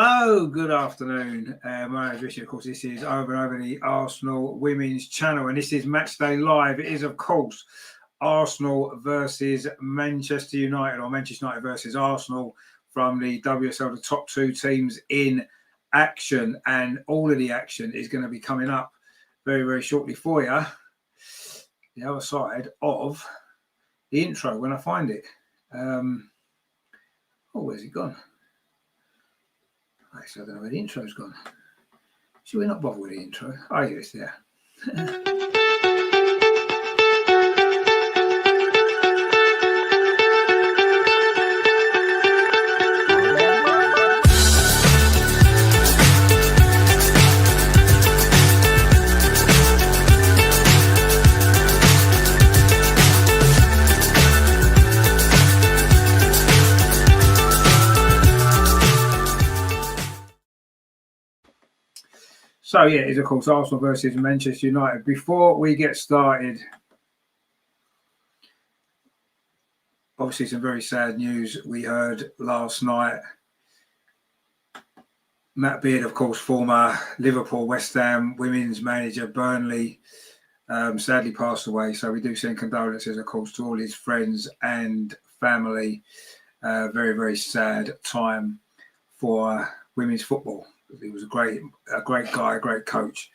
Hello, good afternoon. My name is Richard. Of course, this is over the Arsenal Women's Channel, and this is Matchday Live. It is, of course, Arsenal versus Manchester United, or Manchester United versus Arsenal from the WSL, the top two teams in action, and all of the action is going to be coming up very, very shortly for you. The other side of the intro when I find it. Where's it gone? Actually, I don't know where the intro's gone. Should we not bother with the intro? Oh, yeah, it's there. So, yeah, it's, of course, Arsenal versus Manchester United. Before we get started, obviously some very sad news we heard last night. Matt Beard, of course, former Liverpool, West Ham women's manager, Burnley, sadly passed away. So we do send condolences, of course, to all his friends and family. Very, very sad time for women's football. He was a great guy, a great coach.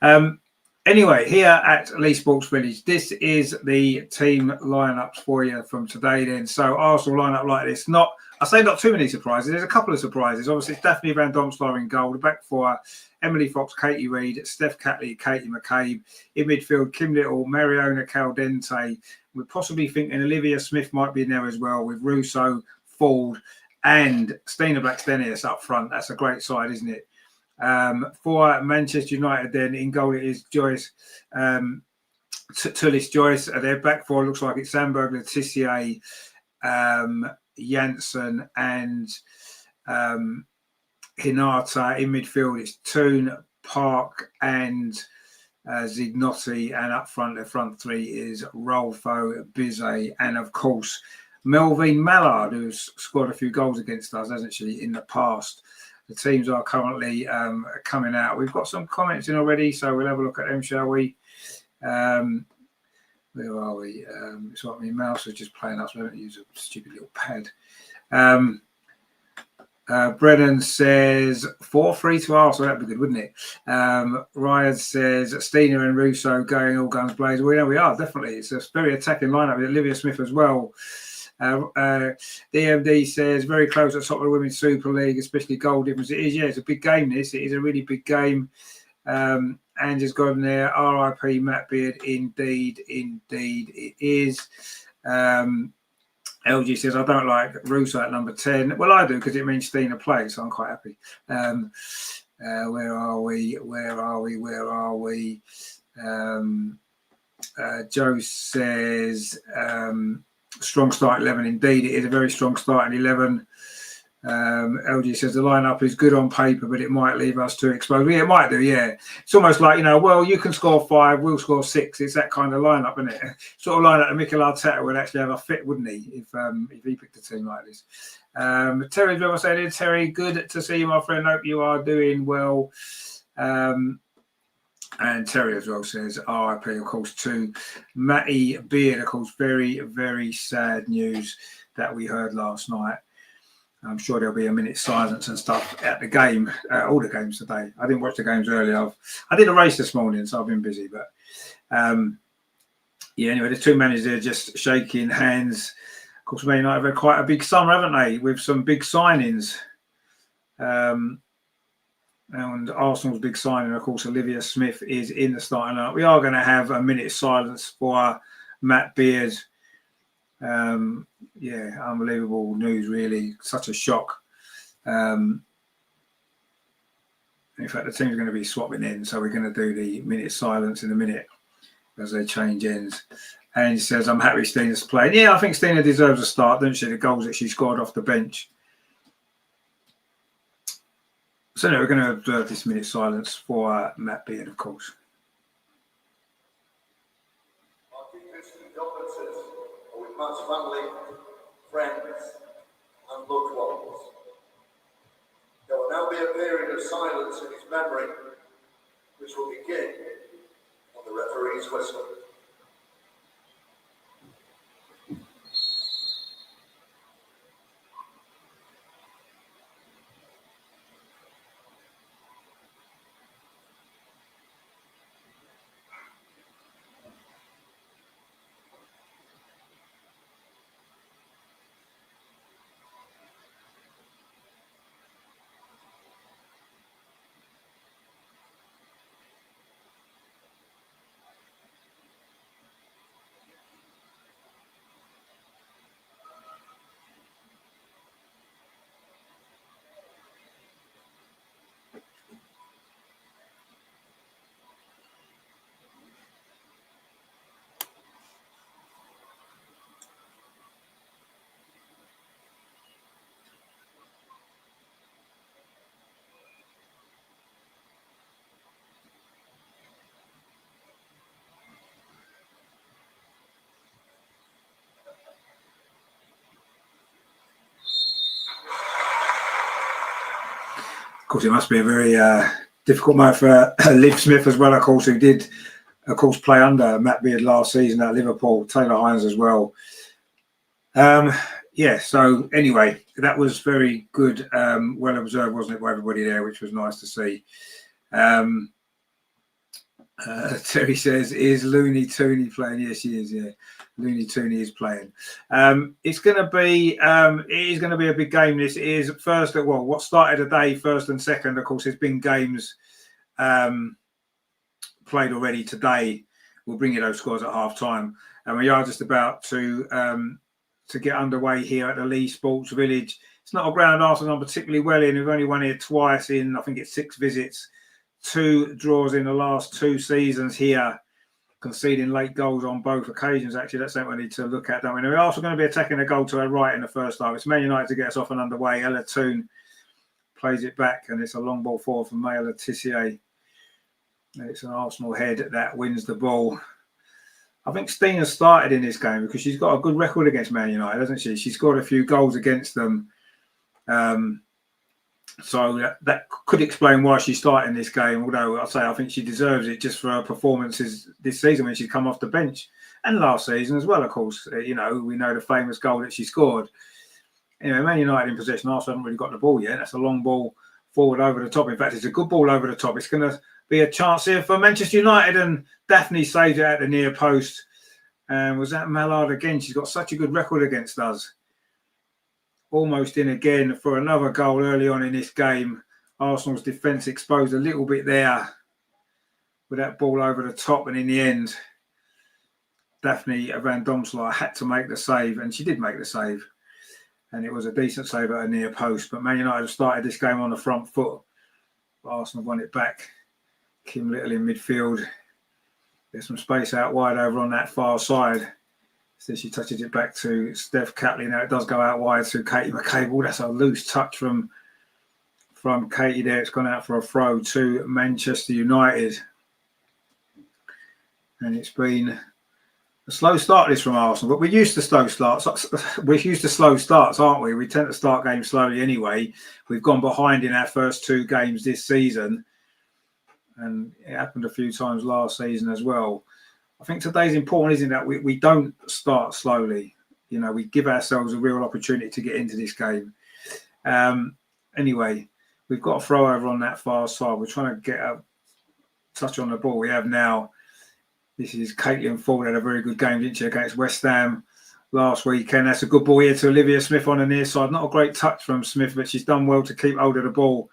Anyway, here at Leigh Sports Village, this is the team lineups for you from today then. So Arsenal lineup like this. I say not too many surprises. There's a couple of surprises. Obviously, it's Daphne Van Domstar in goal. The back four, Emily Fox, Katie Reid, Steph Catley, Katie McCabe. In midfield, Kim Little, Mariona Caldente. We're possibly thinking Olivia Smith might be in there as well, with Russo, Ford, and Stina Blackstenius up front. That's a great side, isn't it? For Manchester United, then in goal it is Joyce, Tullis Joyce. Their back four looks like it's Sandberg, Letitia, Janssen, and Hinata. In midfield, it's Toon, Park, and Zignotti, and up front, the front three is Rolfo, Bizet, and of course Melvin Mallard, who's scored a few goals against us, hasn't she, in the past. The teams are currently coming out. We've got some comments in already, so we'll have a look at them, shall we? Where are we? It's like my mouse is just playing up, so I don't use a stupid little pad. Brennan says 4-3 to Arsenal. That'd be good, wouldn't it? Ryan says Stina and Russo going all guns blazing. Well, we are, definitely. It's a very attacking lineup with Olivia Smith as well. DMD says very close at the top of the Women's Super League, especially goal difference. It is, yeah, it's a big game. This it is a really big game. Andrew's got in there. RIP Matt Beard. Indeed it is. LG says I don't like Russo at number 10. Well, I do because it means Stina plays, so I'm quite happy. Where are we? Joe says strong start 11. Indeed, it is a very strong start in 11. LG says the lineup is good on paper, but it might leave us too exposed. Yeah, it might do, yeah. It's almost like, well, you can score 5, we'll score 6. It's that kind of lineup, isn't it? Sort of lineup that Mikel Arteta would actually have a fit, wouldn't he, if he picked a team like this. Terry's ever saying, Terry, good to see you, my friend. Hope you are doing well. And Terry as well says RIP, of course, to Matty Beard. Of course, very, very sad news that we heard last night. I'm sure there'll be a minute's silence and stuff at the game, all the games today. I didn't watch the games earlier. I did a race this morning, so I've been busy. But yeah, anyway, the two managers there just shaking hands. Of course, Man United have had quite a big summer, haven't they, with some big signings. And Arsenal's big signing, of course, Olivia Smith is in the starting lineup. We are going to have a minute's silence for Matt Beard. Yeah, unbelievable news, really. Such a shock. In fact, the team's going to be swapping in, so we're going to do the minute's silence in a minute as they change ends. And he says, I'm happy Stina's playing. Yeah, I think Stina deserves a start, doesn't she? The goals that she scored off the bench. So no, we're going to observe this minute's silence for Matt Beard, of course. Our deepest condolences are with Matt's family, friends, and loved ones. There will now there'll be a period of silence in his memory, which will begin on the referee's whistle. Of course, it must be a very difficult moment for Leigh Smith as well, of course, who did, of course, play under Matt Beard last season at Liverpool, Taylor Hines as well. Yeah, so anyway, that was very good, well observed, wasn't it, by everybody there, which was nice to see. Terry says, is Looney Tooney playing? Yes, she is, yeah. Looney Tooney is playing. It's going to be, it is going to be a big game. This is first, well, what started the day, first and second, of course, there's been games played already today. We'll bring you those scores at half time. And we are just about to get underway here at the Leigh Sports Village. It's not a ground Arsenal done particularly well in. We've only won here twice in, I think it's 6 visits. 2 draws in the last 2 seasons here, conceding late goals on both occasions. Actually, that's something we need to look at, don't we? We're also going to be attacking a goal to our right in the first half. It's Man United to get us off and underway. Ella Toon plays it back, and it's a long ball forward from Maya Letitia. It's an Arsenal head that wins the ball. I think Steen has started in this game because she's got a good record against Man United, hasn't she? She scored a few goals against them. So that could explain why she's starting this game, although I'll say I think she deserves it just for her performances this season when she's come off the bench, and last season as well, of course. You know, we know the famous goal that she scored. Anyway, Man United in possession. Arsenal haven't really got the ball yet. That's a long ball forward over the top. In fact, it's a good ball over the top. It's going to be a chance here for Manchester United, and Daphne saved it at the near post. And was that Mallard again? She's got such a good record against us. Almost in again for another goal early on in this game. Arsenal's defence exposed a little bit there with that ball over the top, and in the end, Daphne Van Domselaar had to make the save, and she did make the save, and it was a decent save at a near post. But Man United have started this game on the front foot. Arsenal won it back. Kim Little in midfield. There's some space out wide over on that far side. So she touches it back to Steph Catley. Now it does go out wide to Katie McCabe. That's a loose touch from Katie there. It's gone out for a throw to Manchester United. And it's been a slow start this from Arsenal. But we're used to slow starts. We're used to slow starts, aren't we? We tend to start games slowly anyway. We've gone behind in our first 2 games this season. And it happened a few times last season as well. I think today's important, isn't it? We don't start slowly. You know, we give ourselves a real opportunity to get into this game. Anyway, we've got a throw over on that far side. We're trying to get a touch on the ball. We have now. This is Caitlin Ford, had a very good game, didn't she, against West Ham last weekend. That's a good ball here to Olivia Smith on the near side. Not a great touch from Smith, but she's done well to keep hold of the ball.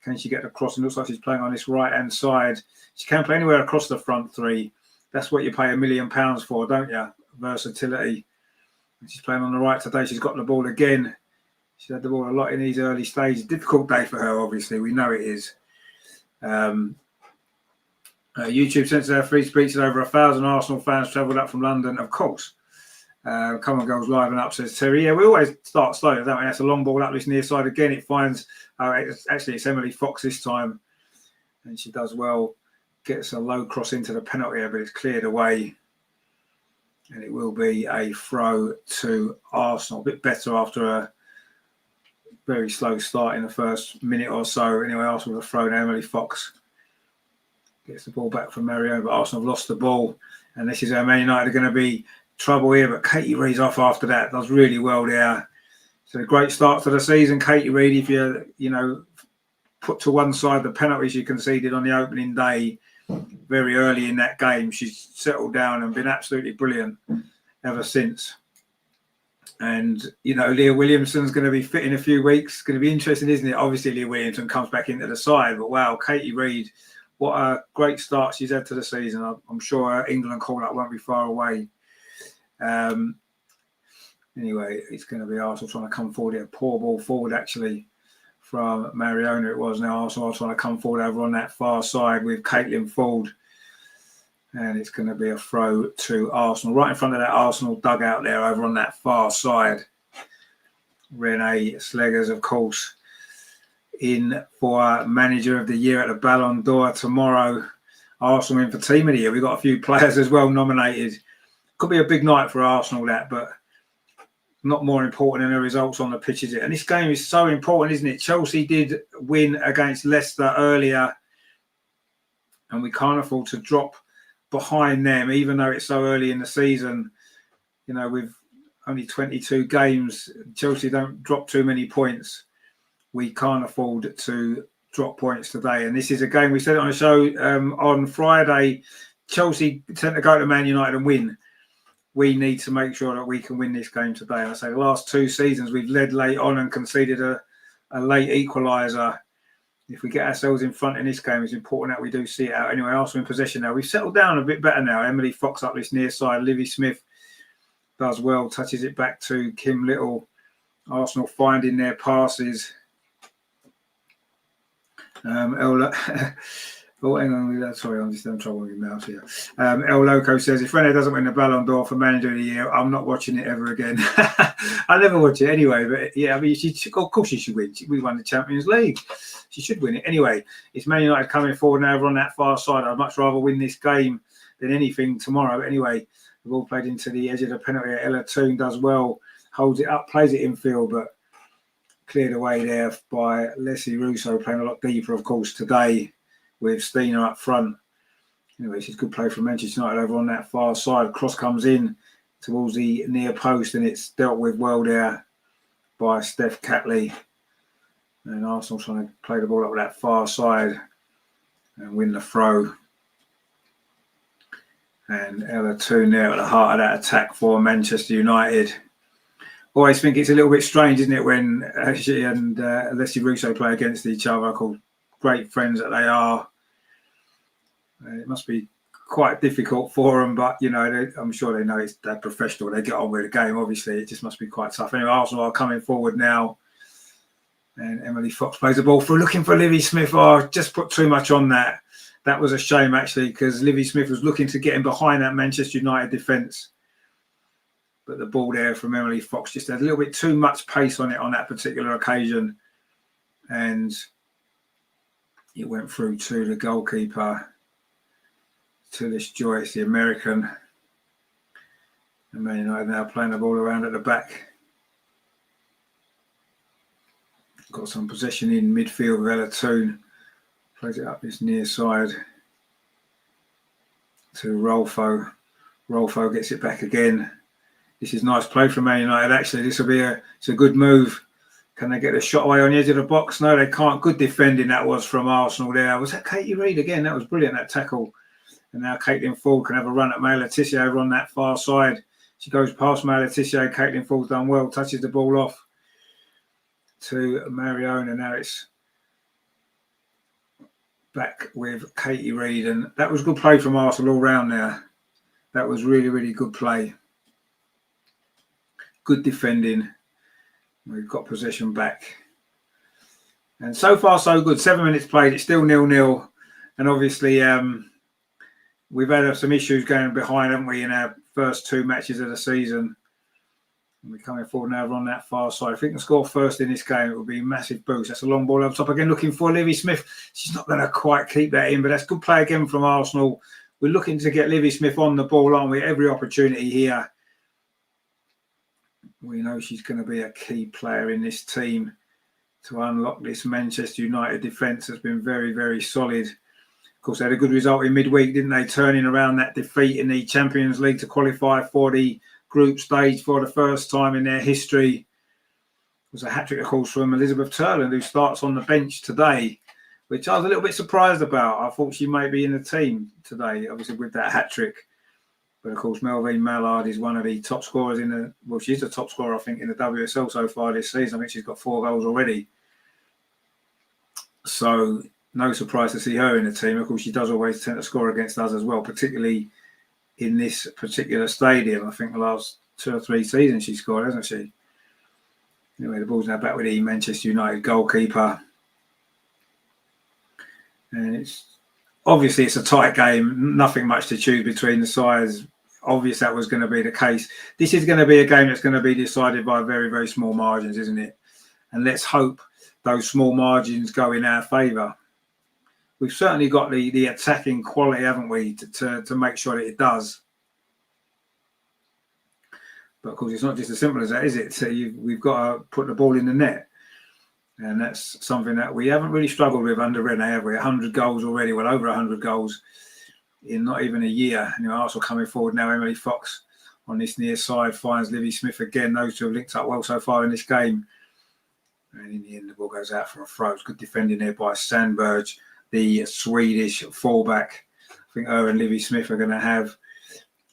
Can she get the cross? And looks like she's playing on this right-hand side. She can play anywhere across the front 3. That's what you pay £1 million for, don't you? Versatility. And she's playing on the right today. She's got the ball again. She's had the ball a lot in these early stages. Difficult day for her, obviously. We know it is. YouTube censored our free speech that over 1,000 Arsenal fans travelled up from London. Of course. Come on, goes live and up, says Terry. Yeah, we always start slow, don't we? That's a long ball up this near side again. It finds, it's Emily Fox this time. And she does well. Gets a low cross into the penalty area, but it's cleared away. And it will be a throw to Arsenal. A bit better after a very slow start in the first minute or so. Anyway, Arsenal have thrown. Emily Fox gets the ball back from Marion, but Arsenal have lost the ball. And this is how Man United are going to be trouble here. But Katie Reid's off after that. Does really well there. So a great start to the season. Katie Reid, if you put to one side the penalties she conceded on the opening day very early in that game, she's settled down and been absolutely brilliant ever since. And, Leah Williamson's going to be fit in a few weeks. It's going to be interesting, isn't it? Obviously, Leah Williamson comes back into the side. But, wow, Katie Reid, what a great start she's had to the season. I'm sure her England call-up won't be far away. Anyway, it's going to be Arsenal trying to come forward here. Poor ball forward, actually, from Mariona. It was now Arsenal trying to come forward over on that far side with Caitlin Ford. And it's going to be a throw to Arsenal. Right in front of that Arsenal dugout there over on that far side. Renee Sleggers, of course, in for Manager of the Year at the Ballon d'Or tomorrow. Arsenal in for Team of the Year. We've got a few players as well nominated. Could be a big night for Arsenal, that, but not more important than the results on the pitch, is it? And this game is so important, isn't it? Chelsea did win against Leicester earlier, and we can't afford to drop behind them, even though it's so early in the season. With only 22 games, Chelsea don't drop too many points. We can't afford to drop points today. And this is a game, we said it on the show on Friday, Chelsea tend to go to Man United and win. We need to make sure that we can win this game today. And I say the last 2 seasons, we've led late on and conceded a late equaliser. If we get ourselves in front in this game, it's important that we do see it out. Anyway, Arsenal in possession now. We've settled down a bit better now. Emily Fox up this near side. Livy Smith does well, touches it back to Kim Little. Arsenal finding their passes. Hang on. Sorry, I'm just having trouble with my mouse here. El Loco says, if Renee doesn't win the Ballon d'Or for Manager of the Year, I'm not watching it ever again. I never watch it anyway, but yeah, of course she should win. We won the Champions League. She should win it. Anyway, it's Man United coming forward now over on that far side. I'd much rather win this game than anything tomorrow. But anyway, the ball played into the edge of the penalty. Ella Toon does well, holds it up, plays it infield, but cleared away there by Leslie Russo, playing a lot deeper, of course, today with Stina up front. Anyway, she's good play from Manchester United over on that far side. Cross comes in towards the near post, and it's dealt with well there by Steph Catley. And Arsenal trying to play the ball up that far side and win the throw. And Ella Toon there at the heart of that attack for Manchester United. Always think it's a little bit strange, isn't it, when she and Leslie Russo play against each other, called great friends that they are. It must be quite difficult for them, but, I'm sure they know they're professional. They get on with the game, obviously. It just must be quite tough. Anyway, Arsenal are coming forward now. And Emily Fox plays the ball through, looking for Livy Smith. Oh, just put too much on that. That was a shame, actually, because Livy Smith was looking to get in behind that Manchester United defence. But the ball there from Emily Fox just had a little bit too much pace on it on that particular occasion. And it went through to the goalkeeper, Tillis Joyce, the American. And Man United now playing the ball around at the back. Got some possession in midfield with Ella Toon. Plays it up this near side to Rolfo. Rolfo gets it back again. This is nice play from Man United, actually. This will be it's a good move. Can they get a shot away on the edge of the box? No, they can't. Good defending that was from Arsenal there. Was that Katie Reid again? That was brilliant, that tackle. And now Caitlin Ford can have a run at May Letizia over on that far side. She goes past May Letizia. Caitlin Ford's done well. Touches the ball off to Mariona. Now it's back with Katie Reid. And that was good play from Arsenal all round there. That was really, really good play. Good defending. We've got possession back. And so far, so good. 7 minutes played. It's still 0-0. And obviously, we've had some issues going behind, haven't we, in our first 2 matches of the season. And we're coming forward now on that far side. If we can score first in this game, it would be a massive boost. That's a long ball over top again, looking for Livy Smith. She's not going to quite keep that in, but that's good play again from Arsenal. We're looking to get Livy Smith on the ball, aren't we? Every opportunity here. We know she's going to be a key player in this team. to unlock this Manchester United defence has been very, very solid. Of course, they had a good result in midweek, didn't they? Turning around that defeat in the Champions League to qualify for the group stage for the first time in their history. It was a hat-trick, of course, from Elizabeth Turland, who starts on the bench today, which I was a little bit surprised about. I thought she may be in the team today, obviously, with that hat-trick. But, of course, Melvine Mallard is one of the top scorers in the... Well, she's the top scorer, I think, in the WSL so far this season. I think she's got 4 goals already. So, no surprise to see her in the team. Of course, she does always tend to score against us as well, particularly in this particular stadium. I think the last 2 or 3 seasons she scored, hasn't she? Anyway, the ball's now back with the Manchester United goalkeeper. And it's a tight game. Nothing much to choose between the sides. Obvious that was going to be the case. This is going to be a game that's going to be decided by very, very small margins, isn't it? And let's hope those small margins go in our favour. We've certainly got the attacking quality, haven't we, to make sure that it does. But of course, it's not just as simple as that, is it? So we've got to put the ball in the net. And that's something that we haven't really struggled with under Renee, have we? 100 goals already, well, over 100 goals in not even a year. You know, Arsenal coming forward now. Emily Fox on this near side finds Leigh Smith again. Those two have linked up well so far in this game. And in the end, the ball goes out for a throw. It's good defending there by Sandberg, the Swedish fullback. I think her and Leigh Smith are going to have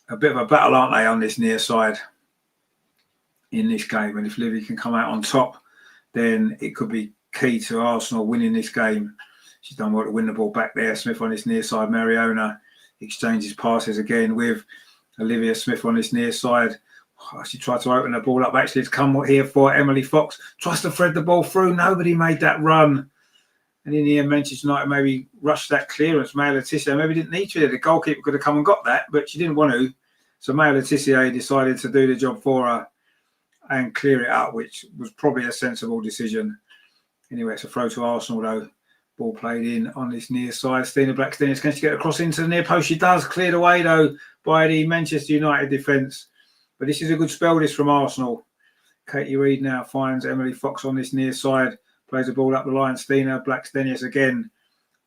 a bit of a battle, aren't they, on this near side in this game. And if Leigh can come out on top, then it could be key to Arsenal winning this game. She's done well to win the ball back there. Smith on this near side. Mariona exchanges passes again with Olivia Smith on this near side. She tried to open the ball up. Actually, it's come here for Emily Fox. Tries to thread the ball through. Nobody made that run. And in the end, Manchester United maybe rushed that clearance. Maya Letitia maybe didn't need to. The goalkeeper could have come and got that, but she didn't want to. So Maya Letitia decided to do the job for her and clear it up, which was probably a sensible decision. Anyway, it's a throw to Arsenal, though. Ball played in on this near side. Stina Blackstenius, can she get across into the near post? She does. Cleared away, though, by the Manchester United defence. But this is a good spell, this, from Arsenal. Katie Reid now finds Emily Fox on this near side. Plays the ball up the line. Stina Blackstenius again.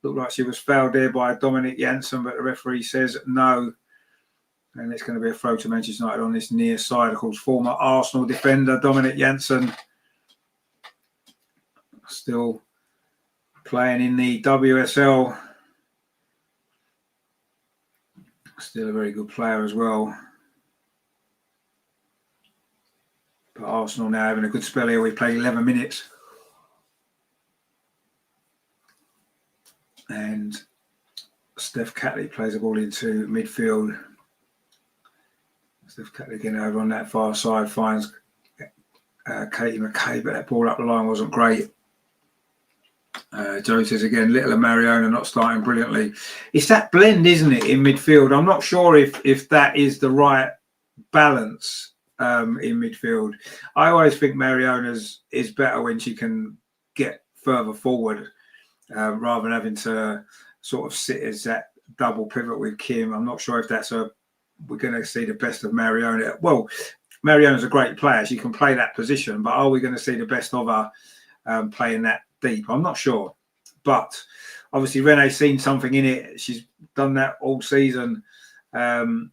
Looked like she was fouled there by Dominic Janssen, but the referee says no. And it's going to be a throw to Manchester United on this near side. Of course, former Arsenal defender Dominic Janssen still playing in the WSL. Still a very good player as well. But Arsenal now having a good spell here. We've played 11 minutes. And Steph Catley plays the ball into midfield. Steph Catley again over on that far side finds Katie McKay, but that ball up the line wasn't great. Joe says again, Little and Mariona not starting brilliantly. It's that blend, isn't it, in midfield? I'm not sure if that is the right balance in midfield. I always think Mariona's is better when she can get further forward rather than having to sort of sit as that double pivot with Kim. I'm not sure if that's we're going to see the best of Mariona. Well, Mariona's a great player. She can play that position, but are we going to see the best of her playing that deep? I'm not sure. But obviously, Renee's seen something in it. She's done that all season. And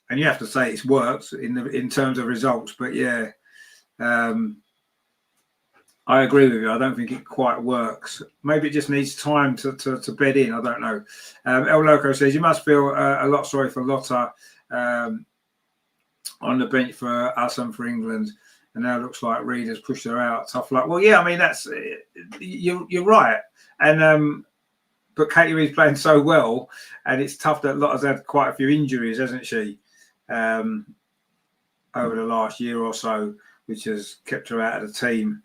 you have to say it's worked in terms of results. But yeah, I agree with you. I don't think it quite works. Maybe it just needs time to bed in. I don't know. El Loco says, you must feel a lot sorry for Lotta on the bench for us and for England. And now it looks like Reid has pushed her out. Tough luck. Well, yeah, I mean, that's you're right. And but Katie Reid's playing so well, and it's tough that Lotta's had quite a few injuries, hasn't she, over the last year or so, which has kept her out of the team.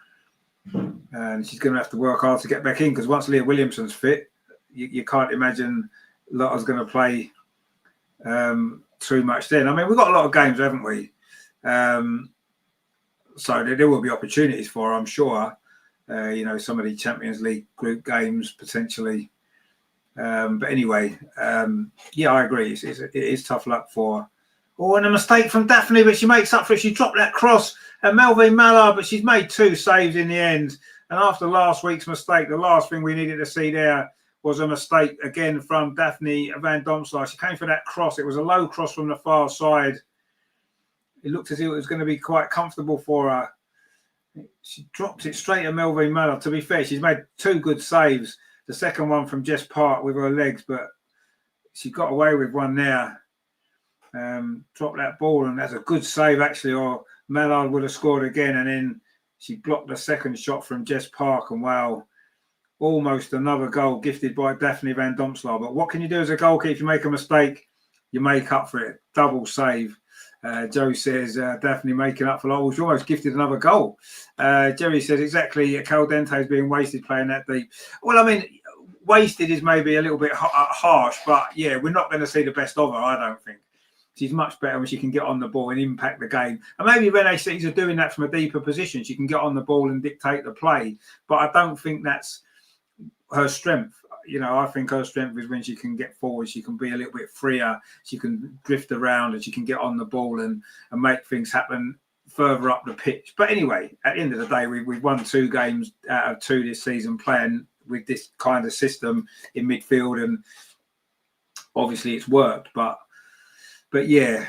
And she's going to have to work hard to get back in, because once Leah Williamson's fit, you can't imagine Lotta's going to play too much then. I mean, we've got a lot of games, haven't we? So there will be opportunities for her, I'm sure. Some of the Champions League group games potentially. But anyway, yeah, I agree. It is tough luck for her. Oh, and a mistake from Daphne, but she makes up for it. She dropped that cross at Melvine Mallard, but she's made 2 saves in the end. And after last week's mistake, the last thing we needed to see there was a mistake again from Daphne Van Domselaar. She came for that cross. It was a low cross from the far side. It looked as if it was going to be quite comfortable for her. She dropped it straight at Melvin Mallard. To be fair, she's made 2 good saves. The second one from Jess Park with her legs, but she got away with one there. Dropped that ball, and that's a good save actually, or Mallard would have scored again. And then she blocked the second shot from Jess Park, and wow, almost another goal gifted by Daphne Van Domselaar. But what can you do as a goalkeeper? If you make a mistake, you make up for it. Double save. Joe says, Daphne making up for that. She almost gifted another goal. Jerry says, exactly, Caldente is being wasted playing that deep. Well, I mean, wasted is maybe a little bit harsh, but yeah, we're not going to see the best of her, I don't think. She's much better when she can get on the ball and impact the game. And maybe Renee sees her doing that from a deeper position. She can get on the ball and dictate the play. But I don't think that's her strength. You know, I think her strength is when she can get forward. She can be a little bit freer. She can drift around and she can get on the ball and make things happen further up the pitch. But anyway, at the end of the day, we've won 2 games out of 2 this season playing with this kind of system in midfield. And obviously it's worked. But yeah,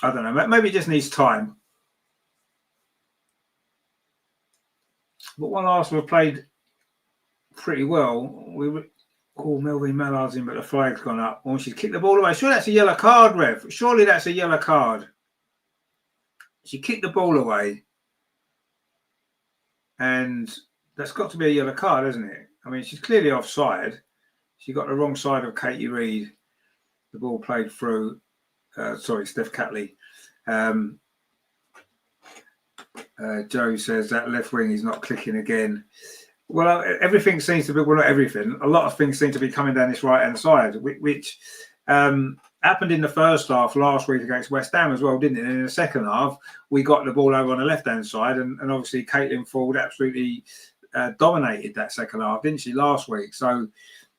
I don't know. Maybe it just needs time. But while Arsenal played pretty well, Melvin Mallard's in, but the flag's gone up. Oh, she's kicked the ball away. Sure, that's a yellow card, Rev. Surely that's a yellow card. She kicked the ball away. And that's got to be a yellow card, isn't it? I mean, she's clearly offside. She got the wrong side of Katie Reid. The ball played through. Steph Catley. Joe says that left wing is not clicking again. Well, everything seems to be, well, not everything. A lot of things seem to be coming down this right-hand side, which happened in the first half last week against West Ham as well, didn't it? And in the second half, we got the ball over on the left-hand side, and obviously Caitlin Ford absolutely dominated that second half, didn't she, last week? So,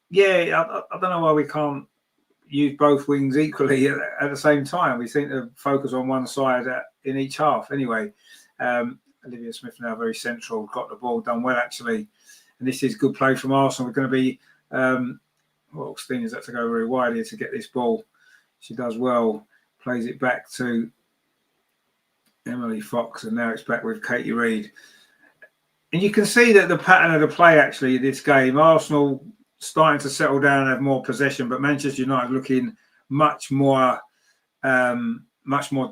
yeah, I don't know why we can't use both wings equally at the same time. We seem to focus on one side in each half. Anyway, Olivia Smith now very central, got the ball done well actually, and this is good play from Arsenal. We're going to be Steen's had to go very wide here to get this ball. She does well, plays it back to Emily Fox, and now it's back with Katie Reid. And you can see that the pattern of the play actually this game, Arsenal starting to settle down and have more possession, but Manchester United looking much more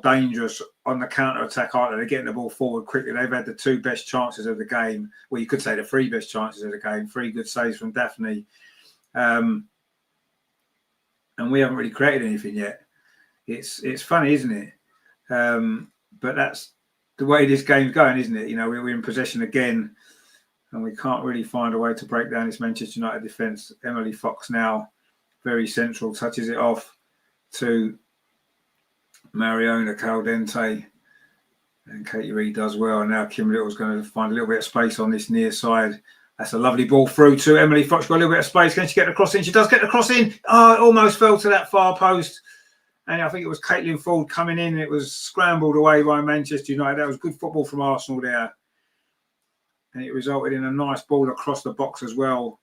dangerous on the counter-attack, aren't they? They're getting the ball forward quickly. They've had the 2 best chances of the game. Well, you could say the 3 best chances of the game. 3 good saves from Daphne. And we haven't really created anything yet. It's funny, isn't it? But that's the way this game's going, isn't it? You know, we're in possession again, and we can't really find a way to break down this Manchester United defence. Emily Fox now very central, touches it off to Mariona Caldente, and Katie Reid does well. And now Kim Little's going to find a little bit of space on this near side. That's a lovely ball through to Emily Fox. Got a little bit of space. Can she get the cross in? She does get the cross in. Oh, it almost fell to that far post. And I think it was Caitlin Ford coming in. It was scrambled away by Manchester United. That was good football from Arsenal there. And it resulted in a nice ball across the box as well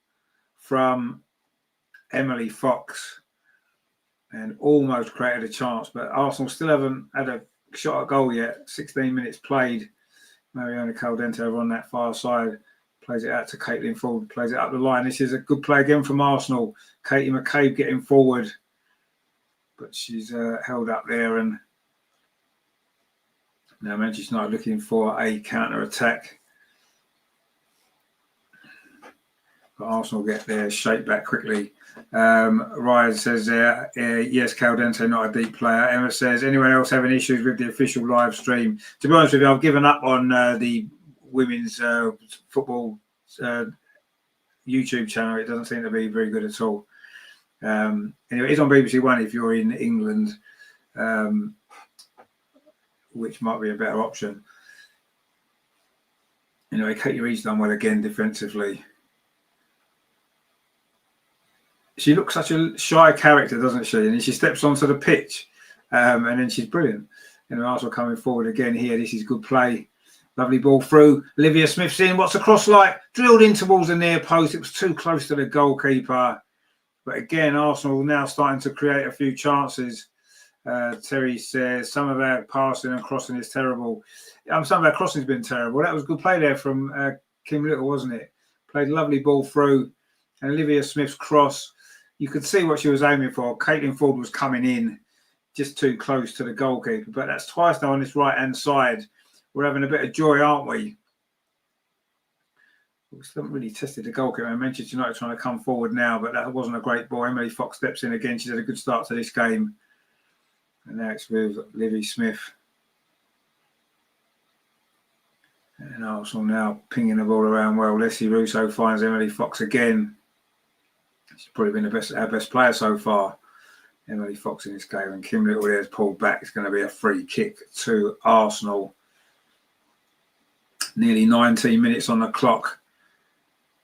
from Emily Fox. And almost created a chance. But Arsenal still haven't had a shot at goal yet. 16 minutes played. Mariona Caldente over on that far side. Plays it out to Caitlin Ford. Plays it up the line. This is a good play again from Arsenal. Katie McCabe getting forward. But she's held up there. And now Manchester United looking for a counter-attack. But Arsenal get their shape back quickly. Ryan says there, yes, Caldente not a deep player. Emma says, anyone else having issues with the official live stream? To be honest with you, I've given up on the women's football YouTube channel. It doesn't seem to be very good at all. Anyway, it's on BBC One if you're in England, which might be a better option. Anyway, Katie Reid's done well again defensively. She looks such a shy character, doesn't she? And then she steps onto the pitch, and then she's brilliant. And Arsenal coming forward again here. This is good play Lovely ball through. Olivia Smith's in. What's the cross like? Drilled in towards the near post. It was too close to the goalkeeper. But again, Arsenal now starting to create a few chances. Terry says some of our passing and crossing is terrible. Some of our crossing has been terrible. That was a good play there from Kim Little, wasn't it? Played a lovely ball through. And Olivia Smith's cross, you could see what she was aiming for. Caitlin Ford was coming in just too close to the goalkeeper. But that's twice now on this right-hand side. We're having a bit of joy, aren't we? We still haven't really tested the goalkeeper. Manchester United trying to come forward now, but that wasn't a great ball. Emily Fox steps in again. She's had a good start to this game. And now it's with Leigh Smith. And Arsenal now pinging the ball around well. Leslie Russo finds Emily Fox again. She's probably been our best player so far. Emily Fox in this game. And Kim Little there's pulled back. It's going to be a free kick to Arsenal. Nearly 19 minutes on the clock.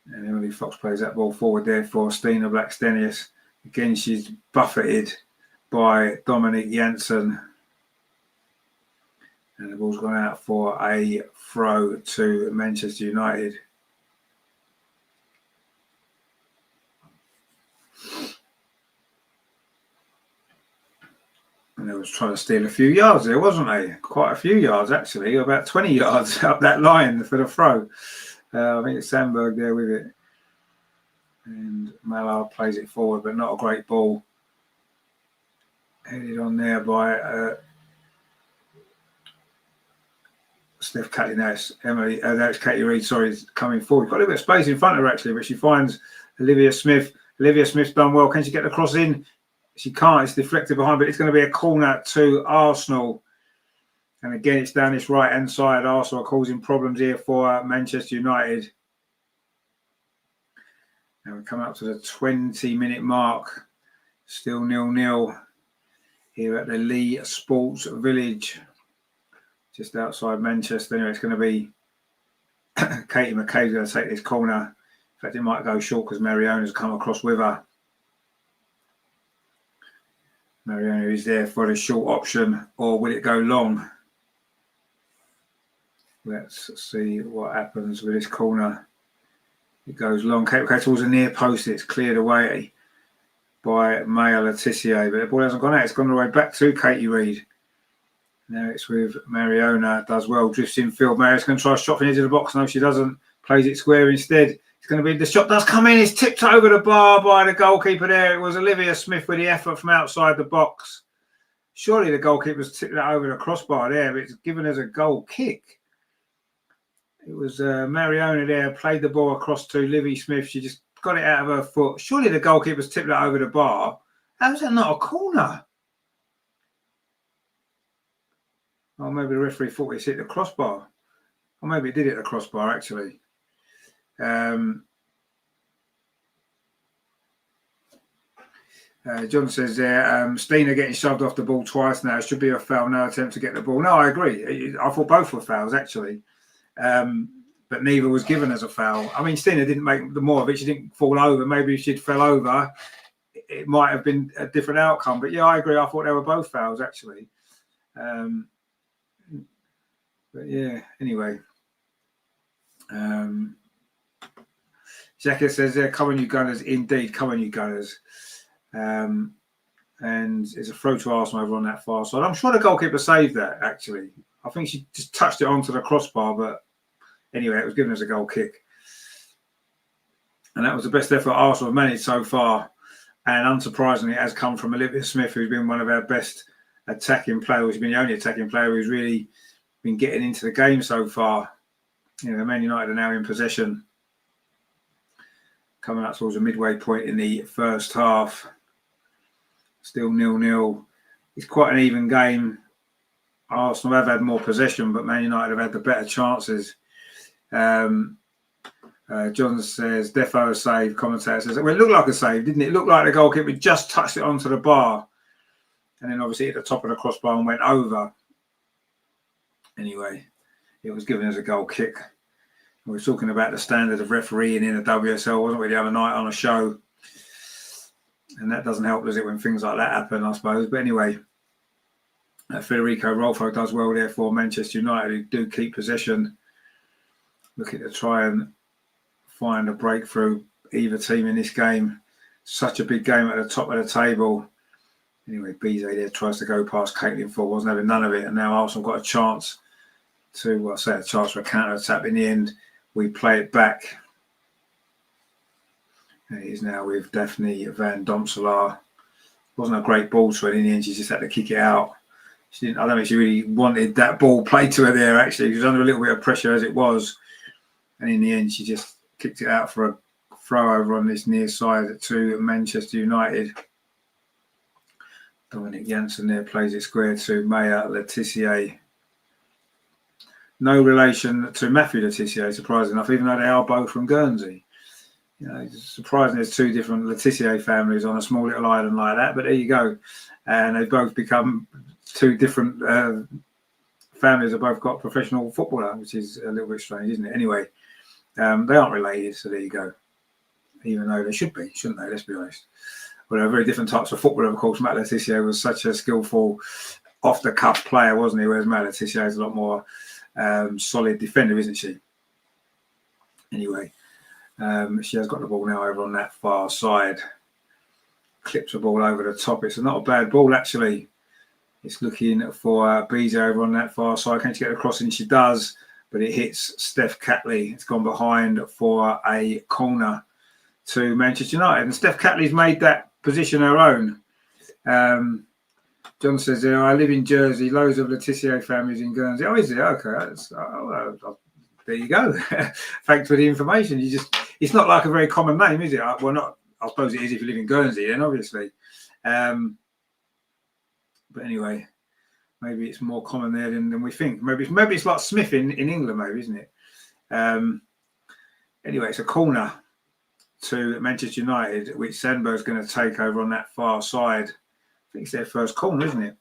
And Emily Fox plays that ball forward there for Stina Blackstenius. Again, she's buffeted by Dominic Janssen. And the ball's gone out for a throw to Manchester United. And they was trying to steal a few yards there, wasn't they? Quite a few yards, actually. About 20 yards up that line for the throw. I think it's Sandberg there with it. And Mallard plays it forward, but not a great ball. Headed on there by Steph Catley. Now it's Emily. That's Katie Reid. Sorry, is coming forward. Got a little bit of space in front of her actually, but she finds Olivia Smith. Olivia Smith's done well. Can she get the cross in? She can't. It's deflected behind, but it's going to be a corner to Arsenal. And again, it's down this right-hand side. Arsenal are causing problems here for Manchester United. And we're coming up to the 20-minute mark. Still 0-0 here at the Leigh Sports Village, just outside Manchester. Anyway, it's going to be Katie McCabe's going to take this corner. In fact, it might go short because Mariona's come across with her. Mariona is there for the short option, or will it go long? Let's see what happens with this corner. It goes long. Kate towards the near post. It's cleared away by Maya Letitia, but the ball hasn't gone out. It's gone all the way back to Katie Reid. Now it's with Mariona. Does well. Drifts in field. Mariona's going to try a shot from the edge of the box. No, she doesn't. Plays it square instead. It's going to be the shot does come in. It's tipped over the bar by the goalkeeper there. It was Olivia Smith with the effort from outside the box. Surely the goalkeeper's tipped that over the crossbar there, but it's given as a goal kick. It was Mariona there, played the ball across to Leigh Smith. She just got it out of her foot. Surely the goalkeeper's tipped that over the bar. How is that not a corner? Oh, maybe the referee thought it's hit the crossbar. Or maybe it did hit the crossbar, actually. John says there, Stina getting shoved off the ball twice now. It should be a foul. No attempt to get the ball. No, I agree. I thought both were fouls, actually. But neither was given as a foul. I mean, Stina didn't make the more of it. She didn't fall over. Maybe if she'd fell over, it might have been a different outcome. But yeah, I agree. I thought they were both fouls, actually. But yeah, anyway. Jackie says there, come on you Gunners. Indeed, come on you Gunners. And it's a throw to Arsenal over on that far side. I'm sure the goalkeeper saved that, actually. I think she just touched it onto the crossbar, but anyway, it was given as a goal kick. And that was the best effort Arsenal have managed so far. And unsurprisingly, it has come from Olivia Smith, who's been one of our best attacking players. She's been the only attacking player who's really been getting into the game so far. You know, Man United are now in possession. Coming up towards the midway point in the first half. Still 0-0. It's quite an even game. Arsenal have had more possession, but Man United have had the better chances. John says, defo a save. Commentator says, well, it looked like a save, didn't it? It looked like the goalkeeper just touched it onto the bar. And then obviously at the top of the crossbar and went over. Anyway, it was given as a goal kick. We were talking about the standard of refereeing in the WSL, wasn't we, the other night on a show? And that doesn't help, does it, when things like that happen, I suppose. But anyway, Federico Rolfo does well there for Manchester United, who do keep possession. looking to try and find a breakthrough. Either team in this game, such a big game at the top of the table. Anyway, BJ there tries to go past Caitlin Ford, wasn't having none of it, and now Arsenal got a chance to, well, say a chance for a counter attack. In the end, we play it back. And it is now with Daphne Van Domselaar. Wasn't a great ball to her. In the end, she just had to kick it out. She didn't. I don't think she really wanted that ball played to her there. Actually, she was under a little bit of pressure as it was, and in the end, she just kicked it out for a throw over on this near side to Manchester United. Dominic Janssen there plays it square to Maya Letitia. No relation to Matthew Letitia, surprisingly enough, even though they are both from Guernsey. You know, it's surprising there's two different Letitia families on a small little island like that, but there you go. And they've both become two different families that both got professional footballer, which is a little bit strange, isn't it? Anyway, they aren't related, so there you go. Even though they should be, shouldn't they? Let's be honest. Well, they're very different types of footballer, of course. Matt Letitia was such a skillful, off-the-cuff player, wasn't he? Whereas Matt Letitia is a lot more solid defender, isn't she? Anyway, she has got the ball now over on that far side. Clips the ball over the top. It's not a bad ball, actually. It's looking for BJ over on that far side. Can she get across? And she does, but it hits Steph Catley. It's gone behind for a corner to Manchester United. And Steph Catley's made that position her own. John says, I live in Jersey, loads of Letitia families in Guernsey. Oh, is it? Okay. There you go. Thanks for the information. It's not like a very common name, is it? Well, not. I suppose it is if you live in Guernsey, then obviously. But anyway, maybe it's more common there than we think. Maybe it's like Smith in England, maybe, isn't it? Anyway, it's a corner to Manchester United, which Sandberg's going to take over on that far side. I think it's their first corner, isn't it,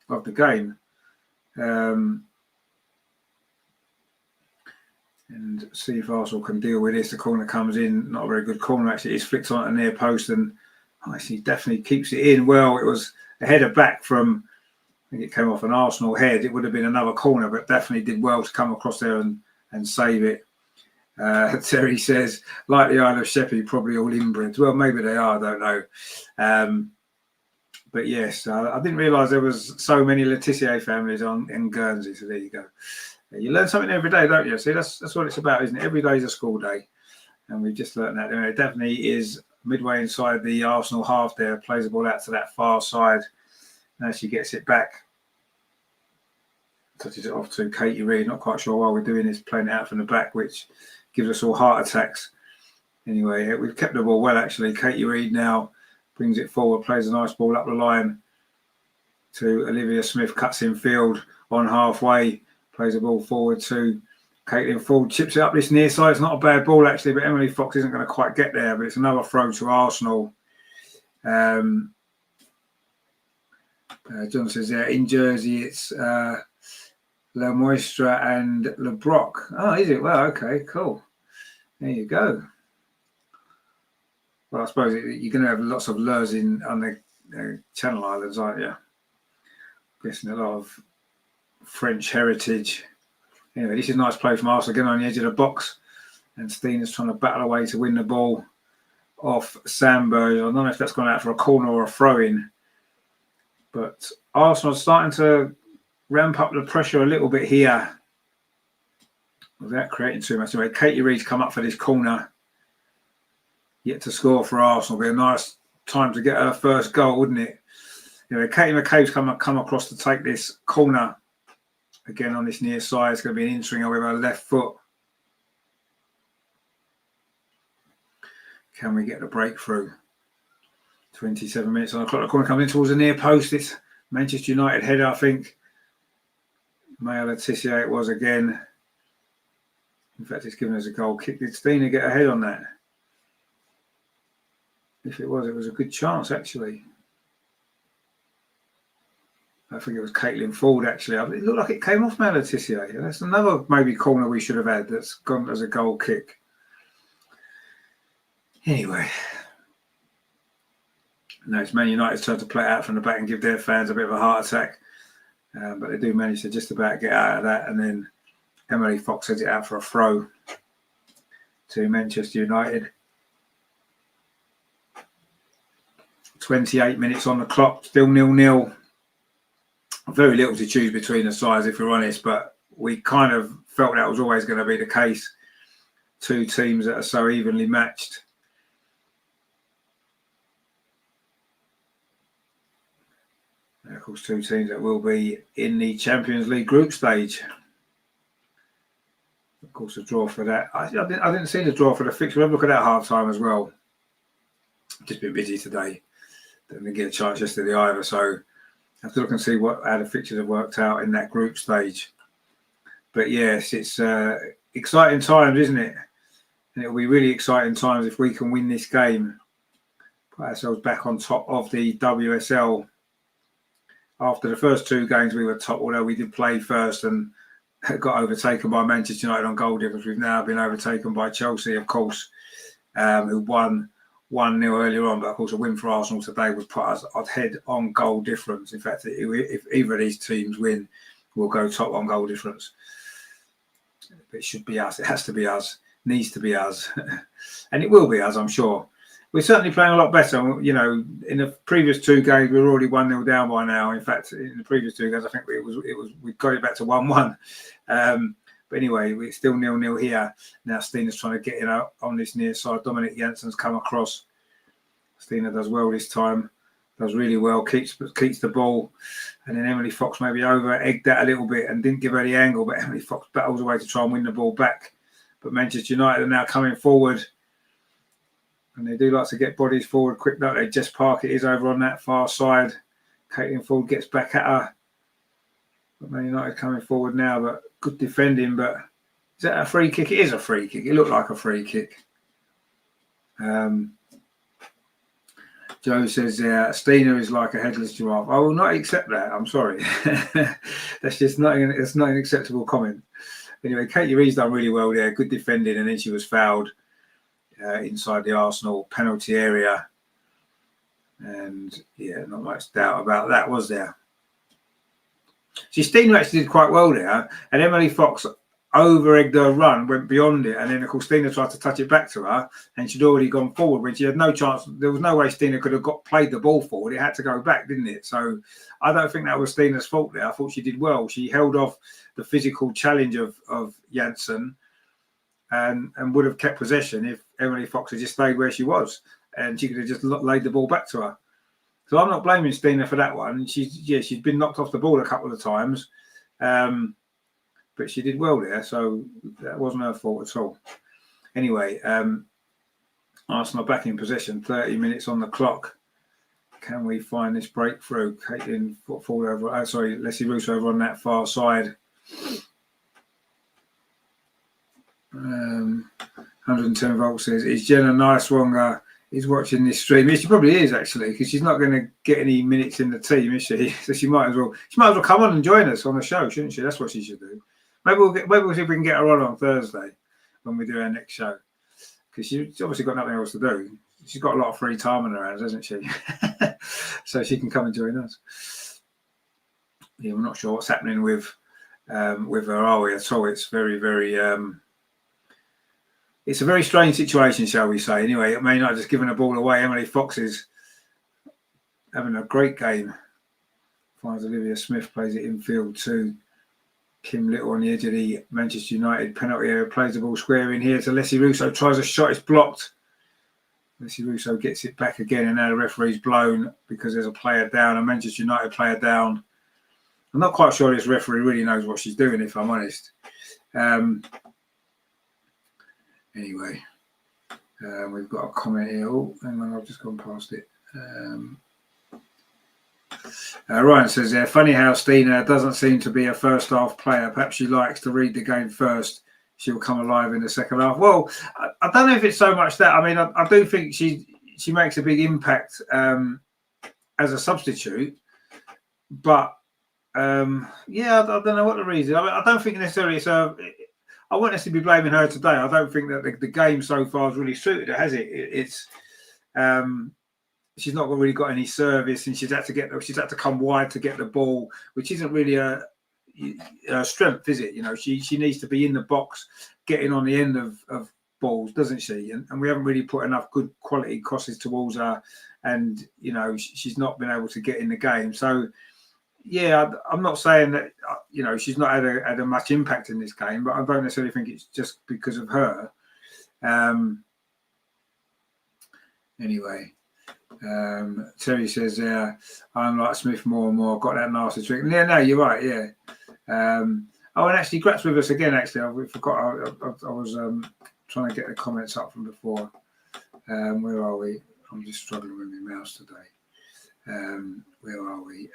of the game? And see if Arsenal can deal with this. The corner comes in, not a very good corner actually. It's flicked on a near post, and he definitely keeps it in. Well, it was a header back from, I think it came off an Arsenal head. It would have been another corner, but definitely did well to come across there and save it. Terry says, like the Isle of Sheppey, probably all inbreds. Well, maybe they are, I don't know. But yes, I didn't realise there was so many Letitia families in Guernsey, so there you go. You learn something every day, don't you? See, that's what it's about, isn't it? Every day is a school day. And we've just learned that. It definitely is midway inside the Arsenal half there, plays the ball out to that far side. Now she gets it back. Touches it off to Katie Reid. Not quite sure why we're doing this, playing it out from the back, which gives us all heart attacks. Anyway, we've kept the ball well, actually. Katie Reid now brings it forward, plays a nice ball up the line to Olivia Smith, cuts in field on halfway, plays the ball forward to Caitlin Ford, chips it up this near side. It's not a bad ball, actually, but Emily Fox isn't going to quite get there, but it's another throw to Arsenal. John says, in Jersey, it's La Moistra and Le Broc. Oh, is it? Well, okay, cool. There you go. Well, I suppose you're going to have lots of lures on the Channel Islands, aren't you? I'm guessing a lot of French heritage. Anyway, this is a nice play from Arsenal, getting on the edge of the box. And Steena's trying to battle away to win the ball off Sandberg. I don't know if that's gone out for a corner or a throw-in. But Arsenal starting to ramp up the pressure a little bit here without creating too much. Anyway, Katie Reid's come up for this corner. Yet to score for Arsenal. Be a nice time to get her first goal, wouldn't it? Anyway, Katie McCabe's come across to take this corner. Again, on this near side, it's going to be an in-swinger with her left foot. Can we get the breakthrough? 27 minutes on the clock. The corner coming in towards the near post. It's Manchester United header, I think. Maya Letitia it was again. In fact, it's given us a goal kick. Did Steena get ahead on that? If it was a good chance, actually. I think it was Caitlin Ford, actually. It looked like it came off Maya Letitia. That's another maybe corner we should have had that's gone as a goal kick. Anyway. No, it's Man United's turn to play it out from the back and give their fans a bit of a heart attack. But they do manage to just about get out of that. And then Emily Fox heads it out for a throw to Manchester United. 28 minutes on the clock, still 0-0. Very little to choose between the sides, if we're honest, but we kind of felt that was always going to be the case. Two teams that are so evenly matched. And of course, two teams that will be in the Champions League group stage. Of course, a draw for that. I didn't see the draw for the fixture. We'll have a look at that half time as well. Just been busy today. Didn't get a chance yesterday either, so I have to look and see how the fixtures have worked out in that group stage. But yes, it's exciting times, isn't it? And it'll be really exciting times if we can win this game. Put ourselves back on top of the WSL. After the first two games, we were top, although we did play first and got overtaken by Manchester United on goal difference. We've now been overtaken by Chelsea, of course, who won 1-0 earlier on. But of course, a win for Arsenal today would put us ahead on goal difference. In fact, if either of these teams win, we'll go top on goal difference. It should be us. It has to be us. Needs to be us. And it will be us, I'm sure. We're certainly playing a lot better. You know, in the previous two games, we were already 1-0 down by now. In fact, in the previous two games, I think we got it back to 1-1. But anyway, we're still 0-0 here. Now Stina's trying to get in on this near side. Dominic Jansen's come across. Stina does well this time. Does really well. Keeps the ball. And then Emily Fox maybe over-egged that a little bit and didn't give her the angle. But Emily Fox battles away to try and win the ball back. But Manchester United are now coming forward. And they do like to get bodies forward quick, don't they? Jess Parker is over on that far side. Caitlin Ford gets back at her. But Man United coming forward now, but good defending. But is that a free kick? It is a free kick. It looked like a free kick. Joe says, Stina is like a headless giraffe. I will not accept that. I'm sorry. That's just not an acceptable comment. Anyway, Katie Reed's done really well there. Good defending, and then she was fouled inside the Arsenal penalty area. And yeah, not much doubt about that, was there? See, Stina actually did quite well there, and Emily Fox over-egged her run, went beyond it, and then of course Stina tried to touch it back to her, and she'd already gone forward when she had no chance. There was no way Stina could have played the ball forward. It had to go back, didn't it? So I don't think that was Stina's fault there. I thought she did well. She held off the physical challenge of Jansen and would have kept possession if Emily Fox had just stayed where she was, and she could have just laid the ball back to her. So I'm not blaming Stina for that one. She's been knocked off the ball a couple of times. But she did well there, so that wasn't her fault at all. Anyway, Arsenal back in possession, 30 minutes on the clock. Can we find this breakthrough? Caitlin fall over. Leigh Russo over on that far side. 110 volts says, is Jenna Nicewonger is watching this stream? Yeah, she probably is actually, because she's not going to get any minutes in the team, is she? So she might as well come on and join us on the show, shouldn't she? That's what she should do. Maybe we'll see if we can get her on Thursday when we do our next show, because she's obviously got nothing else to do. She's got a lot of free time on her hands, hasn't she? So she can come and join us. Yeah, we're not sure what's happening with her, are we? At all. It's very, very. It's a very strange situation, shall we say? Anyway, it may not have just given the ball away. Emily Fox is having a great game. Finds Olivia Smith, plays it infield to Kim Little on the edge of the Manchester United penalty area, plays the ball square in here to Leigh Russo, tries a shot, it's blocked. Leigh Russo gets it back again, and now the referee's blown because there's a player down, a Manchester United player down. I'm not quite sure this referee really knows what she's doing, if I'm honest. Anyway, we've got a comment here. Oh, hang on, I've just gone past it. Ryan says, funny how Stina doesn't seem to be a first half player. Perhaps she likes to read the game first. She'll come alive in the second half. Well, I don't know if it's so much that. I mean, I do think she makes a big impact as a substitute. But, yeah, I don't know what the reason. I don't think necessarily it's I won't necessarily be blaming her today. I don't think that the game so far has really suited her, has it? It's she's not really got any service, and she's had to come wide to get the ball, which isn't really strength, is it? You know, she needs to be in the box, getting on the end of balls, doesn't she? And we haven't really put enough good quality crosses towards her, and you know, she's not been able to get in the game. So yeah, I'm not saying that you know she's not had a much impact in this game, but I don't necessarily think it's just because of her. Anyway. Terry says, I'm like Smith more and more. Got that nasty trick. Yeah, no, you're right. Yeah. And actually, Grat's with us again. Actually, we forgot. I was trying to get the comments up from before. Where are we? I'm just struggling with my mouse today. Where are we?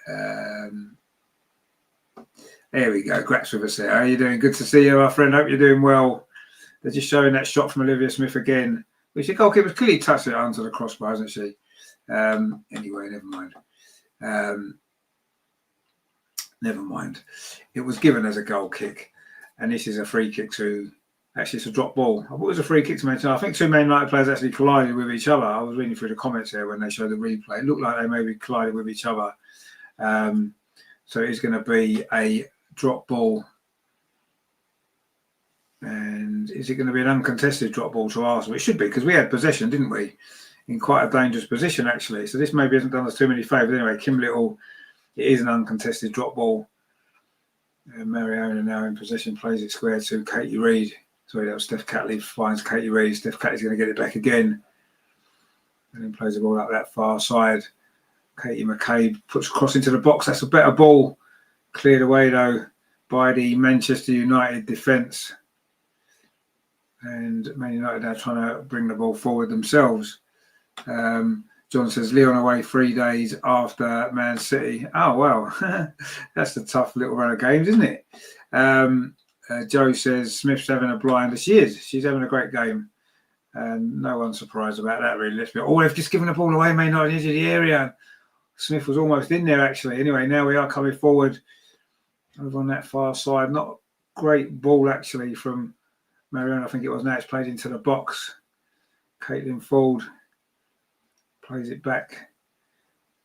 There we go. Grat's with us there. How are you doing? Good to see you, my friend. Hope you're doing well. They're just showing that shot from Olivia Smith again, which the goalkeeper's clearly touched it onto the crossbar, hasn't she? Anyway, never mind. Never mind. It was given as a goal kick, and this is a free kick to. Actually, it's a drop ball. I thought it was a free kick to mention. I think two Man United players actually collided with each other. I was reading through the comments here when they showed the replay. It looked like they maybe collided with each other. So it's going to be a drop ball. And is it going to be an uncontested drop ball to Arsenal? It should be, because we had possession, didn't we? In quite a dangerous position, actually. So this maybe hasn't done us too many favours. Anyway, Kim Little, it is an uncontested drop ball. Mariona now in possession, plays it square to Katie Reid. Sorry, that was Steph Catley, finds Katie Reid. Steph Catley's going to get it back again. And then plays the ball up that far side. Katie McCabe puts a cross into the box. That's a better ball. Cleared away, though, by the Manchester United defence. And Man United now trying to bring the ball forward themselves. John says, Leon away 3 days after Man City. Oh, well, that's a tough little run of games, isn't it? Joe says, Smith's having a blinder. She is. She's having a great game. And no one's surprised about that, really. They've just given the ball away, Man United into the area. Smith was almost in there, actually. Anyway, now we are coming forward over on that far side. Not a great ball, actually, from Marion. I think it was. Now it's played into the box. Caitlin Ford plays it back.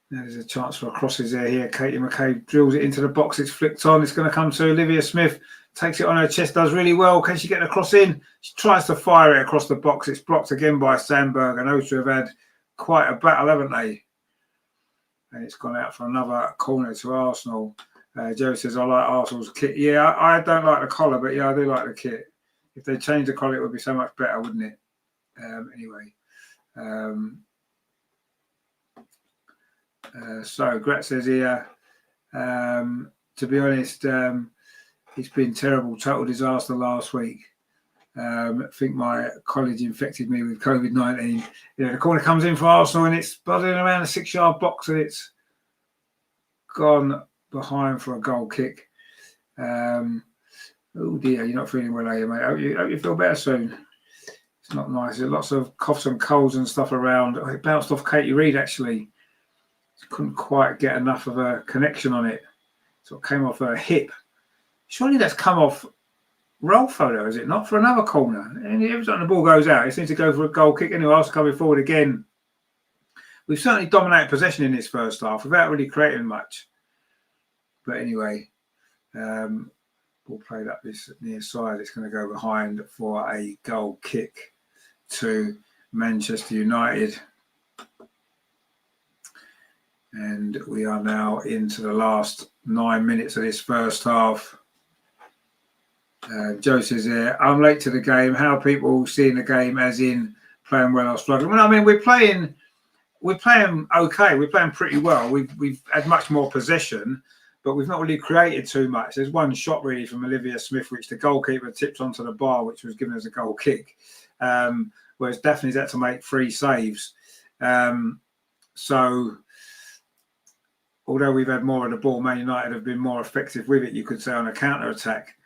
Now there's a chance for a crosses there here. Katie McCabe drills it into the box. It's flicked on. It's going to come to Olivia Smith. Takes it on her chest. Does really well. Can she get the cross in? She tries to fire it across the box. It's blocked again by Sandberg. And Oster have had quite a battle, haven't they? And it's gone out for another corner to Arsenal. Joe says, I like Arsenal's kit. Yeah, I don't like the collar, but yeah, I do like the kit. If they changed the collar, it would be so much better, wouldn't it? Anyway. So Grat says here, to be honest, it's been terrible, total disaster last week. I think my college infected me with COVID-19. You know, the corner comes in for Arsenal and it's buzzing around a 6-yard box and it's gone behind for a goal kick. Oh dear, you're not feeling well, are you, mate? Hope you feel better soon. It's not nice. There's lots of coughs and colds and stuff around. Oh, it bounced off Katie Reid, actually. Couldn't quite get enough of a connection on it. So it came off her hip. Surely that's come off Rolfo, though, is it not? For another corner. And every time the ball goes out, it seems to go for a goal kick. Anyway, Arsenal coming forward again. We've certainly dominated possession in this first half without really creating much. But anyway, ball played up this near side. It's going to go behind for a goal kick to Manchester United. And we are now into the last 9 minutes of this first half. Joe says here, I'm late to the game. How are people seeing the game as in playing well or struggling? Well, I mean, we're playing okay. We're playing pretty well. We've had much more possession, but we've not really created too much. There's one shot really from Olivia Smith, which the goalkeeper tipped onto the bar, which was given as a goal kick. Whereas Daphne's had to make 3 saves. So although we've had more of the ball, Man United have been more effective with it, you could say, on a counter-attack.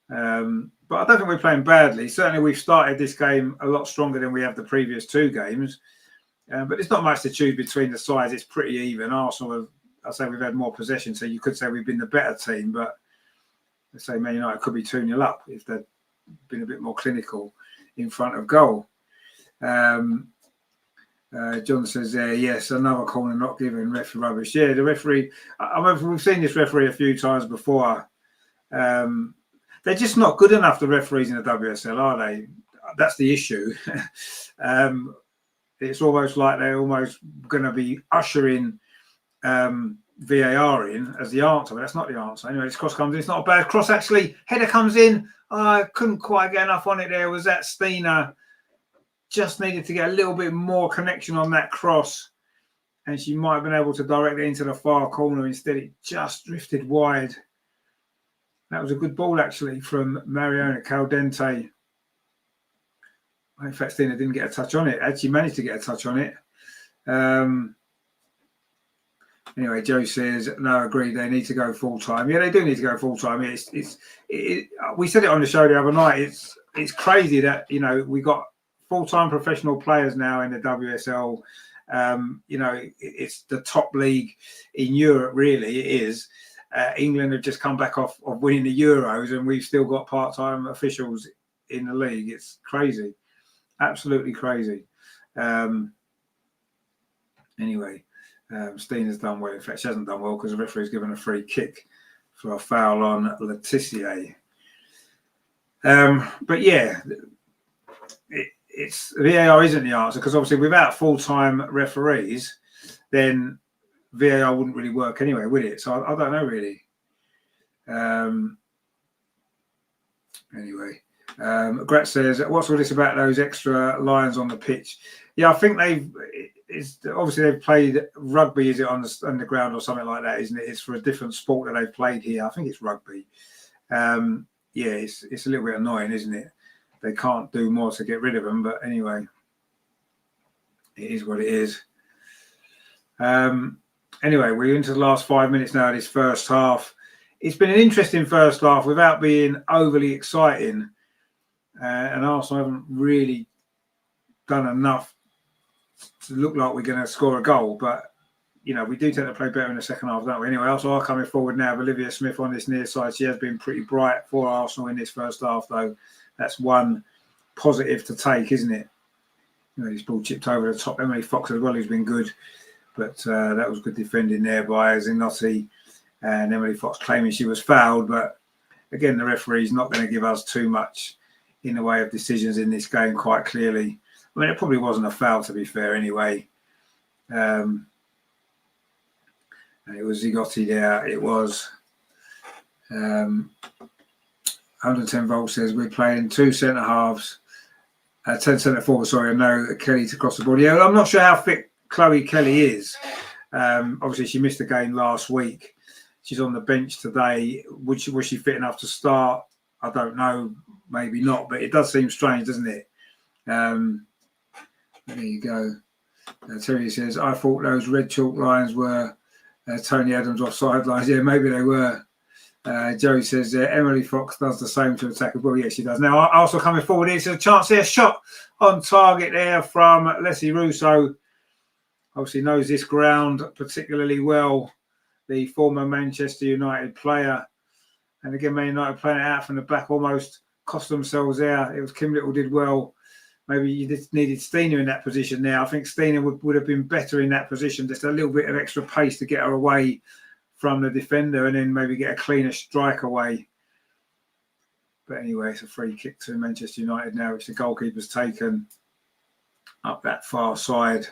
But I don't think we're playing badly. Certainly we've started this game a lot stronger than we have the previous 2 games. But there's not much to choose between the sides. It's pretty even. Arsenal, I say we've had more possession, so you could say we've been the better team. But let's say Man United could be 2-0 up if they'd been a bit more clinical in front of goal. John says there, yes, another corner not given, referee rubbish. Yeah, the referee, I mean, we've seen this referee a few times before. They're just not good enough, the referees in the WSL, are they? That's the issue. It's almost like they're almost going to be ushering VAR in as the answer, but that's not the answer. Anyway, this cross comes in. It's not a bad cross, actually. Header comes in. I couldn't quite get enough on it there. Was that Stina just needed to get a little bit more connection on that cross, and she might have been able to direct it into the far corner. Instead, it just drifted wide. That was a good ball, actually, from Mariona Caldente. In fact, Stina didn't get a touch on it. Actually managed to get a touch on it. Anyway, Joe says, no, agreed, they need to go full-time. Yeah, they do need to go full-time. We said it on the show the other night. It's crazy that, you know, we got full-time professional players now in the WSL. You know, it's the top league in Europe, really. It is. England have just come back off of winning the Euros, and we've still got part-time officials in the league. It's crazy. Absolutely crazy. Anyway, Stina's done well. In fact, she hasn't done well because the referee's given a free kick for a foul on Letitia. But yeah, it's VAR isn't the answer, because obviously without full-time referees, then VAR wouldn't really work anyway, would it? So I don't know really. Anyway, Grat says, what's all this about those extra lines on the pitch? Yeah, I think they've played rugby, is it, on the ground or something like that, isn't it? It's for a different sport that they've played here. I think it's rugby. Yeah, it's a little bit annoying, isn't it? They can't do more to get rid of them, but anyway, it is what it is. Anyway, we're into the last 5 minutes now of this first half. It's been an interesting first half without being overly exciting. And Arsenal haven't really done enough to look like we're going to score a goal. But, you know, we do tend to play better in the second half, don't we? Anyway, Arsenal are coming forward now. Olivia Smith on this near side. She has been pretty bright for Arsenal in this first half, though. That's one positive to take, isn't it? You know, this ball chipped over the top. Emily Fox as well, who's been good. But that was good defending there by Zinotti, and Emily Fox claiming she was fouled. But again, the referee's not going to give us too much in the way of decisions in this game, quite clearly. I mean, it probably wasn't a foul, to be fair, anyway. And it was Zigotti there. It was 110 Volt says we're playing two centre halves, 10 centre forward. Sorry, I know Kelly to cross the ball. Yeah, I'm not sure how fit Chloe Kelly is. Obviously, she missed the game last week. She's on the bench today. Was she fit enough to start? I don't know. Maybe not, but it does seem strange, doesn't it? There you go. Terry says, I thought those red chalk lines were Tony Adams offside lines. Yeah, maybe they were. Joey says, Emily Fox does the same to attack as well. Yeah, she does. Now, also coming forward, it's a chance there. Shot on target there from Leigh Russo. Obviously knows this ground particularly well, the former Manchester United player. And again, Man United playing it out from the back, almost cost themselves there. It was Kim Little did well. Maybe you just needed Stina in that position now. I think Stina would have been better in that position, just a little bit of extra pace to get her away from the defender and then maybe get a cleaner strike away. But anyway, it's a free kick to Manchester United now, which the goalkeeper's taken up that far side.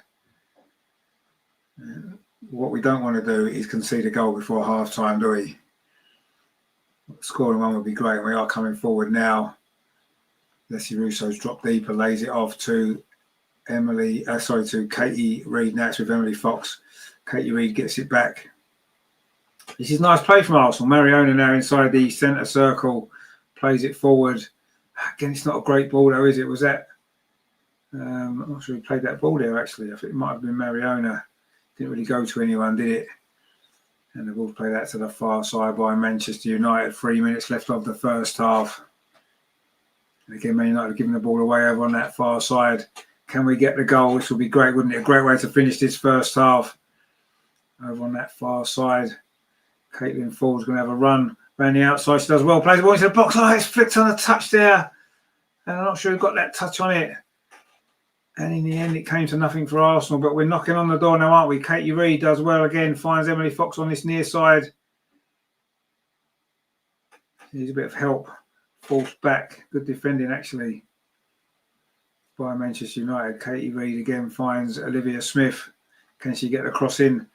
What we don't want to do is concede a goal before half-time, do we? Scoring one would be great. We are coming forward now. Leigh Russo's dropped deeper, lays it off to Katie Reid. Now it's with Emily Fox. Katie Reid gets it back. This is nice play from Arsenal. Mariona now inside the centre circle, plays it forward. Again, it's not a great ball though, is it? Was that? I'm not sure who played that ball there actually. I think it might have been Mariona. Didn't really go to anyone, did it? And the ball played that to the far side by Manchester United. 3 minutes left of the first half. And again, Man United have given the ball away over on that far side. Can we get the goal? This would be great, wouldn't it? A great way to finish this first half. Over on that far side. Caitlin Ford's going to have a run around the outside. She does well. Plays the ball into the box. Oh, it's flicked on a touch there. And I'm not sure who got that touch on it. And in the end, it came to nothing for Arsenal. But we're knocking on the door now, aren't we? Katie Reid does well again. Finds Emily Fox on this near side. Needs a bit of help. Forced back. Good defending, actually, by Manchester United. Katie Reid again finds Olivia Smith. Can she get the cross in?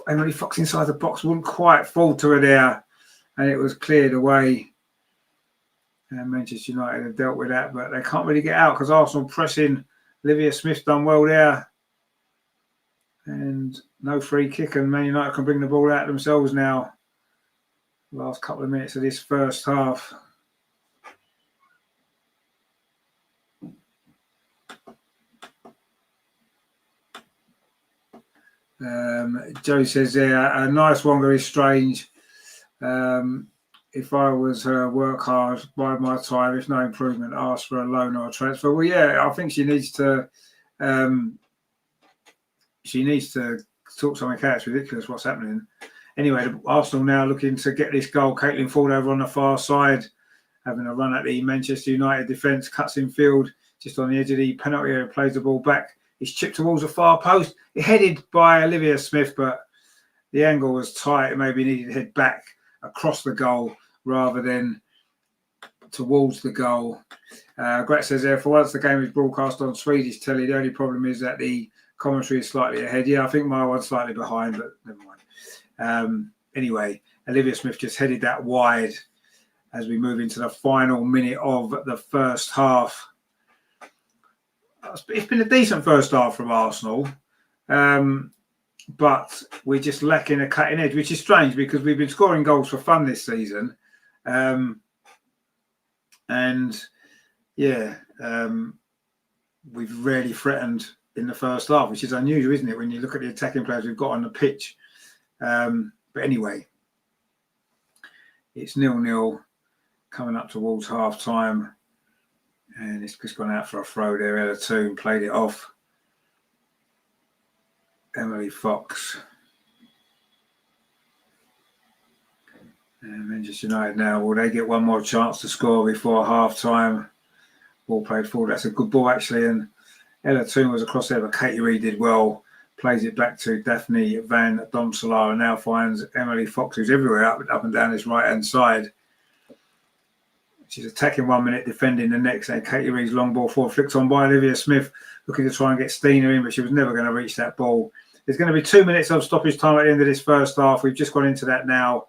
Emily Fox inside the box. Wouldn't quite fall to her there. And it was cleared away. And Manchester United have dealt with that, but they can't really get out because Arsenal pressing. Olivia Smith done well there. And no free kick, and Man United can bring the ball out themselves now. Last couple of minutes of this first half. Joe says there, a nice one, very strange. If I was her, work hard, bide my time. If no improvement, ask for a loan or a transfer. Well, yeah, I think she needs to sort something out. It's ridiculous what's happening. Anyway, Arsenal now looking to get this goal. Caitlin Ford over on the far side, having a run at the Manchester United defence, cuts in field, just on the edge of the penalty area, plays the ball back. It's chipped towards the far post. It headed by Olivia Smith, but the angle was tight. It maybe needed to head back across the goal rather than towards the goal. Gret says there, for once the game is broadcast on Swedish telly. The only problem is that the commentary is slightly ahead. Yeah, I think my one's slightly behind, but never mind. Anyway, Olivia Smith just headed that wide as we move into the final minute of the first half. It's been a decent first half from Arsenal, but we're just lacking a cutting edge, which is strange because we've been scoring goals for fun this season. We've rarely threatened in the first half, which is unusual, isn't it, when you look at the attacking players we've got on the pitch. But anyway, it's 0-0 coming up towards half time. And it's just gone out for a throw there. Ella Toon played it off. Emily Fox. And Manchester United now, will they get one more chance to score before half time? Ball played forward. That's a good ball, actually. And Ella Toon was across there, but Katie Reid did well. Plays it back to Daphne Van Domselaar and now finds Emily Fox, who's everywhere up and down this right-hand side. She's attacking 1 minute, defending the next. And Katie Reid's long ball forward, flicked on by Olivia Smith, looking to try and get Stina in, but she was never going to reach that ball. There's going to be 2 minutes of stoppage time at the end of this first half. We've just gone into that now.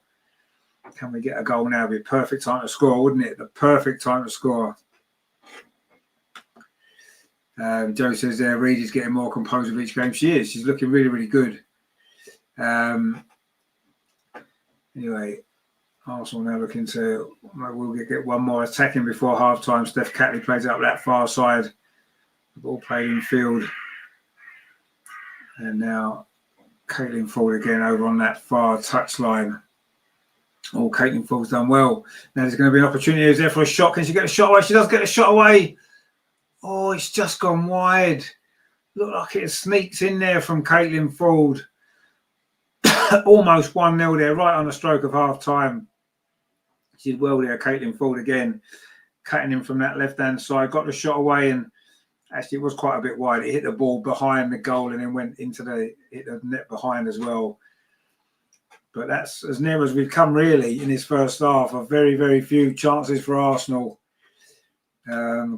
Can we get a goal now? It'd be a perfect time to score, wouldn't it? The perfect time to score. Joe says there, Reid is getting more composed with each game. She is. She's looking really, really good. Anyway, Arsenal now looking to, we'll get one more attacking before half time. Steph Catley plays up that far side. The ball played in field. And now Caitlin Ford again over on that far touchline. Oh, Caitlin Ford's done well. Now there's going to be an opportunity. Is there for a shot? Can she get a shot away? She does get a shot away. Oh, it's just gone wide. Looked like it sneaks in there from Caitlin Ford. Almost 1-0 there, right on the stroke of half time. She did well there, Caitlin Ford again, cutting in from that left-hand side, got the shot away, and actually it was quite a bit wide. It hit the ball behind the goal and then went into hit the net behind as well. But that's as near as we've come really in this first half. Of very, very few chances for Arsenal.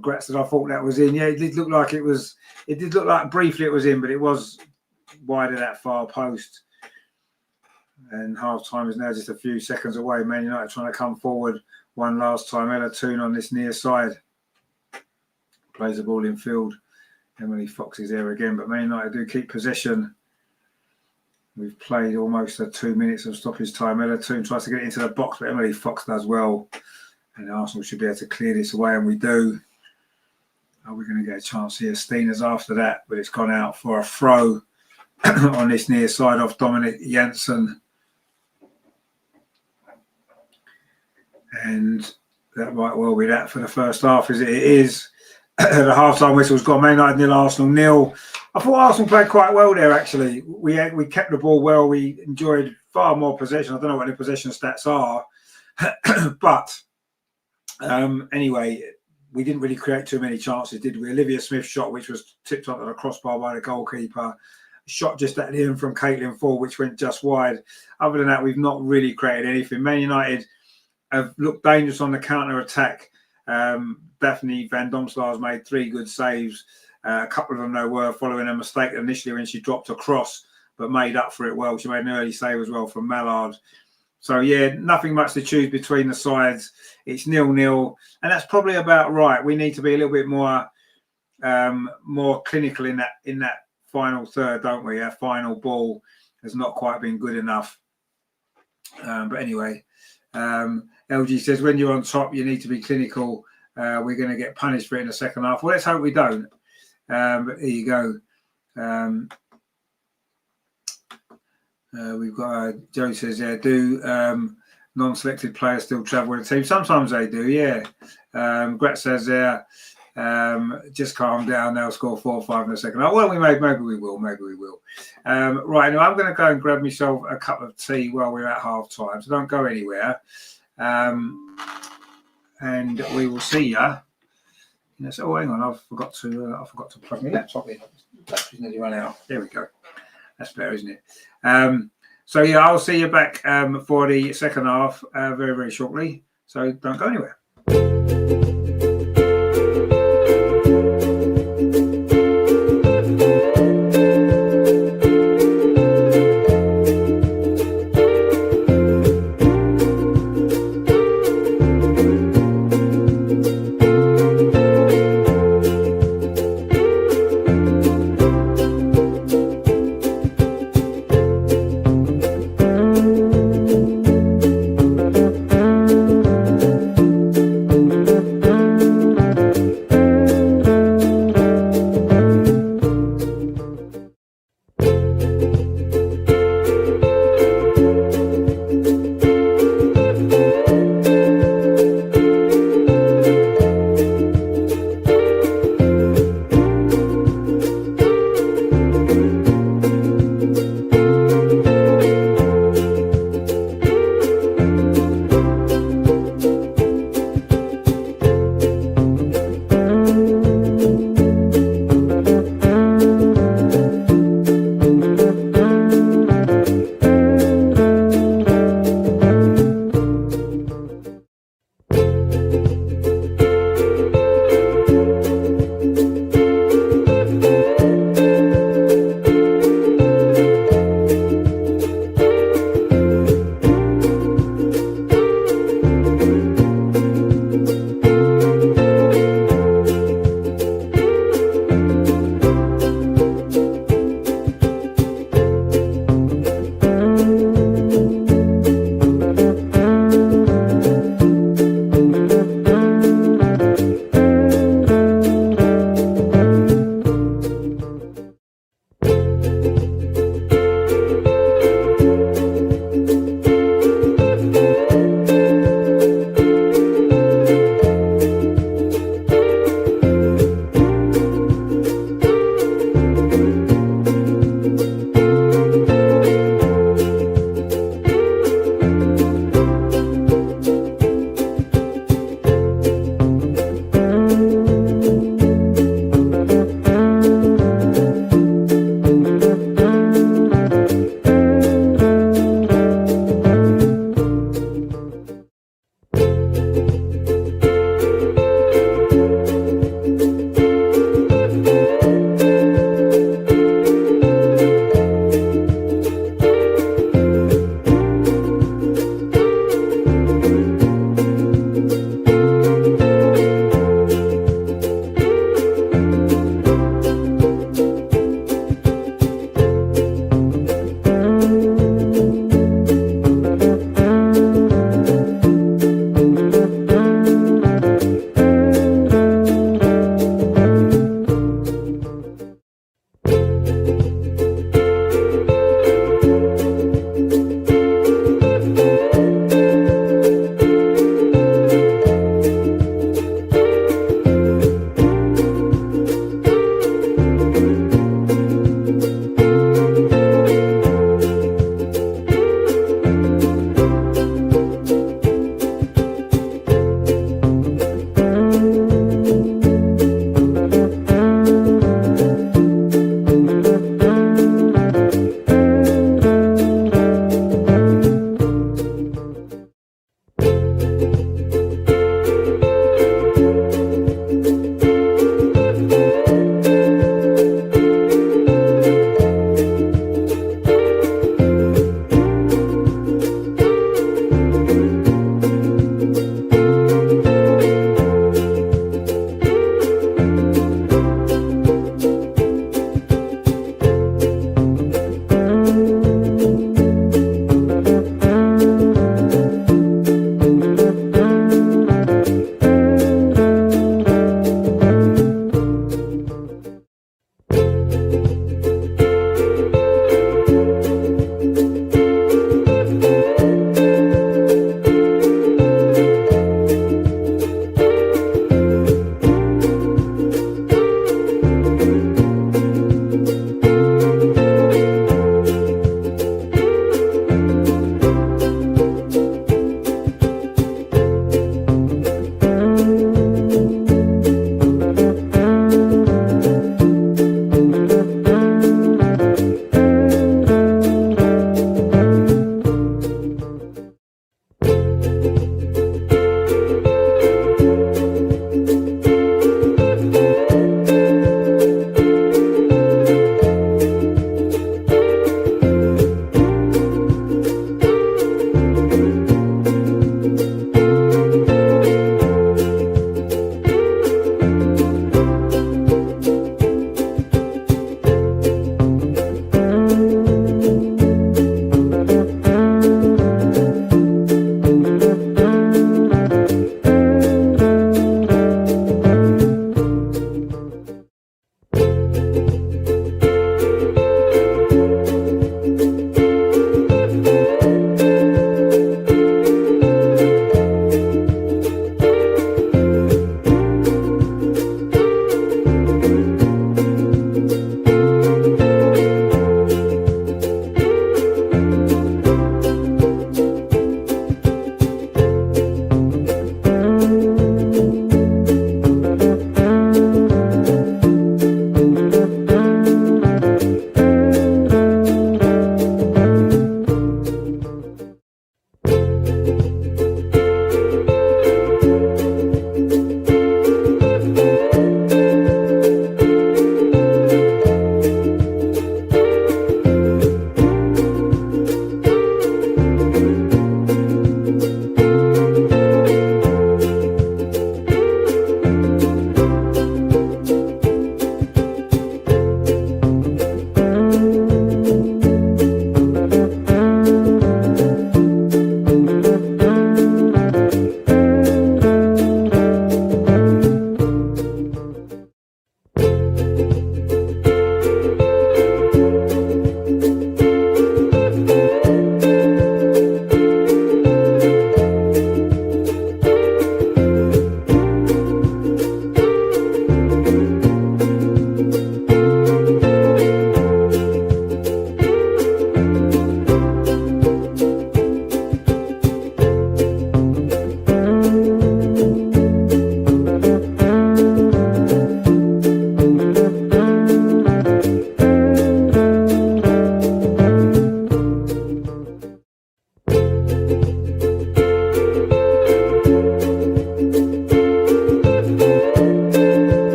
Gret said I thought that was in. Yeah, it did look like it was. It did look like briefly it was in, but it was wide of that far post. And half time is now just a few seconds away. Man United trying to come forward one last time. Ella Toon on this near side plays the ball in field. Emily Fox is there again, but Man United do keep possession. We've played almost 2 minutes of stoppage time. Ella Toon tries to get into the box, but Emily Fox does well. And Arsenal should be able to clear this away, and we do. Are we going to get a chance here? Stina's after that, but it's gone out for a throw on this near side off Dominic Janssen. And that might well be that for the first half, as it is. The half-time whistle's gone. Man United 0, Arsenal 0. I thought Arsenal played quite well there, actually. We kept the ball well. We enjoyed far more possession. I don't know what the possession stats are. But anyway, we didn't really create too many chances, did we? Olivia Smith's shot, which was tipped onto the crossbar by the goalkeeper. Shot just at the end from Caitlin Ford, which went just wide. Other than that, we've not really created anything. Man United have looked dangerous on the counter attack. Daphne Van Domslaar's made 3 good saves. A couple of them, though, were following a mistake initially when she dropped across, but made up for it well. She made an early save as well from Mallard. So, yeah, nothing much to choose between the sides. It's 0-0, and that's probably about right. We need to be a little bit more clinical in that final third, don't we? Our final ball has not quite been good enough. But anyway, LG says, when you're on top, you need to be clinical. We're going to get punished for it in the second half. Well, let's hope we don't. But here you go. We've got Joe says, do non-selected players still travel with the team? Sometimes they do, yeah. Grat says there, just calm down. They'll score 4 or 5 in a second. Oh, well, maybe we will. Right, now I'm going to go and grab myself a cup of tea while we're at half time. So don't go anywhere. And we will see you. Oh, hang on, I forgot to plug my laptop in. Battery's nearly run out. There we go. That's better, isn't it? So yeah, I'll see you back for the second half very, very shortly. So don't go anywhere.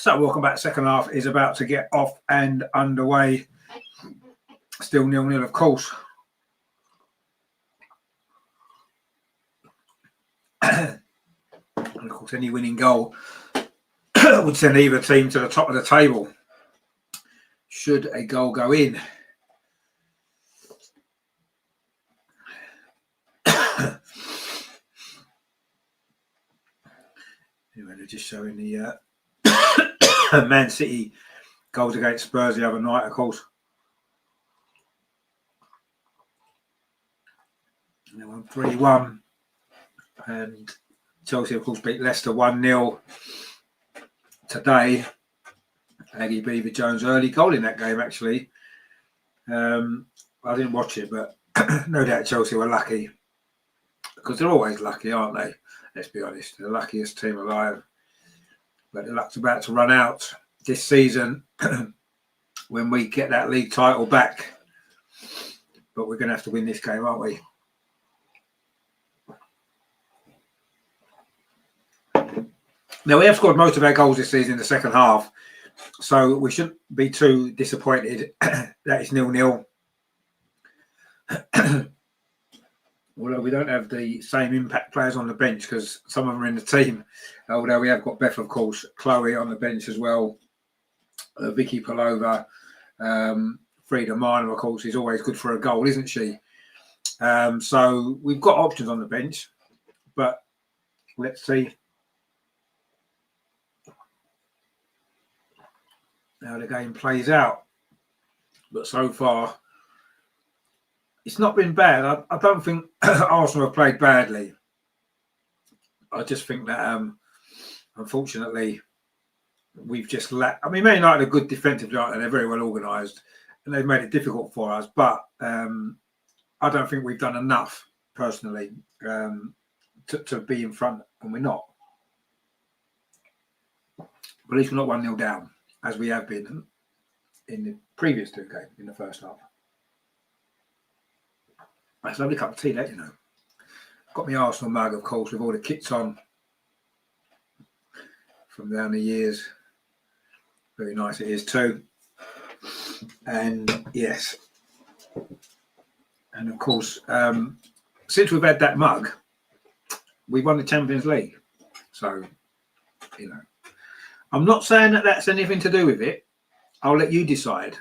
So welcome back. Second half is about to get off and underway. Still 0-0, of course. And of course, any winning goal would send either team to the top of the table. Should a goal go in. Anyway, they're just showing the Man City goals against Spurs the other night, of course. They won 3-1. And Chelsea, of course, beat Leicester 1-0 today. Aggie Beaver Jones early goal in that game, actually. I didn't watch it, but no doubt Chelsea were lucky. Because they're always lucky, aren't they? Let's be honest. They're the luckiest team alive. But the luck's about to run out this season when we get that league title back. But we're going to have to win this game, aren't we? Now, we have scored most of our goals this season in the second half, so we shouldn't be too disappointed that it's 0-0. Although we don't have the same impact players on the bench because some of them are in the team. Although we have got Beth, of course, Chloe on the bench as well, Vicky Palova, Frida Minor, of course, is always good for a goal, isn't she? So we've got options on the bench, but let's see how the game plays out. But so far, it's not been bad. I don't think Arsenal have played badly. I just think that, unfortunately, we've just lacked. I mean, Man United are good defensively, aren't they? They're very well organised, and they've made it difficult for us. But I don't think we've done enough, personally, to be in front, and we're not. But at least we're not 1-0 down, as we have been in the previous two games in the first half. That's a lovely cup of tea, that, you know. Got my Arsenal mug, of course, with all the kits on from down the years. Very nice it is too. And yes, and of course, since we've had that mug, we won the Champions League. So, I'm not saying that that's anything to do with it. I'll let you decide.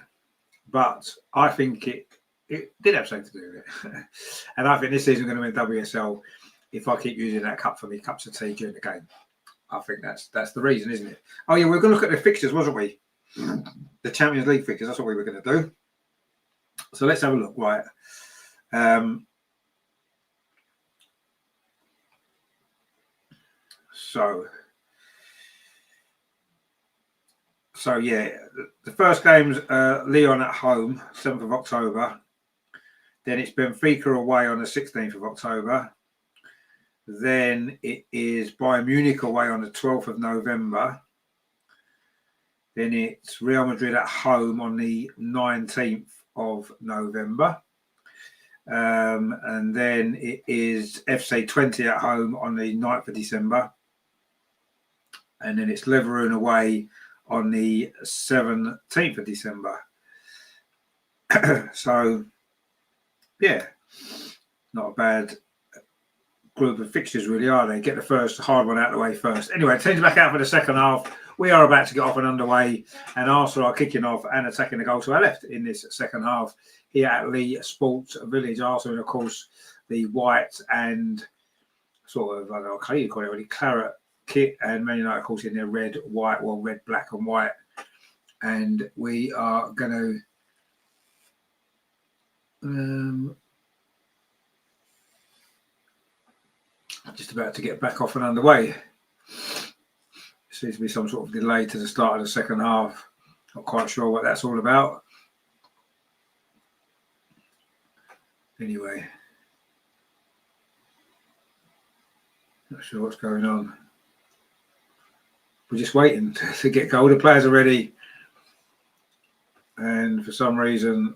But I think it did have something to do with it. And I think this season we're going to win WSL if I keep using that cup for me cups of tea during the game. I think that's the reason, isn't it? Oh, yeah, we were going to look at the fixtures, wasn't we? The Champions League fixtures, that's what we were going to do. So let's have a look. Right. So yeah, the first game's Lyon at home, 7th of October. Then it's Benfica away on the 16th of October. Then it is Bayern Munich away on the 12th of November. Then it's Real Madrid at home on the 19th of November. And then it is FC 20 at home on the 9th of December. And then it's Leverkusen away on the 17th of December. So, yeah, not a bad group of fixtures, really, are they? Get the first hard one out of the way first. Anyway, teams back out for the second half. We are about to get off and underway, and Arsenal are kicking off and attacking the goal to our left in this second half here at Leigh Sports Village. Arsenal, of course, the white and sort of, I don't know, how you call it, really, claret kit, and Man United, of course, in their red, white, well, red, black and white. And we are going to just about to get back off and underway. Seems to be some sort of delay to the start of the second half. Not quite sure what that's all about. Anyway, not sure what's going on. We're just waiting to get goal. The players are ready. And for some reason,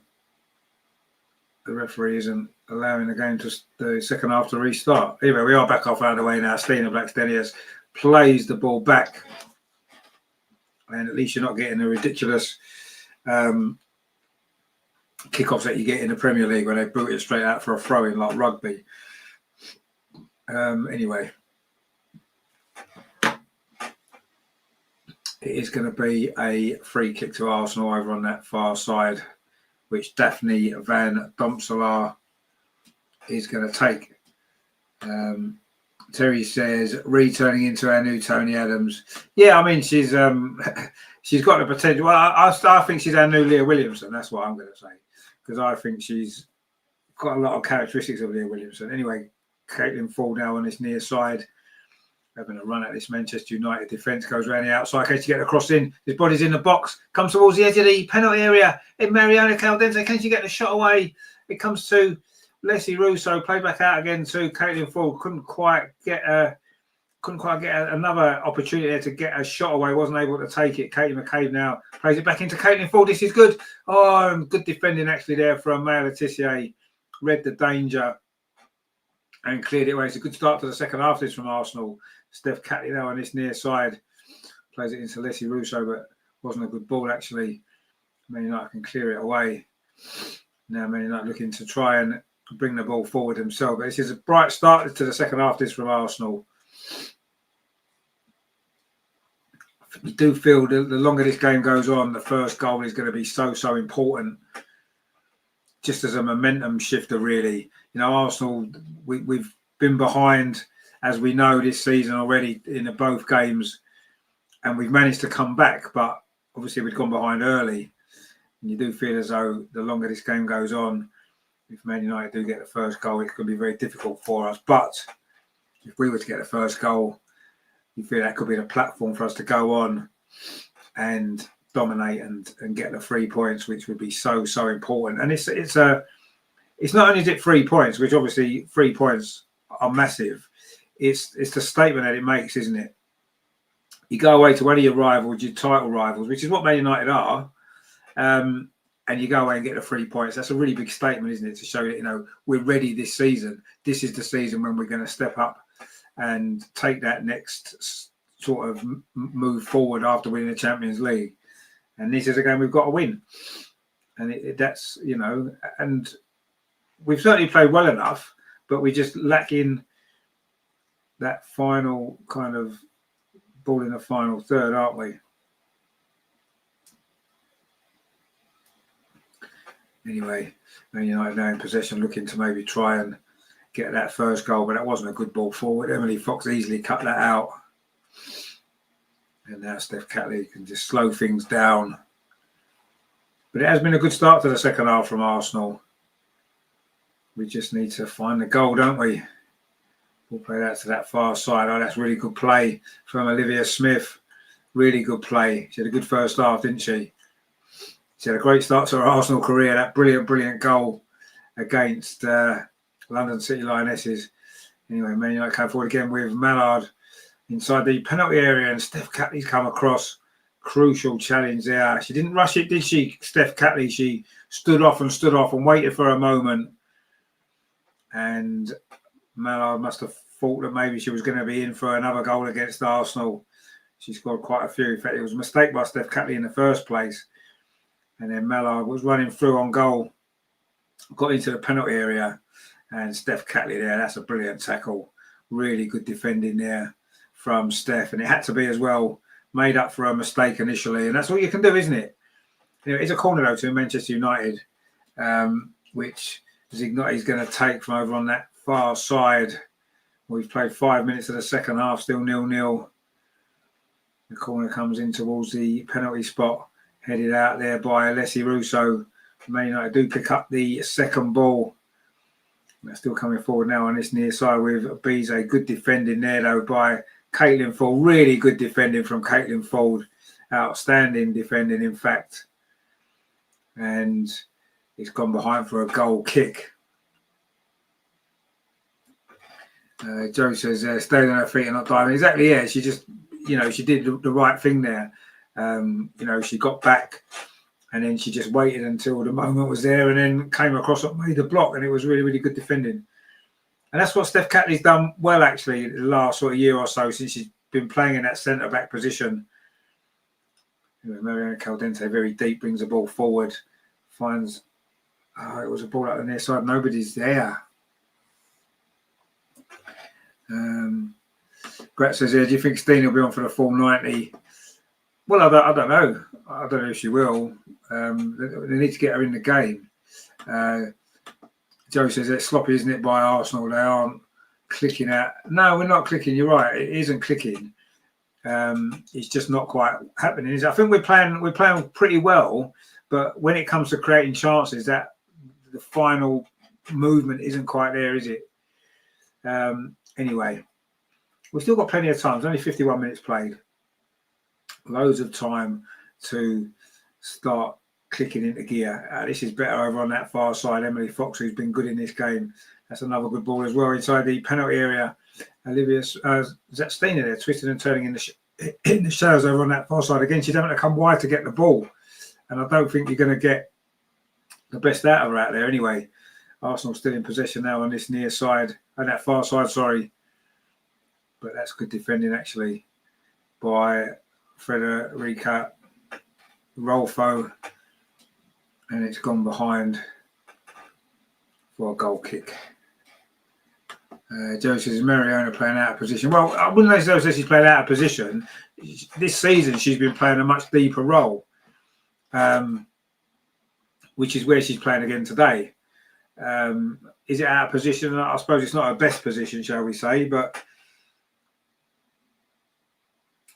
the referee isn't allowing the game to the second half to restart. Anyway, we are back off out of the way now. Stina Blackstenius plays the ball back. And at least you're not getting the ridiculous kickoffs that you get in the Premier League when they boot it straight out for a throw-in like rugby. Anyway. It is going to be a free kick to Arsenal over on that far side, which Daphne Van Domselaar is going to take. Terry says, returning into our new Tony Adams. Yeah, I mean, she's got the potential. Well, I think she's our new Leah Williamson. That's what I'm going to say, because I think she's got a lot of characteristics of Leah Williamson. Anyway, Caitlin Ford now on this near side, having a run at this Manchester United defence, goes around the outside. Can she get the cross in? His body's in the box, comes towards the edge of the penalty area. In Mariana Caldense, can she get the shot away? It comes to Leigh Russo, play back out again to Caitlin Ford. Couldn't quite get another opportunity there to get a shot away. Wasn't able to take it. Katie McCabe now plays it back into Caitlin Ford. This is good. Oh, good defending actually there from Maya Letitia. Read the danger and cleared it away. It's a good start to the second half. This from Arsenal. Steph Catley now on this near side. Plays it into Leigh Russo, but wasn't a good ball actually. Man United can clear it away. Now Man United looking to try and bring the ball forward himself. But this is a bright start to the second half, this from Arsenal. You do feel the longer this game goes on, the first goal is going to be so important. Just as a momentum shifter, really. You know, Arsenal, we've been behind, as we know, this season already in both games, and we've managed to come back, but obviously we've gone behind early. And you do feel as though the longer this game goes on, if Man United do get the first goal, it could be very difficult for us. But if we were to get the first goal, you feel that could be the platform for us to go on and dominate and get the 3 points, which would be so important. And it's not only is it 3 points, which obviously 3 points are massive. It's the statement that it makes, isn't it? You go away to one of your rivals, your title rivals, which is what Man United are, and you go away and get the 3 points. That's a really big statement, isn't it? To show that, you know, we're ready this season. This is the season when we're going to step up and take that next sort of move forward after winning the Champions League. And this is a game we've got to win. And that's, and we've certainly played well enough, but we're just lacking that final kind of ball in the final third, aren't we? Anyway, Man United now in possession, looking to maybe try and get that first goal, but that wasn't a good ball forward. Emily Fox easily cut that out. And now Steph Catley can just slow things down. But it has been a good start to the second half from Arsenal. We just need to find the goal, don't we? We'll play that to that far side. Oh, that's really good play from Olivia Smith. Really good play. She had a good first half, didn't she? She had a great start to her Arsenal career. That brilliant goal against London City Lionesses. Anyway, Man United come forward again with Mallard inside the penalty area, and Steph Catley's come across. Crucial challenge there. She didn't rush it, did she, Steph Catley? She stood off and waited for a moment. And Mallard must have thought that maybe she was going to be in for another goal against Arsenal. She scored quite a few. In fact, it was a mistake by Steph Catley in the first place. And then Mallard was running through on goal, got into the penalty area, and Steph Catley there. That's a brilliant tackle. Really good defending there from Steph. And it had to be as well, made up for a mistake initially. And that's all you can do, isn't it? It's a corner, though, to Manchester United, which Zignotti going to take from over on that far side. We've played 5 minutes of the second half, still 0-0. The corner comes in towards the penalty spot, headed out there by Alessi Russo. Man United do pick up the second ball. They're still coming forward now on this near side with Bize. Good defending there, though, by Caitlin Ford. Really good defending from Caitlin Ford. Outstanding defending, in fact. And it's gone behind for a goal kick. Joe says, stayed on her feet and not diving. Exactly, yeah. She just, she did the right thing there. She got back and then she just waited until the moment was there and then came across and made the block, and it was really, really good defending. And that's what Steph Catley's done well, actually, the last sort of year or so since she's been playing in that centre-back position. Mariana Caldente, very deep, brings the ball forward, finds, it was a ball out the near side, nobody's there. Grat says, do you think Steen will be on for the full 90? Well, I don't know. I don't know if she will. They need to get her in the game. Joe says it's sloppy, isn't it, by Arsenal? They aren't clicking out. No, we're not clicking. You're right. It isn't clicking. It's just not quite happening. I think we're playing pretty well, but when it comes to creating chances, that the final movement isn't quite there, is it? Anyway, we've still got plenty of time. There's only 51 minutes played. Loads of time to start clicking into gear. This is better over on that far side. Emily Fox, who's been good in this game. That's another good ball as well inside the penalty area. Olivia Stina there, twisting and turning in the shadows over on that far side. Again, she's having to come wide to get the ball. And I don't think you're going to get the best out of her out there anyway. Arsenal still in possession now on this near side, on that far side, sorry. But that's good defending, actually, by Frederica Rolfo. And it's gone behind for a goal kick. Joe says, Mariona playing out of position. Well, I wouldn't necessarily say she's playing out of position. This season, she's been playing a much deeper role, which is where she's playing again today. Is it out of position? I suppose it's not her best position, shall we say, but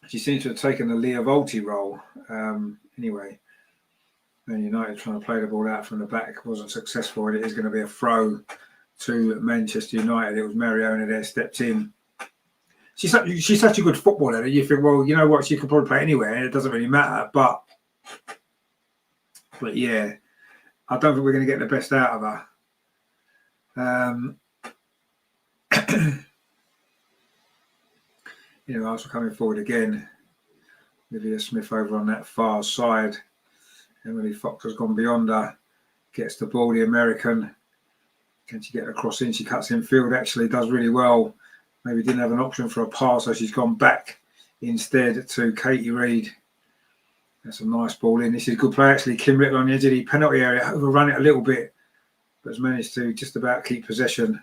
she seems to have taken the Leah Volti role. Anyway, Man United trying to play the ball out from the back wasn't successful, and it is going to be a throw to Manchester United. It was Mariona there, stepped in. She's such a good footballer that you think, well, you know what, she could probably play anywhere, and it doesn't really matter. But yeah, I don't think we're going to get the best out of her. Arsenal coming forward again. Olivia Smith over on that far side. Emily Fox has gone beyond her. Gets the ball, the American. Can she get across in? She cuts in field, actually, does really well. Maybe didn't have an option for a pass, so she's gone back instead to Katie Reid. That's a nice ball in. This is good play, actually. Kim Little on the edge of the penalty area, overrun it a little bit, but has managed to just about keep possession.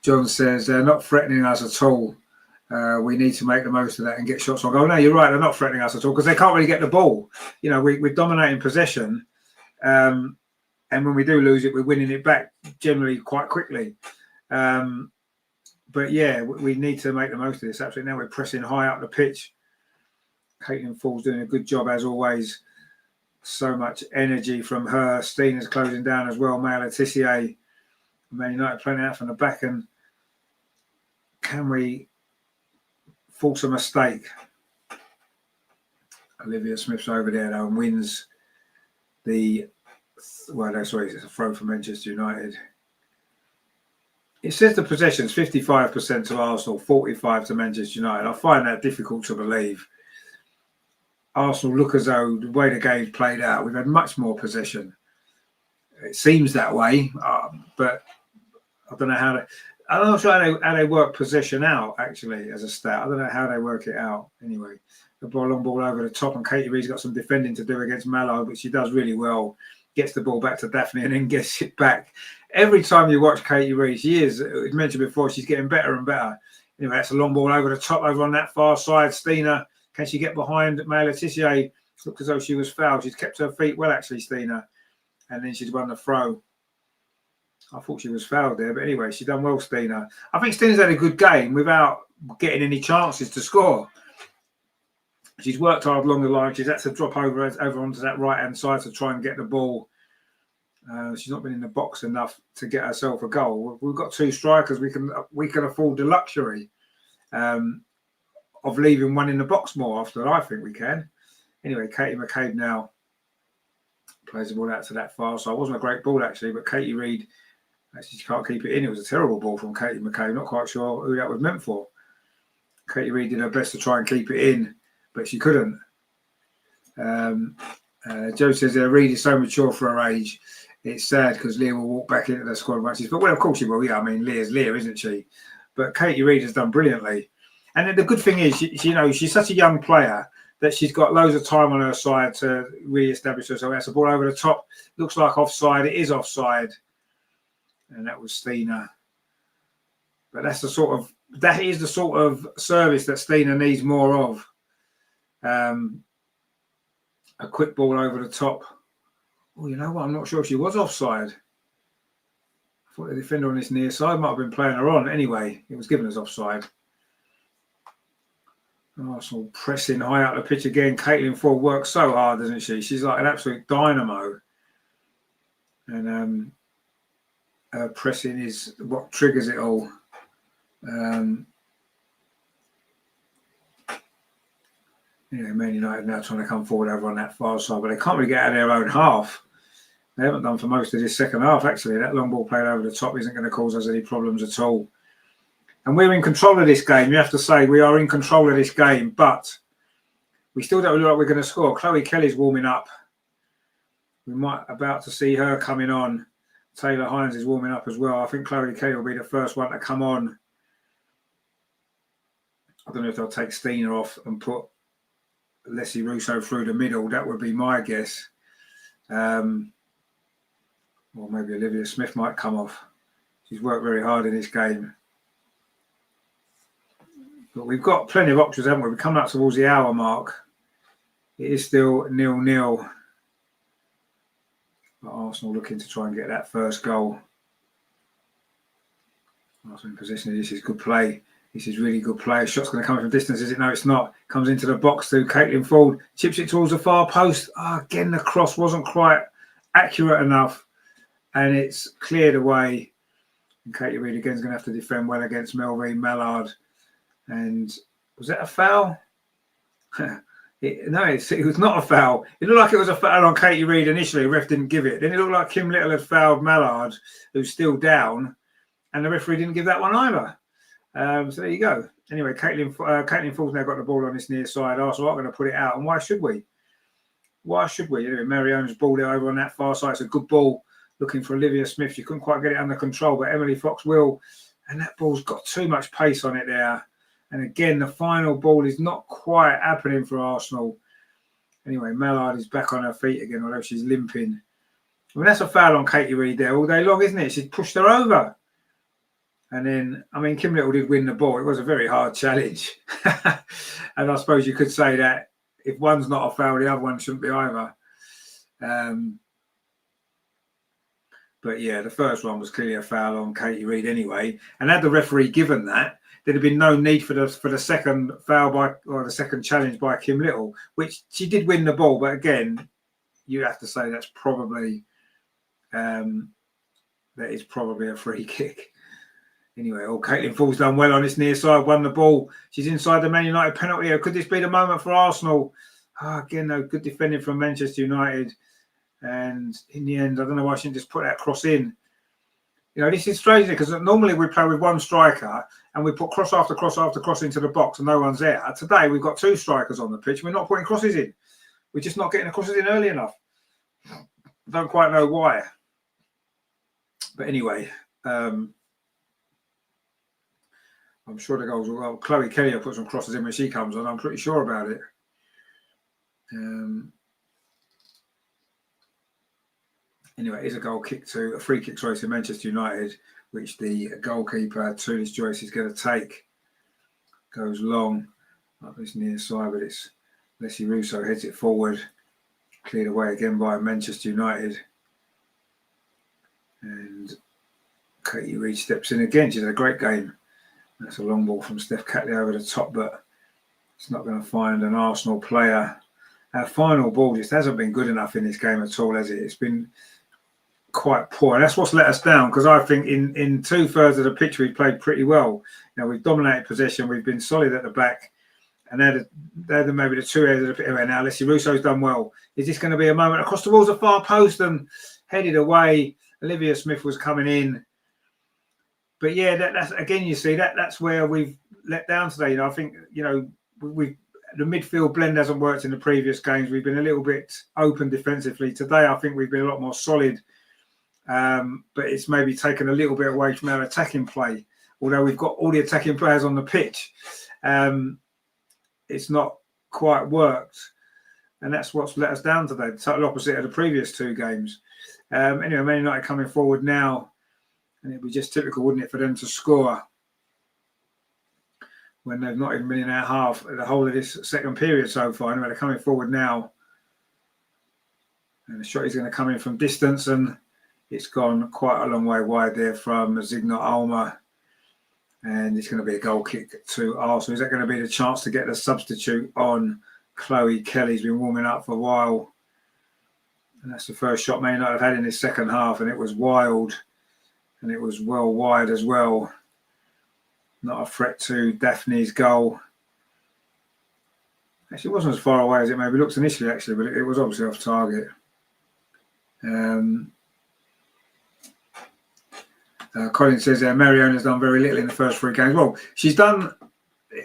John says they're not threatening us at all. We need to make the most of that and get shots on goal. No, you're right. They're not threatening us at all because they can't really get the ball. You know, we're dominating possession. And when we do lose it, we're winning it back generally quite quickly. But yeah, we need to make the most of this. Absolutely. Now we're pressing high up the pitch. Caitlin Fall's doing a good job as always. So much energy from her. Stina's closing down as well. Maya Letitia. Man United playing out from the back. And can we force a mistake? Olivia Smith's over there though and wins the... Well, no, sorry, it's a throw for Manchester United. It says the possession's 55% to Arsenal, 45% to Manchester United. I find that difficult to believe. Arsenal look as though the way the game's played out, we've had much more possession. It seems that way, but I don't know how to... I'm not sure how they work possession out, actually, as a stat. I don't know how they work it out. Anyway, the long ball over the top, and Katie Reid's got some defending to do against Mallard, which she does really well. Gets the ball back to Daphne and then gets it back. Every time you watch Katie Reid, she is, as mentioned before, she's getting better and better. Anyway, that's a long ball over the top, over on that far side. Stina, can she get behind Maya Letitia? Looked as though she was fouled. She's kept her feet well, actually, Stina. And then she's won the throw. I thought she was fouled there, but anyway, she's done well, Stina. I think Stina's had a good game without getting any chances to score. She's worked hard along the line. She's had to drop over onto that right-hand side to try and get the ball. She's not been in the box enough to get herself a goal. We've got two strikers. We can afford the luxury of leaving one in the box more often. I think we can. Anyway, Katie McCabe now plays the ball out to that far side. It wasn't a great ball, actually, but Katie Reid, actually, she can't keep it in. It was a terrible ball from Katie McCabe. Not quite sure who that was meant for. Katie Reid did her best to try and keep it in, but she couldn't. Joe says Reid is so mature for her age. It's sad because Leah will walk back into the squad matches. But, well, of course she will. Yeah, I mean, Leah's Leah, isn't she? But Katie Reid has done brilliantly. And then the good thing is, she's such a young player that she's got loads of time on her side to re-establish herself. That's a ball over the top. Looks like offside. It is offside. And that was Stina. But that is the sort of service that Stina needs more of. A quick ball over the top. Oh, you know what? I'm not sure if she was offside. I thought the defender on this near side might have been playing her on. Anyway, it was given as offside. Arsenal pressing high up the pitch again. Caitlin Ford works so hard, doesn't she? She's like an absolute dynamo. And her pressing is what triggers it all. Man United now trying to come forward over on that far side, but they can't really get out of their own half. They haven't done for most of this second half, actually. That long ball played over the top isn't going to cause us any problems at all. And we're in control of this game. You have to say we are in control of this game, but we still don't look like we're going to score. Chloe Kelly's warming up. We might about to see her coming on. Taylor Hines is warming up as well. I think Chloe Kelly will be the first one to come on. I don't know if they'll take Stina off and put Leslie Russo through the middle. That would be my guess. Or maybe Olivia Smith might come off. She's worked very hard in this game. But we've got plenty of options, haven't we? We're coming up towards the hour mark. It is still 0-0. But Arsenal looking to try and get that first goal. Arsenal in possession. This is good play. This is really good play. A shot's going to come from distance, is it? No, it's not. Comes into the box to Caitlin Ford. Chips it towards the far post. Again, the cross wasn't quite accurate enough. And it's cleared away. And Katie Reid again is going to have to defend well against Melvin Mallard. And was that a foul? It was not a foul. It looked like it was a foul on Katie Reid initially. The ref didn't give it. Then it looked like Kim Little had fouled Mallard, who's still down. And the referee didn't give that one either. So there you go. Anyway, Caitlin Ford's now got the ball on this near side. Arsenal are going to put it out. And why should we? Anyway, Marione's ball there over on that far side. It's a good ball. Looking for Olivia Smith. She couldn't quite get it under control, but Emily Fox will. And that ball's got too much pace on it there. And again, the final ball is not quite happening for Arsenal. Anyway, Mallard is back on her feet again, although she's limping. I mean, that's a foul on Katie Reid there all day long, isn't it? She's pushed her over. And then, I mean, Kim Little did win the ball. It was a very hard challenge. And I suppose you could say that if one's not a foul, the other one shouldn't be either. But yeah, the first one was clearly a foul on Katie Reid anyway. And had the referee given that, there'd have been no need for the second foul the second challenge by Kim Little, which she did win the ball. But again, you have to say that's probably that is probably a free kick. Anyway, Caitlin Ford's done well on this near side, won the ball. She's inside the Man United penalty area. Could this be the moment for Arsenal? Again, though, good defending from Manchester United. And in the end, I don't know why she didn't just put that cross in. You know, this is strange because normally we play with one striker and we put cross after cross after cross into the box and no one's there. Today, we've got two strikers on the pitch. We're not putting crosses in. We're just not getting the crosses in early enough. I don't quite know why. But anyway, I'm sure the goals will. Well, Chloe Kelly will put some crosses in when she comes on. I'm pretty sure about it. Anyway, it is a free kick to Manchester United, which the goalkeeper, Tulis Joyce, is going to take. Goes long up this near side, but it's Leslie Russo heads it forward. Cleared away again by Manchester United. And Katie Reid steps in again. She's had a great game. That's a long ball from Steph Catley over the top, but it's not going to find an Arsenal player. Our final ball just hasn't been good enough in this game at all, has it? It's been quite poor. And that's what's let us down, because I think in 2/3 of the pitch we've played pretty well. You know, we've dominated possession, we've been solid at the back, and they're maybe the two areas of the pitch. Now, Leslie Russo's done well. Is this going to be a moment across towards the far post and headed away? Olivia Smith was coming in. But yeah, that's again, you see, that's where we've let down today. You know, I think, you know, the midfield blend hasn't worked in the previous games. We've been a little bit open defensively. Today, I think we've been a lot more solid. But it's maybe taken a little bit away from our attacking play. Although we've got all the attacking players on the pitch, it's not quite worked. And that's what's let us down today. The total opposite of the previous two games. Anyway, Man United coming forward now. And it'd be just typical, wouldn't it, for them to score when they've not even been in our half the whole of this second period so far. Anyway, they're coming forward now. And the shot is going to come in from distance, and it's gone quite a long way wide there from Zignot Alma. And it's going to be a goal kick to Arsenal. Is that going to be the chance to get the substitute on Chloe Kelly? He's been warming up for a while. And that's the first shot Man United have had in this second half, and it was wild. And it was well wide as well. Not a threat to Daphne's goal. Actually, it wasn't as far away as it maybe looked initially, actually, but it was obviously off target. Colin says Mariona's done very little in the first three games. Well, she's done,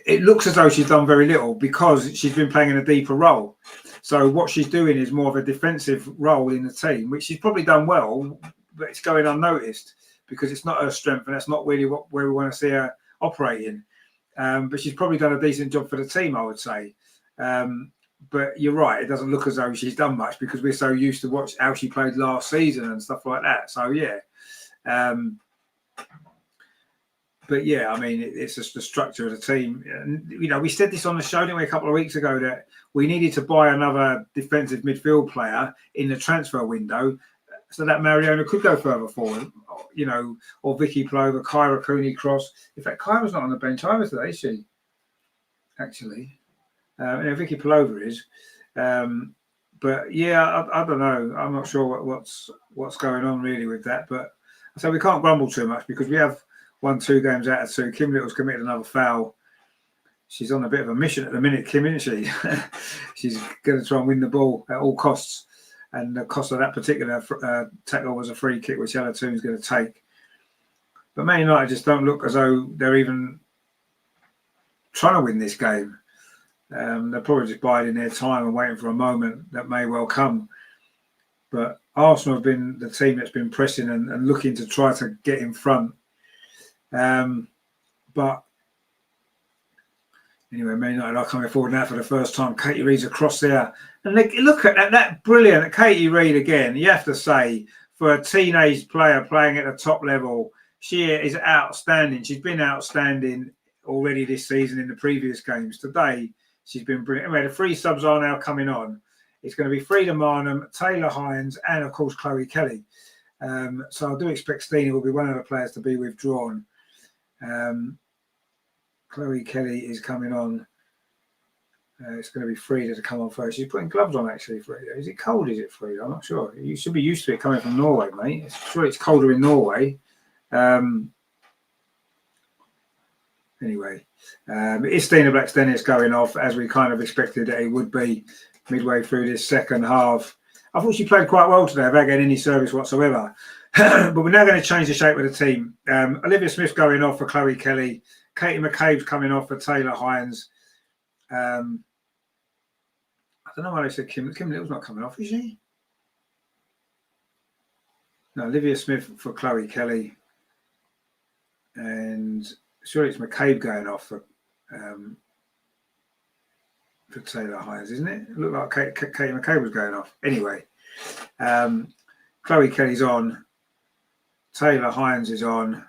it looks as though she's done very little because she's been playing in a deeper role. So what she's doing is more of a defensive role in the team, which she's probably done well, but it's going unnoticed because it's not her strength, and that's not really where we want to see her operating. But she's probably done a decent job for the team, I would say. But you're right, it doesn't look as though she's done much because we're so used to watch how she played last season and stuff like that. So, yeah. But, yeah, I mean, it's just the structure of the team. And, you know, we said this on the show, didn't we, a couple of weeks ago, that we needed to buy another defensive midfield player in the transfer window so that Mariona could go further forward, you know, or Vicky Plover, Kyra Cooney-Cross. In fact, Kyra's not on the bench either today, is she? Actually. Vicky Plover is. But, yeah, I don't know. I'm not sure what's going on really with that. But so we can't grumble too much because we have won 2 games out of 2. Kim Little's committed another foul. She's on a bit of a mission at the minute, Kim, isn't she? She's going to try and win the ball at all costs. And the cost of that particular tackle was a free kick, which Ella Toon's going to take. But Man United just don't look as though they're even trying to win this game. They're probably just biding their time and waiting for a moment that may well come. But Arsenal have been the team that's been pressing and looking to try to get in front. But Anyway, Man United are coming forward now for the first time. Katie Reid's across there. And look at that brilliant Katie Reid again. You have to say, for a teenage player playing at the top level, she is outstanding. She's been outstanding already this season in the previous games. Today, she's been brilliant. Anyway, the 3 subs are now coming on. It's going to be Frida Marnham, Taylor Hines, and, of course, Chloe Kelly. So I do expect Stina will be one of the players to be withdrawn. Chloe Kelly is coming on. It's going to be Frida to come on first. She's putting gloves on, actually, Frida. Is it cold, is it, Frida? I'm not sure. You should be used to it coming from Norway, mate. I'm sure it's colder in Norway. Anyway, it's Stina Blackstenius going off, as we kind of expected that it would be midway through this second half. I thought she played quite well today without getting any service whatsoever. But we're now going to change the shape of the team. Olivia Smith's going off for Chloe Kelly. Katie McCabe's coming off for Taylor Hines. I don't know why they said Kim Little's not coming off, is she? No, Olivia Smith for Chloe Kelly. And surely it's McCabe going off for Taylor Hines, isn't it? It looked like Katie McCabe was going off. Anyway, Chloe Kelly's on. Taylor Hines is on.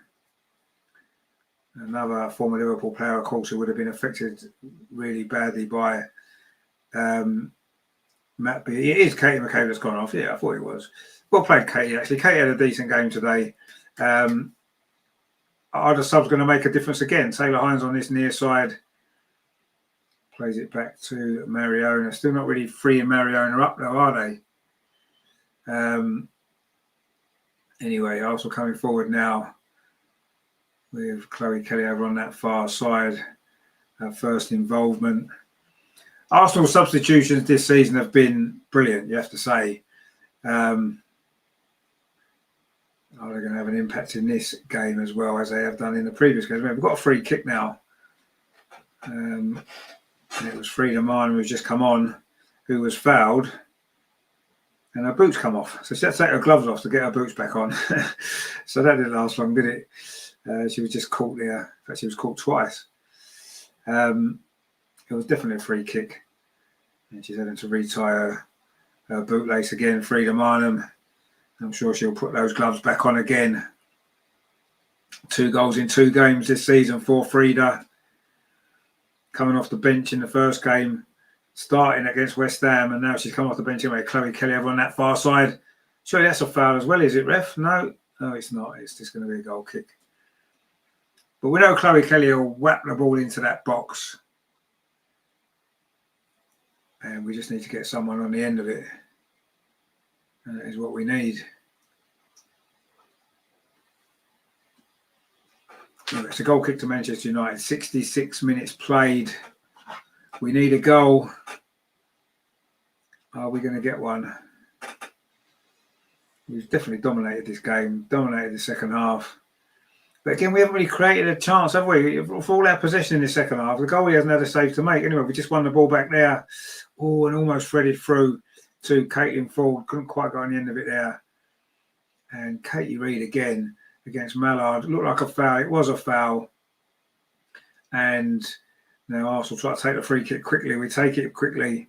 Another former Liverpool player, of course, who would have been affected really badly by Matt B. It is Katie McCabe that's gone off. Yeah, I thought it was. Well played, Katie, actually. Katie had a decent game today. Are the subs going to make a difference again? Taylor Hines on this near side. Plays it back to Mariona. Still not really freeing Mariona up, though, are they? Anyway, Arsenal coming forward now with Chloe Kelly over on that far side. Her first involvement. Arsenal substitutions this season have been brilliant, you have to say. Are they going to have an impact in this game as well as they have done in the previous games? We've got a free kick now. And it was Frida Marnham who's just come on, who was fouled. And her boots come off. So she had to take her gloves off to get her boots back on. So that didn't last long, did it? She was just caught there. In fact, she was caught twice. It was definitely a free kick. And she's having to retie her bootlace again, Frida Marnham. I'm sure she'll put those gloves back on again. 2 goals in 2 games this season for Frida. Coming off the bench in the first game, starting against West Ham, and now she's come off the bench anyway. Chloe Kelly over on that far side. Surely that's a foul as well, is it, ref? No, it's not. It's just going to be a goal kick. But we know Chloe Kelly will whack the ball into that box. And we just need to get someone on the end of it. And that is what we need. It's a goal kick to Manchester United. 66 minutes played. We need a goal. Are we going to get one? We've definitely dominated this game. Dominated the second half. But again, we haven't really created a chance, have we? For all our possession in the second half, the goalie hasn't had a save to make. Anyway, we just won the ball back there. Oh, and almost threaded through to Caitlin Ford. Couldn't quite go on the end of it there. And Katie Reid again against Mallard. Looked like a foul. It was a foul. And now Arsenal try to take the free kick quickly. We take it quickly.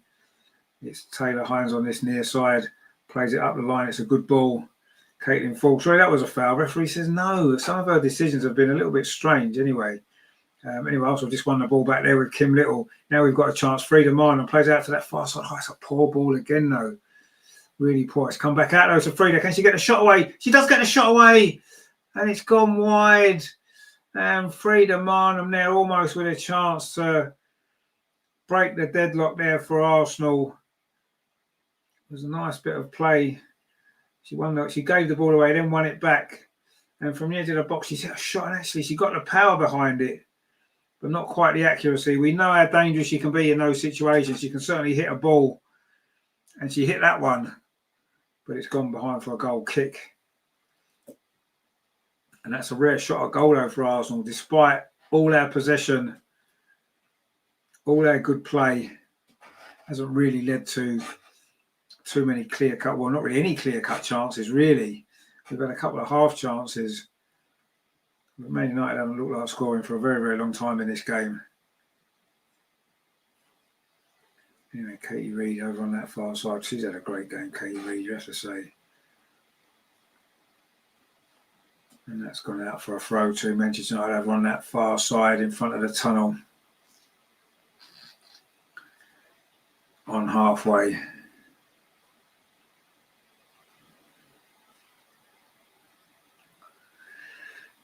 It's Taylor Hines on this near side. Plays it up the line. It's a good ball. Caitlin Ford. Sorry, that was a foul. Referee says no. Some of her decisions have been a little bit strange anyway. Anyway, Arsenal just won the ball back there with Kim Little. Now we've got a chance. Frida Marnham plays out to that far side. Oh, it's a poor ball again, though. Really poor. It's come back out, though, to Frida. Can she get the shot away? She does get the shot away. And it's gone wide. And Frida Marnham there almost with a chance to break the deadlock there for Arsenal. It was a nice bit of play. She gave the ball away, then won it back. And from the edge of the box, she hit a shot. And actually, she got the power behind it, but not quite the accuracy. We know how dangerous she can be in those situations. She can certainly hit a ball. And she hit that one. But it's gone behind for a goal kick. And that's a rare shot at goal, though, for Arsenal. Despite all our possession, all our good play, hasn't really led to too many clear-cut, well, not really any clear-cut chances, really. We've had a couple of half chances. But Man United haven't looked like scoring for a very, very long time in this game. Anyway, Katie Reid over on that far side. She's had a great game, Katie Reid, you have to say. And that's gone out for a throw to Manchester United over on that far side in front of the tunnel. On halfway.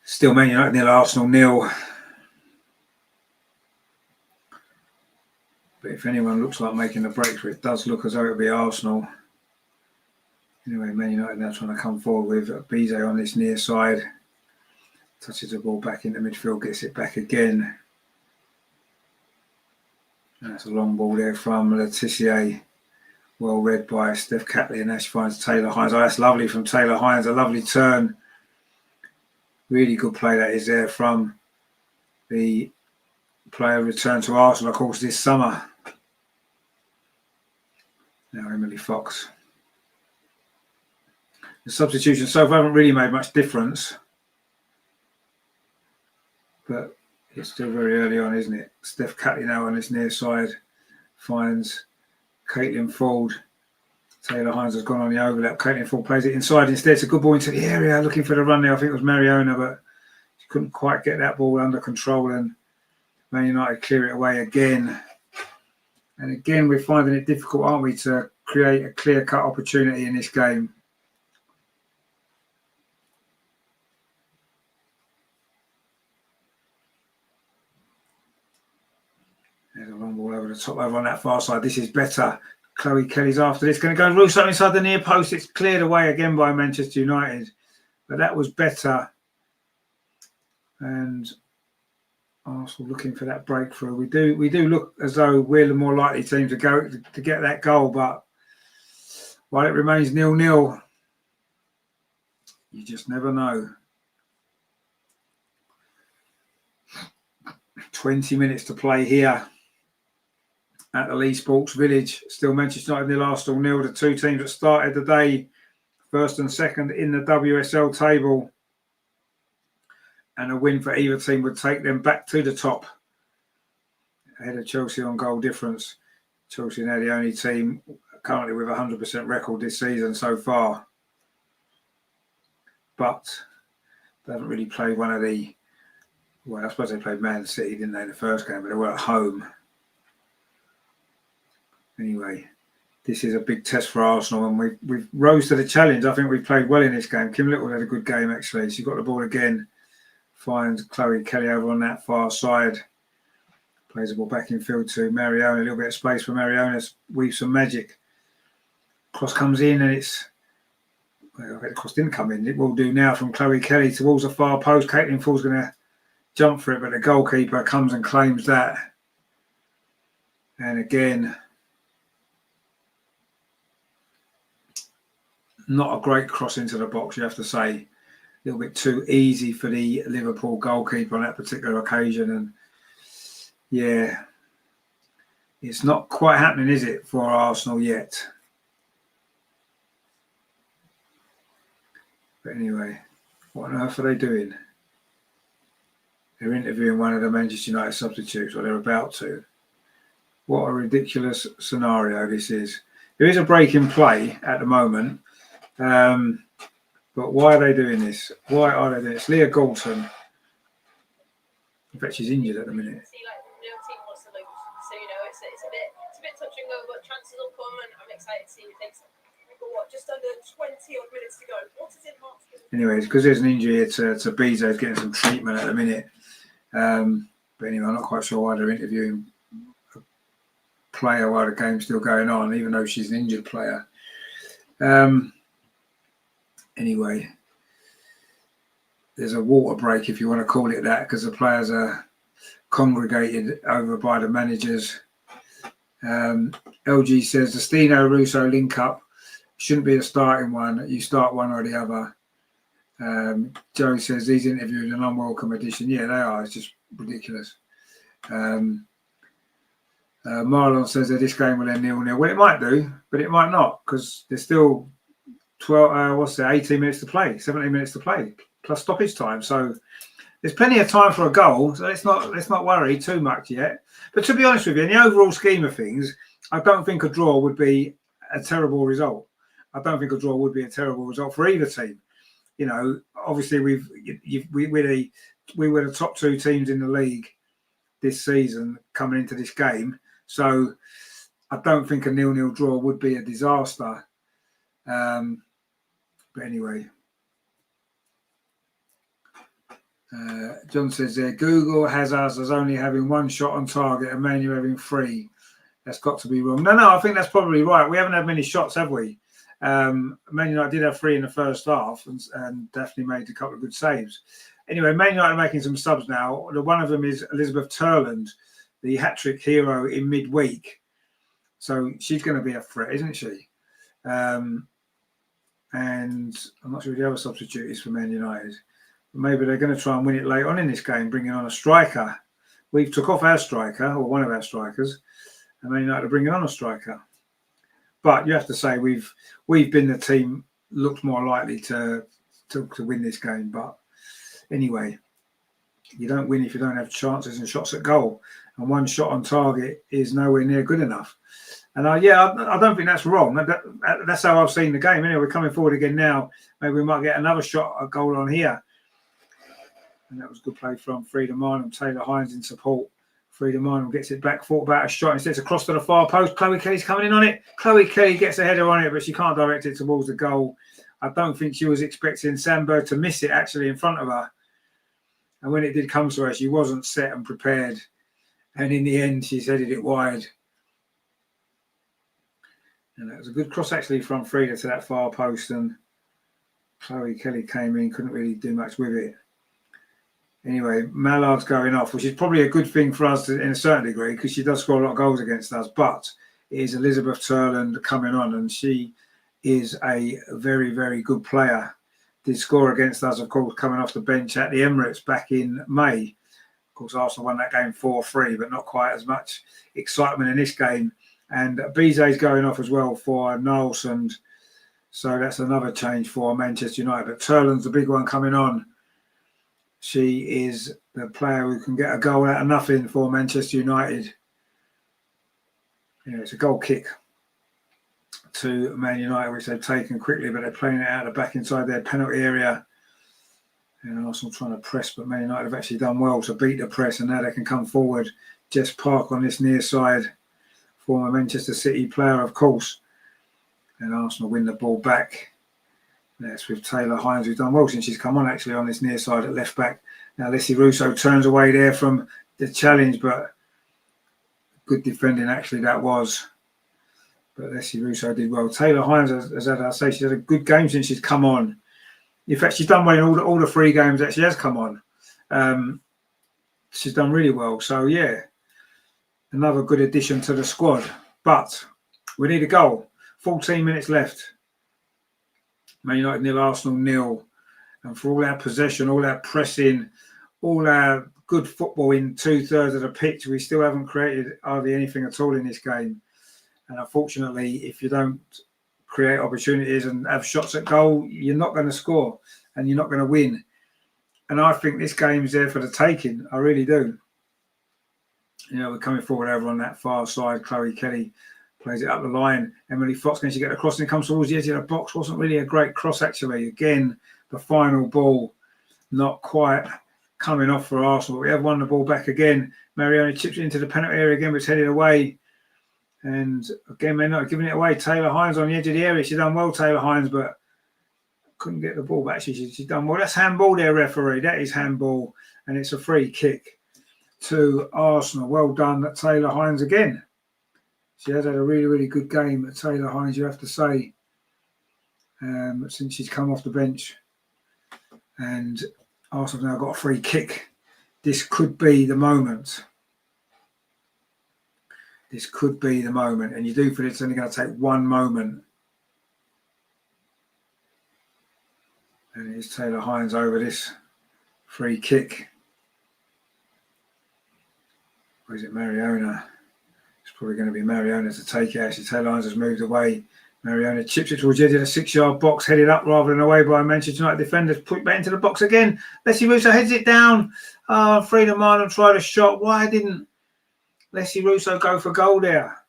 Still Man United nil, Arsenal nil. But if anyone looks like making the breakthrough, it does look as though it'll be Arsenal. Anyway, Man United now trying to come forward with Bizet on this near side. Touches the ball back into midfield, gets it back again. And that's a long ball there from Letitia. Well read by Steph Catley, and Ash finds Taylor Hines. Oh, that's lovely from Taylor Hines. A lovely turn. Really good play that is there from the player returned to Arsenal, of course, this summer. Now Emily Fox. The substitutions so far haven't really made much difference. But it's still very early on, isn't it? Steph Catley now on this near side finds Caitlin Ford. Taylor Hines has gone on the overlap. Caitlin Ford plays it inside instead. It's a good ball into the area. Looking for the run there. I think it was Mariona, but she couldn't quite get that ball under control. And Man United clear it away again. And again, we're finding it difficult, aren't we, to create a clear-cut opportunity in this game. There's a long ball over the top, over on that far side. This is better. Chloe Kelly's after this. Going to go Russo inside the near post. It's cleared away again by Manchester United. But that was better. And Arsenal looking for that breakthrough. We do look as though we're the more likely team to get that goal. But while it remains 0-0, you just never know. 20 minutes to play here at the Leigh Sports Village. Still Manchester United nil, Arsenal nil. The two teams that started the day, first and second in the WSL table. And a win for either team would take them back to the top. Ahead of Chelsea on goal difference. Chelsea now the only team currently with a 100% record this season so far. But they haven't really played one of the... Well, I suppose they played Man City, didn't they, in the first game, but they were at home. Anyway, this is a big test for Arsenal, and we've rose to the challenge. I think we've played well in this game. Kim Little had a good game, actually. She got the ball again, finds Chloe Kelly over on that far side. Plays the ball back in field to Mariona. A little bit of space for Mariona. Weaves some magic. Cross comes in, and it's... Well, I bet the cross didn't come in. It will do now from Chloe Kelly towards the far post. Caitlin Ford's going to jump for it, but the goalkeeper comes and claims that. And again, not a great cross into the box, you have to say. A little bit too easy for the Liverpool goalkeeper on that particular occasion. And yeah, it's not quite happening, is it, for Arsenal yet? But anyway, what on earth are they doing? They're interviewing one of the Manchester United substitutes, or they're about to. What a ridiculous scenario this is. There is a break in play at the moment. But why are they doing this? Why are they doing this? Leah Galton. In fact, she's injured at the minute. See, like, no team wants to lose. So, you know, it's a bit touch and go, but chances will come, and I'm excited to see who takes them. We've got, what, just under 20 odd minutes to go. What is it, Mark? Anyway, because there's an injury here to Bizet, getting some treatment at the minute. But anyway, I'm not quite sure why they're interviewing a player while the game's still going on, even though she's an injured player. Anyway, there's a water break, if you want to call it that, because the players are congregated over by the managers. LG says the Stino Russo link up shouldn't be a starting one. You start one or the other. Joe says these interviews are an unwelcome addition. Yeah, they are. It's just ridiculous. Marlon says that this game will end 0-0. Well, it might do, but it might not, because there's still 18 minutes to play, 17 minutes to play, plus stoppage time. So there's plenty of time for a goal. So let's not worry too much yet. But to be honest with you, in the overall scheme of things, I don't think a draw would be a terrible result. I don't think a draw would be a terrible result for either team. You know, obviously we were the top two teams in the league this season coming into this game, so I don't think a 0-0 draw would be a disaster. But anyway, John says there, Google has us as only having one shot on target and Man U having 3. That's got to be wrong. No, I think that's probably right. We haven't had many shots, have we? Man United did have 3 in the first half, and Daphne made a couple of good saves. Anyway, Man United are making some subs now. One of them is Elizabeth Turland, the hat-trick hero in midweek. So she's going to be a threat, isn't she? And I'm not sure who the other substitute is for Man United. But maybe they're going to try and win it late on in this game, bringing on a striker. We've took off our striker, or one of our strikers, and Man United are bringing on a striker. But you have to say we've been the team looked more likely to win this game. But anyway, you don't win if you don't have chances and shots at goal. And one shot on target is nowhere near good enough. And I don't think that's wrong. That's how I've seen the game. Anyway, we're coming forward again now. Maybe we might get another shot at goal on here. And that was good play from Frida Marnham. Taylor Hines in support. Frida Marnham gets it back, thought about a shot, instead it's across to the far post. Chloe Kelly's coming in on it. Chloe Kelly gets a header on it, but she can't direct it towards the goal. I don't think she was expecting Sandberg to miss it actually in front of her. And when it did come to her, she wasn't set and prepared. And in the end, she's headed it wide. And that was a good cross actually from Frida to that far post. And Chloe Kelly came in, couldn't really do much with it. Anyway, Mallard's going off, which is probably a good thing for us in a certain degree because she does score a lot of goals against us. But it is Elizabeth Turland coming on, and she is a very, very good player. Did score against us, of course, coming off the bench at the Emirates back in May. Of course, Arsenal won that game 4-3, but not quite as much excitement in this game. And Bizet's going off as well for Nielsen. So that's another change for Manchester United. But Turland's the big one coming on. She is the player who can get a goal out of nothing for Manchester United. It's a goal kick to Man United, which they've taken quickly, but they're playing it out the back inside their penalty area. And Arsenal trying to press, but Man United have actually done well to beat the press, and now they can come forward. Jess Park on this near side, former Manchester City player, of course. And Arsenal win the ball back. That's with Taylor Hines, who's done well since she's come on actually on this near side at left back. Now Leigh Russo turns away there from the challenge, but good defending actually that was. But Leigh Russo did well. Taylor Hines, as I say, she's had a good game since she's come on. In fact, she's done well in all the 3 games that she has come on. She's done really well. So yeah, another good addition to the squad. But we need a goal. 14 minutes left. Man United 0, Arsenal 0. And for all our possession, all our pressing, all our good football in 2/3 of the pitch, we still haven't created hardly anything at all in this game. And unfortunately, if you don't create opportunities and have shots at goal, you're not going to score and you're not going to win. And I think this game is there for the taking. I really do. We're coming forward over on that far side. Chloe Kelly plays it up the line. Emily Fox, can she get across and it comes towards the edge of the box? Wasn't really a great cross, actually. Again, the final ball not quite coming off for Arsenal. We have won the ball back again. Mariona chips it into the penalty area again, but it's headed away. And again, they're not giving it away. Taylor Hines on the edge of the area. She's done well, Taylor Hines, but couldn't get the ball back. She's done well. That's handball there, referee. That is handball. And it's a free kick to Arsenal. Well done, Taylor Hines again. She has had a really, really good game, Taylor Hines, you have to say, since she's come off the bench. And Arsenal now got a free kick. This could be the moment. This could be the moment. And you do feel it's only going to take one moment. And it is Taylor Hines over this free kick. Or is it Mariona? It's probably going to be Mariona to take it. Actually, Taylor Hines has moved away. Mariona chips it towards the edge of the 6-yard box, headed up rather than away by Manchester United defenders. Put it back into the box again. Leigh Russo heads it down. Frida Marnham tried a shot. Why didn't Leigh Russo go for goal there?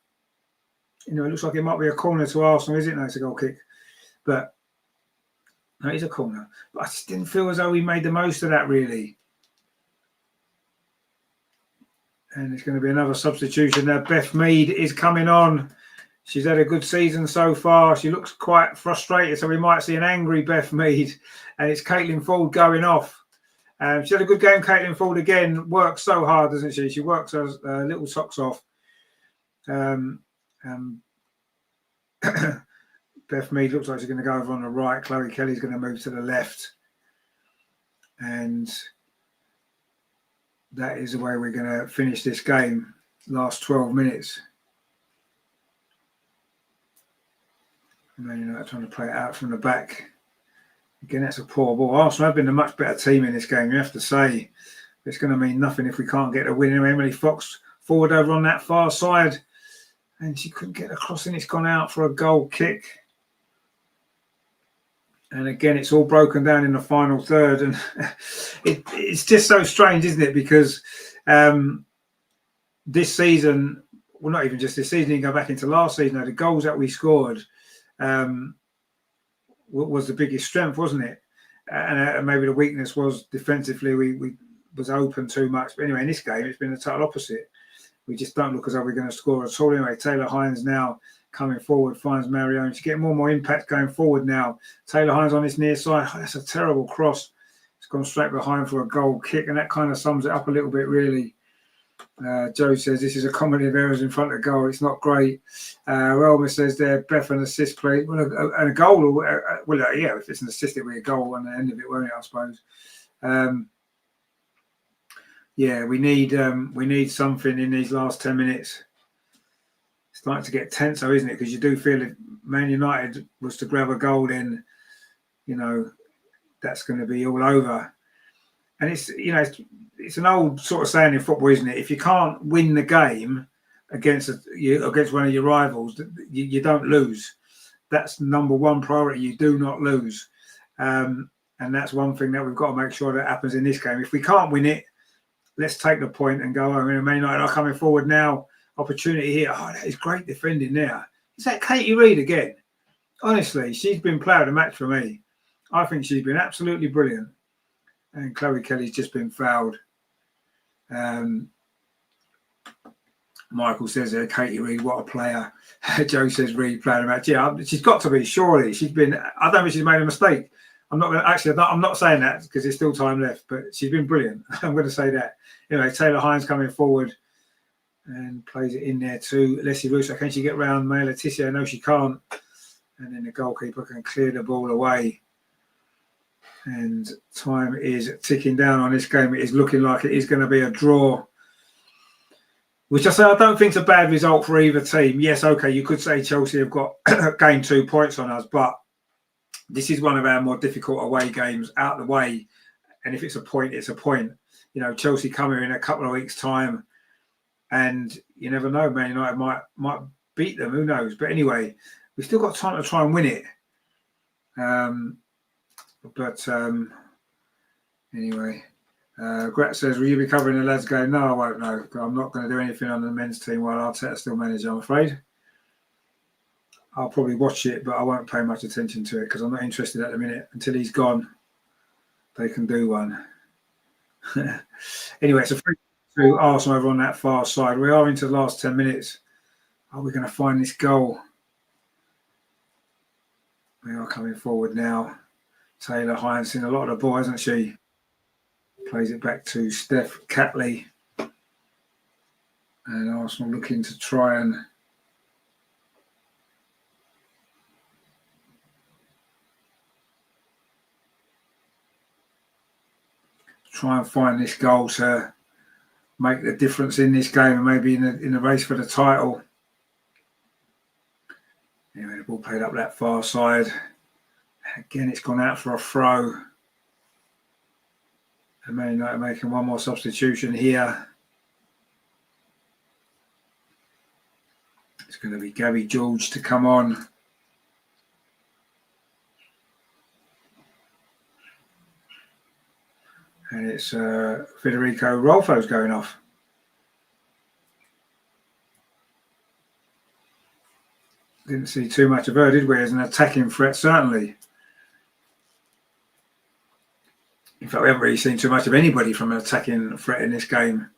It looks like it might be a corner to Arsenal, is it? No, it's a goal kick. But no, it's a corner. But I just didn't feel as though we made the most of that, really. And it's going to be another substitution now. Beth Mead is coming on. She's had a good season so far. She looks quite frustrated, so we might see an angry Beth Mead. And it's Caitlin Ford going off. She had a good game, Caitlin Ford, again. Works so hard, doesn't she? She works her little socks off. Beth Mead looks like she's going to go over on the right. Chloe Kelly's going to move to the left. And that is the way we're going to finish this game. Last 12 minutes. Man United trying to play it out from the back. Again, that's a poor ball. Arsenal have been a much better team in this game, you have to say. It's going to mean nothing if we can't get a win. Emily Fox forward over on that far side. And she couldn't get across, and it's gone out for a goal kick. And again, it's all broken down in the final third. And it's just so strange, isn't it? Because this season, well, not even just this season, you go back into last season, the goals that we scored was the biggest strength, wasn't it? And maybe the weakness was defensively, we was open too much. But anyway, in this game, it's been the total opposite. We just don't look as though we're going to score at all. Anyway, Taylor Hines now coming forward, finds Marion. She's getting more and more impact going forward now. Taylor Hines on this near side. Oh, that's a terrible cross. It's gone straight behind for a goal kick, and that kind of sums it up a little bit, really. Joe says this is a comedy of errors in front of goal. It's not great. Relma says there, Beth, an assist play. Well, and a goal. Yeah, if it's an assist, it'll be a goal on the end of it, won't it, I suppose. Yeah, we need something in these last 10 minutes. It's starting to get tense, though, isn't it? Because you do feel if Man United was to grab a goal, then, that's going to be all over. And it's an old sort of saying in football, isn't it? If you can't win the game against one of your rivals, you don't lose. That's number one priority. You do not lose. And that's one thing that we've got to make sure that happens in this game. If we can't win it, let's take the point and go home. And Man United are coming forward now. Opportunity here. Oh, that is great defending there. Is that Katie Reid again? Honestly, she's been player of the match for me. I think she's been absolutely brilliant. And Chloe Kelly's just been fouled. Michael says there, Katie Reid, what a player. Joe says Reid player of the match. Yeah, she's got to be, surely. I don't think she's made a mistake. I'm not saying that because there's still time left, but she's been brilliant. I'm going to say that. Anyway, Taylor Hines coming forward and plays it in there too. Leslie Russo, can she get round May Letitia? No, she can't. And then the goalkeeper can clear the ball away. And time is ticking down on this game. It is looking like it is going to be a draw, which I don't think is a bad result for either team. Yes, okay, you could say Chelsea have got gained 2 points on us, but this is one of our more difficult away games out of the way. And if it's a point, it's a point. Chelsea come here in a couple of weeks' time, and you never know, Man United might beat them. Who knows? But anyway, we've still got time to try and win it. Anyway, Grat says, will you be covering the lads game? No, I won't know. I'm not going to do anything on the men's team while Arteta's still manager, I'm afraid. I'll probably watch it, but I won't pay much attention to it because I'm not interested at the minute. Until he's gone, they can do one. Anyway, it's a free to Arsenal over on that far side. We are into the last 10 minutes. Are we going to find this goal? We are coming forward now. Taylor Hines seen a lot of the ball, hasn't she? Plays it back to Steph Catley. And Arsenal looking to try and find this goal to make the difference in this game and maybe in the race for the title. Anyway, the ball played up that far side. Again, it's gone out for a throw. And Man United making one more substitution here. It's going to be Gabby George to come on. And it's Federico Rolfo's going off. Didn't see too much of her, did we, as an attacking threat, certainly. In fact, we haven't really seen too much of anybody from an attacking threat in this game.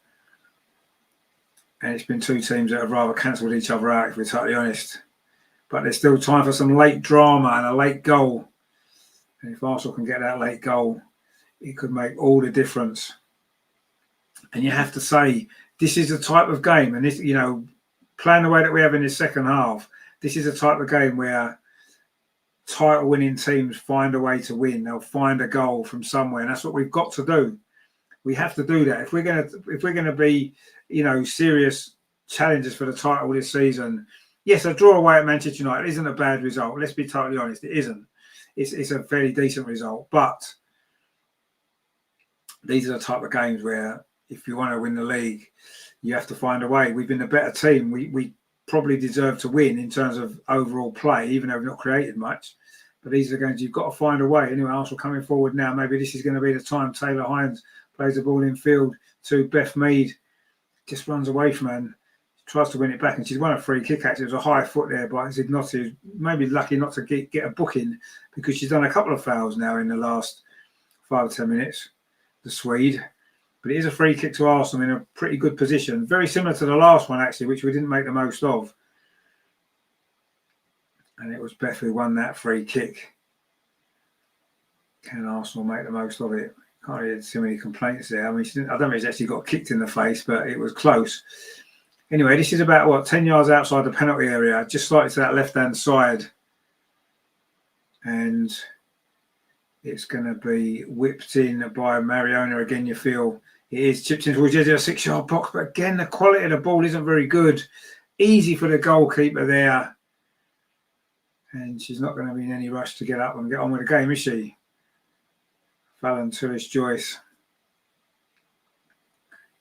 And it's been two teams that have rather cancelled each other out, if we're totally honest. But there's still time for some late drama and a late goal. And if Arsenal can get that late goal, it could make all the difference. And you have to say, this is the type of game, and this, you know, playing the way that we have in this second half, this is a type of game where title-winning teams find a way to win. They'll find a goal from somewhere, and that's what we've got to do. We have to do that if we're going to be, you know, serious challengers for the title this season. Yes, a draw away at Manchester United isn't a bad result. Let's be totally honest, it isn't. It's a fairly decent result, but these are the type of games where if you want to win the league, you have to find a way. We've been the better team. We probably deserve to win in terms of overall play, even though we've not created much. But these are the games you've got to find a way. Anyway, Arsenal coming forward now. Maybe this is going to be the time. Taylor Hines plays the ball in field to Beth Mead. Just runs away from her and tries to win it back. And she's won a free kick, actually. It was a high foot there by Zignotti. Maybe lucky not to get a booking because she's done a couple of fouls now in the last 5 or 10 minutes, the Swede. But it is a free kick to Arsenal in a pretty good position. Very similar to the last one, actually, which we didn't make the most of. And it was Beth who won that free kick. Can Arsenal make the most of it? Can't hear too many complaints there. I mean, I don't think she actually got kicked in the face, but it was close. Anyway, this is about, 10 yards outside the penalty area, just slightly to that left-hand side. And it's going to be whipped in by Mariona again, you feel. It is chipped in towards the edge of a 6-yard box, but again, the quality of the ball isn't very good. Easy for the goalkeeper there. And she's not going to be in any rush to get up and get on with the game, is she? Fallon Tullis-Joyce.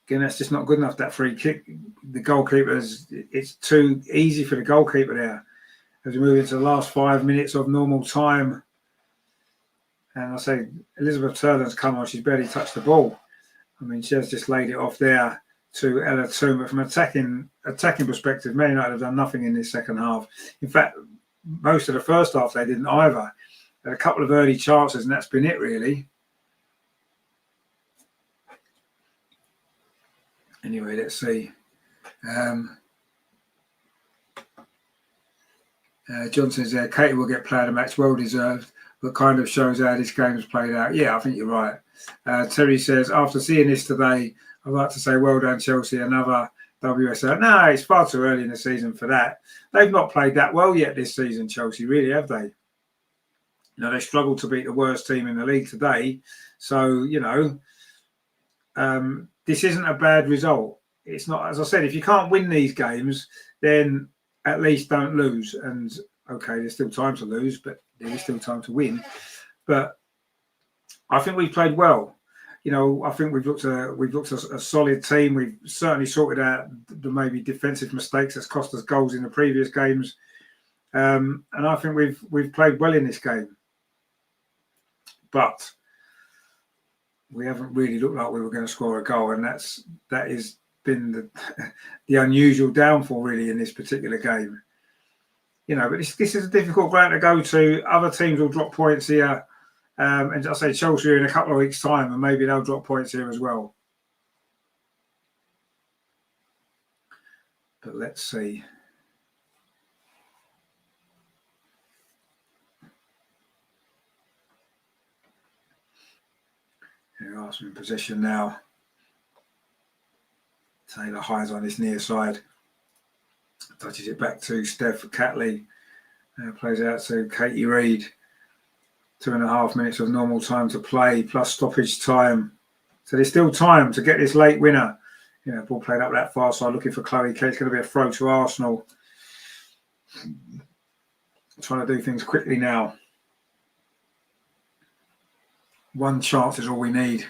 Again, that's just not good enough, that free kick. The goalkeeper's, it's too easy for the goalkeeper there. As we move into the last 5 minutes of normal time. And I say, Elizabeth Turner's come on, she's barely touched the ball. I mean, she has just laid it off there to Ella Toom. But from an attacking perspective, Man United have done nothing in this second half. In fact, most of the first half, they didn't either. They had a couple of early chances, and that's been it, really. Anyway, let's see. John says there, Katie will get player of the match, well deserved, but kind of shows how this game's played out. Yeah, I think you're right. Terry says, after seeing this today, I'd like to say well done, Chelsea, another WSL. No, it's far too early in the season for that. They've not played that well yet this season, Chelsea, really, have they? You know, they struggled to beat the worst team in the league today. So, you know, this isn't a bad result. It's not, as I said, if you can't win these games, then at least don't lose. And okay, there's still time to lose, but there is still time to win. But I think we've played well. You know, I think we've looked a solid team. We've certainly sorted out the maybe defensive mistakes that's cost us goals in the previous games. And I think we've played well in this game. But we haven't really looked like we were going to score a goal, and that has been the unusual downfall really in this particular game. You know, but this is a difficult ground to go to. Other teams will drop points here, and I say Chelsea in a couple of weeks' time, and maybe they'll drop points here as well. But let's see. Arsenal in possession now. Taylor hides on his near side. Touches it back to Steph Catley. Plays out to Katie Reid. 2.5 minutes of normal time to play, plus stoppage time. So there's still time to get this late winner. You know, ball played up that far side, looking for Chloe Kelly. It's going to be a throw to Arsenal. Trying to do things quickly now. One chance is all we need.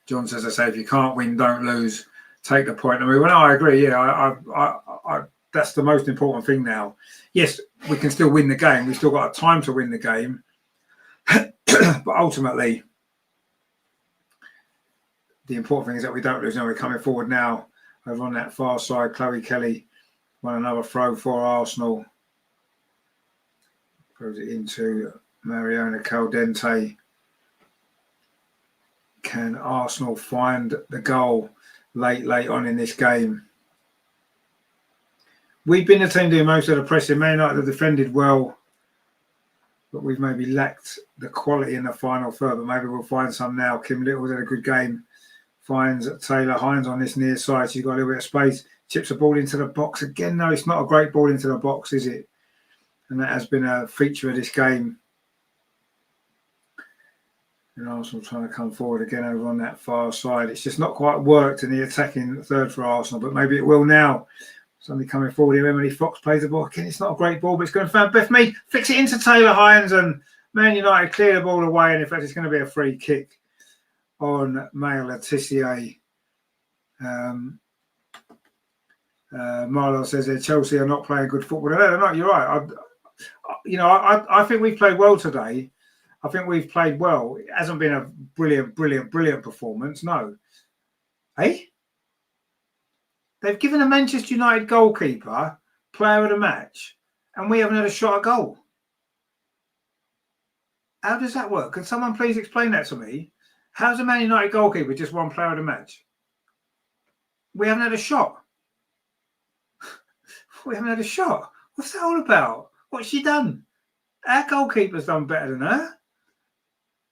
John says, I say, if you can't win, don't lose. Take the point. I mean, well, I agree. Yeah, I that's the most important thing now. Yes, we can still win the game. We've still got time to win the game. But ultimately, the important thing is that we don't lose. Now we're coming forward now over on that far side. Chloe Kelly Won another throw for Arsenal. Throws it into Mariona Caldente. Can Arsenal find the goal late on in this game? We've been the team doing most of the pressing. Man United have defended well, but we've maybe lacked the quality in the final third. But maybe we'll find some now. Kim Little's had a good game. Finds Taylor Hines on this near side. She's got a little bit of space. Chips a ball into the box. Again, no, it's not a great ball into the box, is it? And that has been a feature of this game. And Arsenal trying to come forward again over on that far side. It's just not quite worked in the attacking third for Arsenal, but maybe it will now. Somebody coming forward here. Emily Fox plays the ball. Again, it's not a great ball, but it's going to find Beth Mead. Flicks it into Taylor Hines, and Man United clear the ball away. And in fact, it's going to be a free kick on Maya Letitia. Marlo says that Chelsea are not playing good football. No, they're not. You're right. I think we've played well today. I think we've played well. It hasn't been a brilliant performance. No. Hey? They've given a Manchester United goalkeeper player of the match, and we haven't had a shot at goal. How does that work? Can someone please explain that to me? How's a Man United goalkeeper just won player of the match? We haven't had a shot. We haven't had a shot. What's that all about? What's she done? Our goalkeeper's done better than her.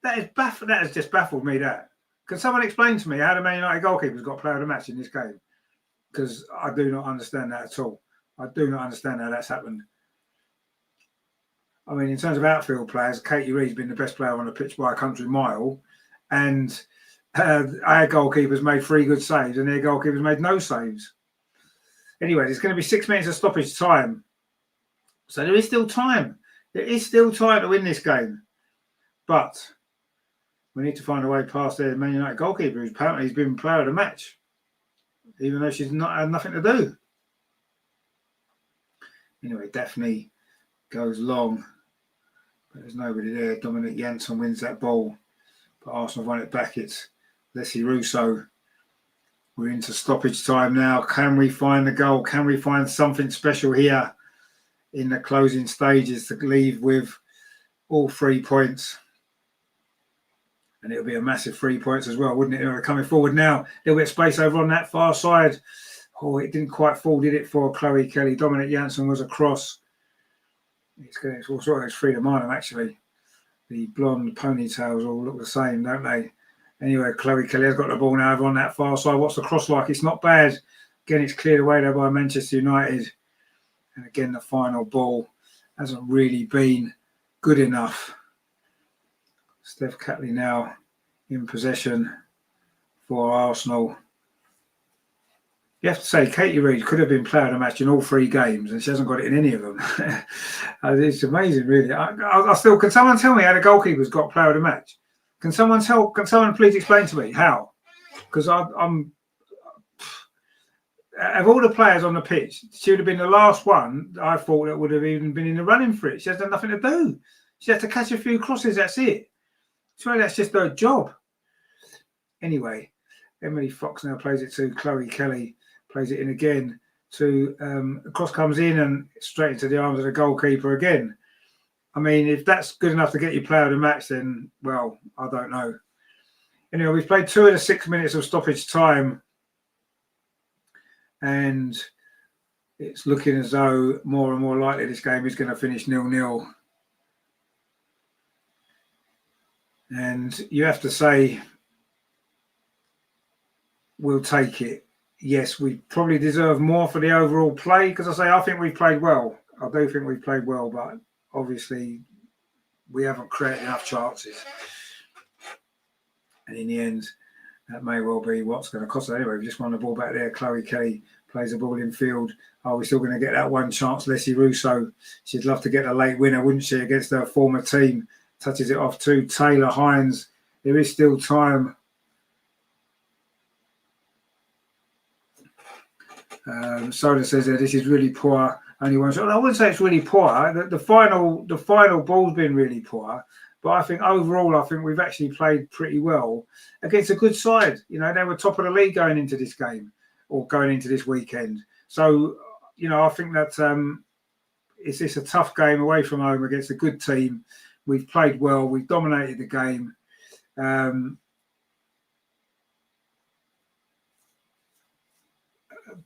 That has just baffled me, that. Can someone explain to me how the Man United goalkeeper's got player of the match in this game? Because I do not understand that at all. I do not understand how that's happened. I mean, in terms of outfield players, Katie Reid's been the best player on the pitch by a country mile. And our goalkeepers made 3 good saves and their goalkeepers made no saves. Anyway, there's going to be 6 minutes of stoppage time. So there is still time. There is still time to win this game. But we need to find a way past their Man United goalkeeper, who apparently has been player of the match, even though she's not had nothing to do. Anyway, Daphne goes long, but there's nobody there. Dominic Janssen wins that ball, but Arsenal won it back. It's Leigh Russo. We're into stoppage time now. Can we find the goal? Can we find something special here in the closing stages to leave with all 3 points? And it'll be a massive 3 points as well, wouldn't it? They're coming forward now. A little bit of space over on that far side. Oh, it didn't quite fall, did it, for Chloe Kelly? Dominic Janssen was across. It's all sort of Frida Marnham, actually. The blonde ponytails all look the same, don't they? Anyway, Chloe Kelly has got the ball now over on that far side. What's the cross like? It's not bad. Again, it's cleared away there by Manchester United. And again, the final ball hasn't really been good enough. Steph Catley now in possession for Arsenal. You have to say, Katie Reid could have been player of the match in all 3 games, and she hasn't got it in any of them. It's amazing, really. I still, can someone tell me how the goalkeeper's got player of the match? Can someone please explain to me how? Because I'm of all the players on the pitch, she would have been the last one I thought that would have even been in the running for it. She has done nothing to do. She has to catch a few crosses. That's it. So that's just her job. Anyway, Emily Fox now plays it to Chloe Kelly. Plays it in again to the cross comes in and straight into the arms of the goalkeeper again. I mean, if that's good enough to get you player of the match, then, well, I don't know. Anyway, we've played 2 of the 6 minutes of stoppage time. And it's looking as though more and more likely this game is going to finish 0-0. And you have to say, we'll take it. Yes, we probably deserve more for the overall play, because I think we've played well. I do think we've played well, but obviously we haven't created enough chances. And in the end, that may well be what's going to cost us. Anyway, we just won the ball back there. Chloe Kelly plays the ball in field. Are we still going to get that one chance? Leigh Russo, she'd love to get a late winner, wouldn't she, against her former team. Touches it off to Taylor Hines. There is still time. Soda says that this is really poor. Only one shot. I wouldn't say it's really poor. The final ball's been really poor. But I think overall, we've actually played pretty well against a good side. You know, they were top of the league going into this game or going into this weekend. So I think that it's a tough game away from home against a good team. We've played well. We've dominated the game.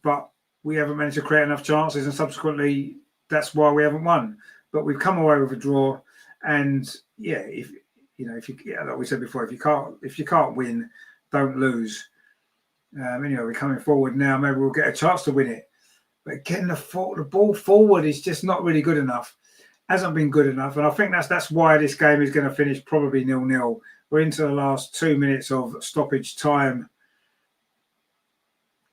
But we haven't managed to create enough chances, and subsequently that's why we haven't won. But we've come away with a draw, and if like we said before, if you can't win, don't lose. Anyway, we're coming forward now. Maybe we'll get a chance to win it. But getting the ball forward is just not really good enough. Hasn't been good enough, and I think that's why this game is going to finish probably 0-0. We're into the last 2 minutes of stoppage time.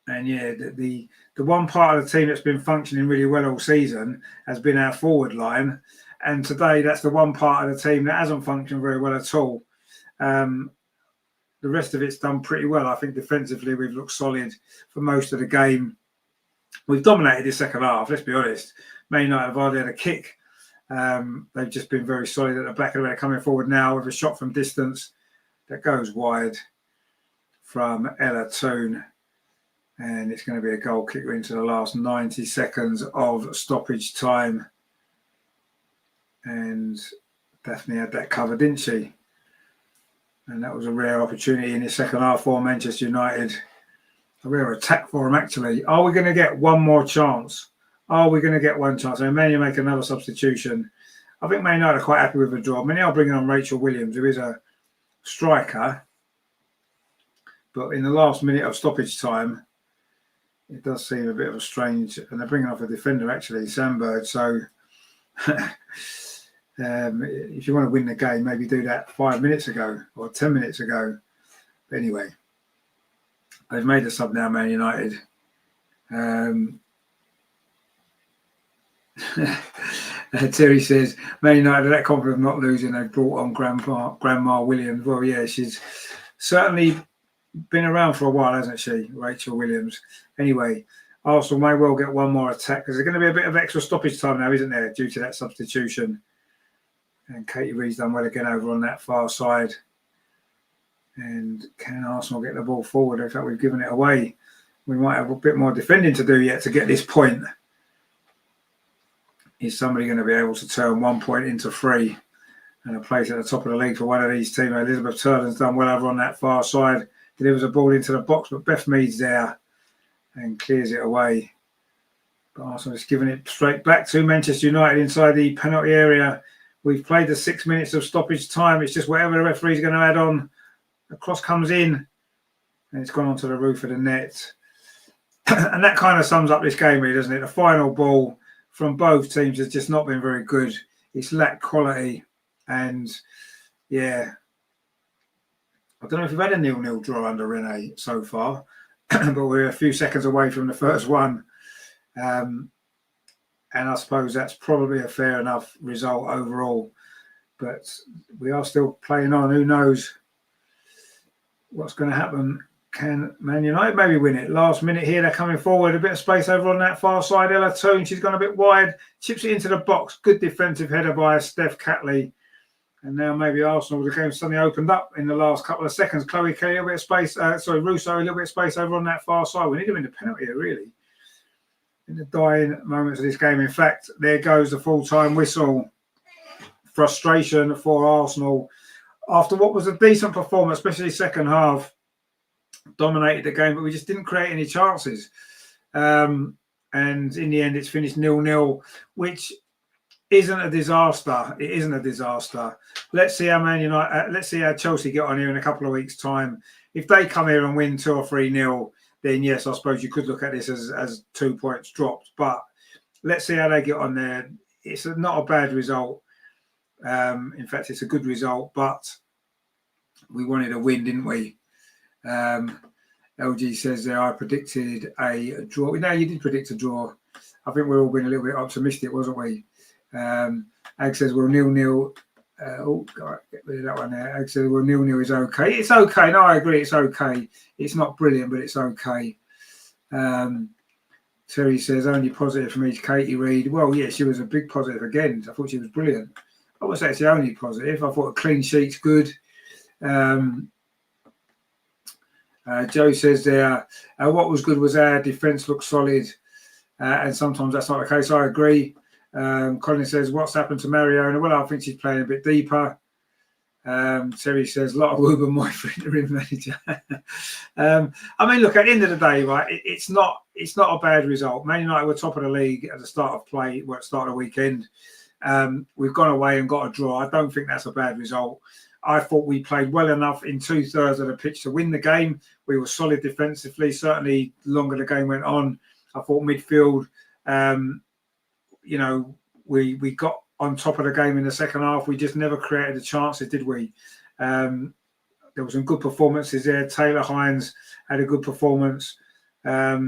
And the one part of the team that's been functioning really well all season has been our forward line. And today, that's the one part of the team that hasn't functioned very well at all. The rest of it's done pretty well. I think defensively, we've looked solid for most of the game. We've dominated the second half, let's be honest. Man United have hardly had a kick. They've just been very solid at the back of the net, coming forward now with a shot from distance that goes wide from Ella Toon. And it's going to be a goal kicker into the last 90 seconds of stoppage time. And Daphne had that covered, didn't she? And that was a rare opportunity in the second half for Manchester United. A rare attack for them, actually. Are we going to get one more chance? Are we going to get one chance? I mean, Man United make another substitution. I think Man United are quite happy with the draw. I mean, they are bringing on Rachel Williams, who is a striker. But in the last minute of stoppage time, it does seem a bit of a strange, and they're bringing off a defender, actually, Sandberg. So if you want to win the game, maybe do that 5 minutes ago or 10 minutes ago. But anyway, they've made a sub now, Man United. Terry says, Man United are that confident of not losing. They've brought on Grandma Williams. Well, yeah, she's certainly been around for a while, hasn't she, Rachel Williams? Anyway, Arsenal may well get one more attack because there's going to be a bit of extra stoppage time now, isn't there, due to that substitution. And Katie Reid's done well again over on that far side. And can Arsenal get the ball forward? In fact, we've given it away. We might have a bit more defending to do yet to get this point. Is somebody going to be able to turn 1 point into 3 and a place at the top of the league for one of these teams? Elizabeth Turner's done well over on that far side. Delivers a ball into the box, but Beth Mead's there and clears it away. But Arsenal is giving it straight back to Manchester United inside the penalty area. We've played the 6 minutes of stoppage time. It's just whatever the referee's going to add on. The cross comes in and it's gone onto the roof of the net. And that kind of sums up this game, really, doesn't it? The final ball from both teams has just not been very good. It's lacked quality. And, yeah, I don't know if we've had a 0-0 draw under Renee so far, but we're a few seconds away from the first one. And I suppose that's probably a fair enough result overall. But we are still playing on. Who knows what's going to happen? Can Man United maybe win it? Last minute here, they're coming forward. A bit of space over on that far side. Ella Toon, she's gone a bit wide. Chips it into the box. Good defensive header by Steph Catley. And now maybe Arsenal, the game suddenly opened up in the last couple of seconds. Chloe Kelly, a little bit of space. Russo, a little bit of space over on that far side. We need to win the penalty here, really. In the dying moments of this game. In fact, there goes the full-time whistle. Frustration for Arsenal. After what was a decent performance, especially second half, dominated the game, but we just didn't create any chances. And in the end, it's finished 0-0, which isn't a disaster. It isn't a disaster. Let's see how Man United, let's see how Chelsea get on here in a couple of weeks' time. If they come here and win 2 or 3-0, then yes, I suppose you could look at this as 2 points dropped. But let's see how they get on there. It's not a bad result. In fact, it's a good result, but we wanted a win, didn't we? LG says there, I predicted a draw. No, you did predict a draw. I think we're all being a little bit optimistic, wasn't we? Ag says, well, 0-0. Get rid of that one there. Ag says, well, 0-0 is okay. It's okay. No, I agree. It's okay. It's not brilliant, but it's okay. Terry says, only positive for me is Katie Reid. Well, yeah, she was a big positive again. I thought she was brilliant. I would say it's the only positive. I thought a clean sheet's good. Joe says there, what was good was our defence looked solid. and sometimes that's not the case. I agree. Colin says, what's happened to Mariona? Well, I think she's playing a bit deeper. Terry says, a lot of Uber my interim manager. I mean, look, at the end of the day, right, it's not a bad result. Man United were top of the league at the start of play, at the start of the weekend. We've gone away and got a draw. I don't think that's a bad result. I thought we played well enough in 2/3 of the pitch to win the game. We were solid defensively. Certainly, the longer the game went on, I thought midfield, we got on top of the game in the second half. We just never created the chances, did we? There were some good performances there. Taylor Hines had a good performance. I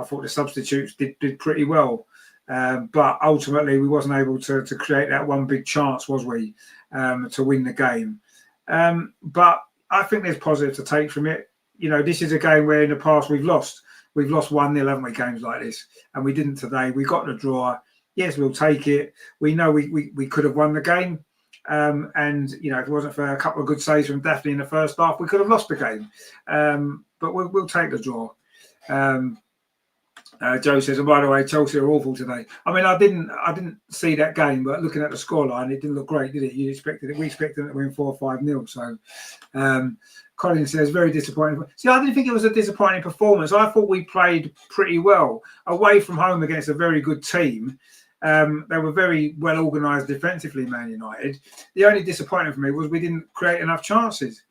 thought the substitutes did pretty well. But ultimately, we wasn't able to create that one big chance, was we, to win the game? But I think there's positive to take from it. This is a game where in the past we've lost. We've lost 1-0, haven't we, games like this? And we didn't today. We got the draw. Yes, we'll take it. We know we could have won the game. And, if it wasn't for a couple of good saves from Daphne in the first half, we could have lost the game. But we'll take the draw. Joe says, and by the way, Chelsea are awful today. I mean, I didn't see that game, but looking at the scoreline, it didn't look great, did it? We expected them to win 4 or 5-0. So, Colin says, very disappointing. See, I didn't think it was a disappointing performance. I thought we played pretty well away from home against a very good team. They were very well organised defensively, Man United. The only disappointment for me was we didn't create enough chances.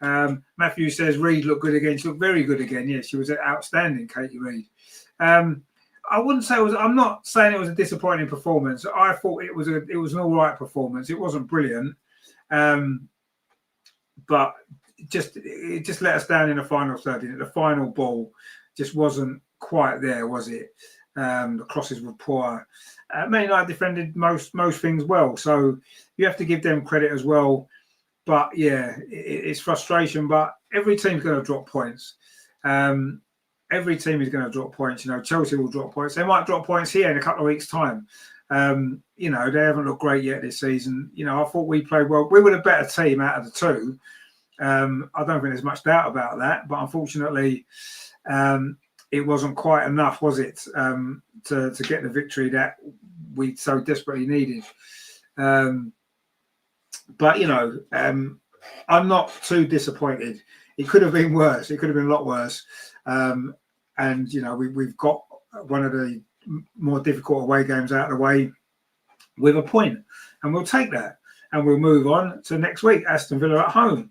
Matthew says, Reid looked good again. She looked very good again. Yes, she was outstanding, Katie Reid. I wouldn't say I'm not saying it was a disappointing performance. I thought it was an all right performance. It wasn't brilliant, but it just let us down in the final third. The final ball just wasn't quite there, was it? The crosses were poor. Man United defended most things well, so you have to give them credit as well. But yeah, it's frustration. But every team's going to drop points. Every team is going to drop points. Chelsea will drop points. They might drop points here in a couple of weeks' time. They haven't looked great yet this season. I thought we played well. We were the better team out of the two. I don't think there's much doubt about that. But unfortunately, it wasn't quite enough, was it, to get the victory that we so desperately needed. But I'm not too disappointed. It could have been worse. It could have been a lot worse. And we've got one of the more difficult away games out of the way with a point, and we'll take that, and we'll move on to next week, Aston Villa at home,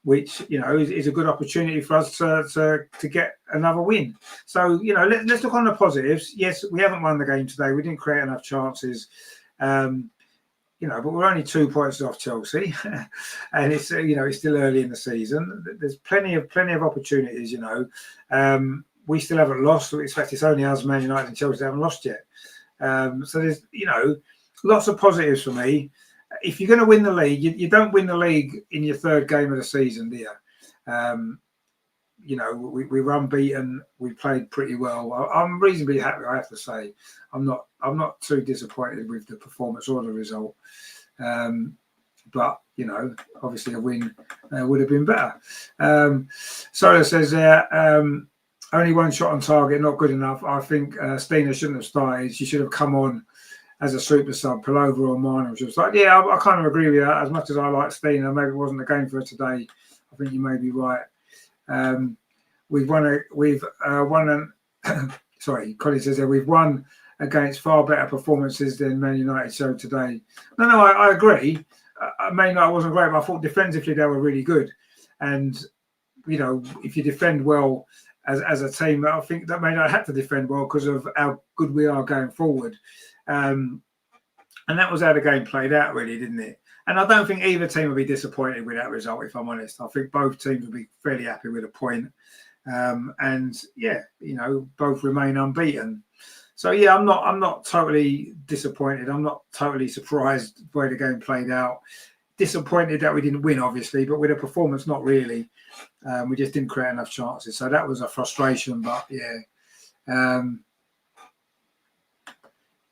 which is a good opportunity for us to get another win. So let's look on the positives. Yes, we haven't won the game today. We didn't create enough chances. But we're only 2 points off Chelsea, and it's it's still early in the season. There's plenty of opportunities. We still haven't lost. In fact, it's only us, Man United and Chelsea, haven't lost yet. So there's lots of positives for me. If you're going to win the league, you don't win the league in your third game of the season, do you? We were unbeaten. We played pretty well. I'm reasonably happy, I have to say. I'm not too disappointed with the performance or the result. But obviously a win would have been better. Sola says there, only one shot on target, not good enough. I think Stina shouldn't have started. She should have come on as a super sub. Palova or Marno. She was like, yeah, I kind of agree with that. As much as I like Stina, maybe it wasn't the game for her today. I think you may be right. Colin says that we've won against far better performances than Man United showed today. No, I agree. Man United wasn't great, but I thought defensively they were really good. And if you defend well as a team, I think that Man United had to defend well because of how good we are going forward. And that was how the game played out, really, didn't it? And I don't think either team will be disappointed with that result, if I'm honest. I think both teams will be fairly happy with a point. And yeah, both remain unbeaten. So yeah, I'm not totally disappointed. I'm not totally surprised the way the game played out. Disappointed that we didn't win, obviously, but with a performance, not really. We just didn't create enough chances. So that was a frustration, but yeah.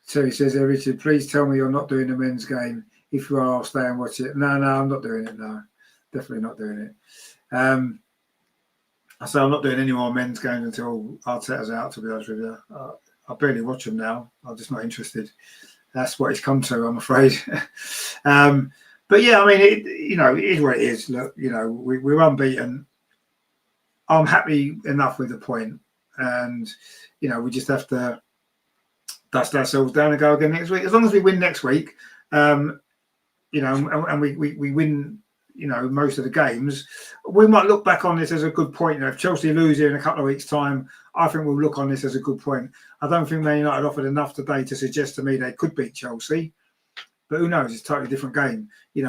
So he says, Richard, please tell me you're not doing the men's game. If you are, I'll stay and watch it. No, I'm not doing it. No, definitely not doing it. I say I'm not doing any more men's games until Arteta's out, to be honest with you. I barely watch them now. I'm just not interested. That's what it's come to, I'm afraid. But yeah, I mean, it is what it is. Look, we're unbeaten. I'm happy enough with the point, and we just have to dust ourselves down and go again next week. As long as we win next week, and we win, most of the games, we might look back on this as a good point. If Chelsea lose here in a couple of weeks' time, I think we'll look on this as a good point. I don't think Man United offered enough today to suggest to me they could beat Chelsea. But who knows? It's a totally different game.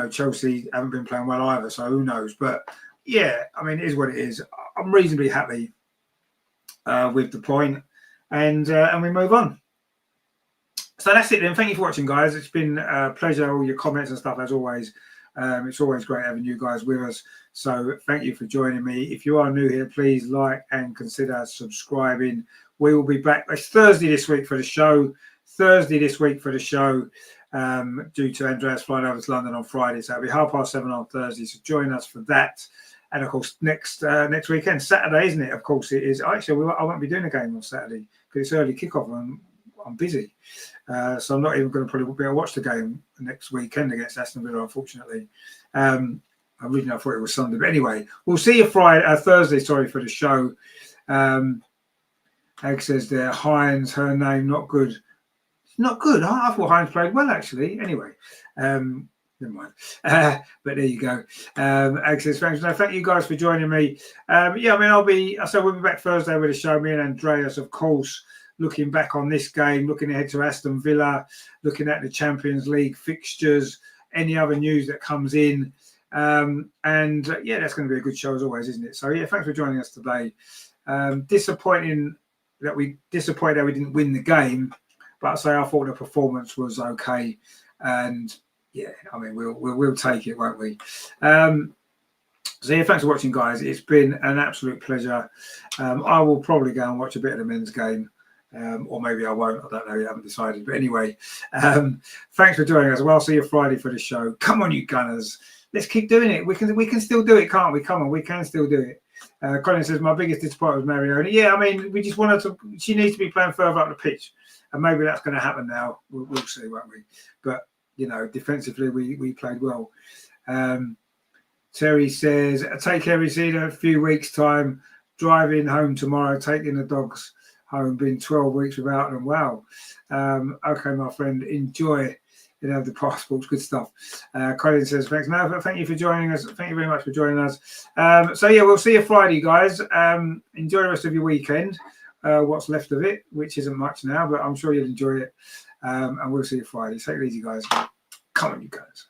Chelsea haven't been playing well either, so who knows? But yeah, I mean, it is what it is. I'm reasonably happy with the point, and we move on. So that's it then. Thank you for watching, guys. It's been a pleasure, all your comments and stuff, as always. It's always great having you guys with us. So thank you for joining me. If you are new here, please like and consider subscribing. We will be back. It's Thursday this week for the show. Due to Andreas flying over to London on Friday. So it'll be 7:30 on Thursday. So join us for that. And of course, next weekend, Saturday, isn't it? Of course, it is. Actually, I won't be doing a game on Saturday because it's early kickoff and I'm busy. So I'm not even going to probably be able to watch the game next weekend against Aston Villa, unfortunately. Originally, I thought it was Sunday. But anyway, we'll see you Thursday, for the show. Egg says there, Hines, her name, not good. Not good. I thought Hines played well, actually. Anyway, never mind. But there you go. Egg says, thanks. No, thank you guys for joining me. We'll be back Thursday with the show. Me and Andreas, of course, looking back on this game, looking ahead to Aston Villa, looking at the Champions League fixtures, any other news that comes in. That's going to be a good show as always, isn't it? So, yeah, thanks for joining us today. Disappointed that we didn't win the game, but I thought the performance was okay. And, yeah, I mean, we'll take it, won't we? Thanks for watching, guys. It's been an absolute pleasure. I will probably go and watch a bit of the men's game. Or maybe I won't. I don't know. You haven't decided. But anyway, thanks for joining us. Well, I'll see you Friday for the show. Come on, you Gunners. Let's keep doing it. We can still do it, can't we? Come on, we can still do it. Colin says, my biggest disappointment was Mariona. Yeah, I mean, we just wanted to. She needs to be playing further up the pitch. And maybe that's going to happen now. We'll see, won't we? But, defensively, we played well. Terry says, take care, in a few weeks' time. Driving home tomorrow, taking the dogs home, been 12 weeks without them. Wow. Okay, my friend, enjoy the passports, good stuff. Colin says, thanks. No, thank you for joining us. Thank you very much for joining us. We'll see you Friday, guys. Enjoy the rest of your weekend. What's left of it, which isn't much now, but I'm sure you'll enjoy it. And we'll see you Friday. Take it easy, guys. Come on, you guys.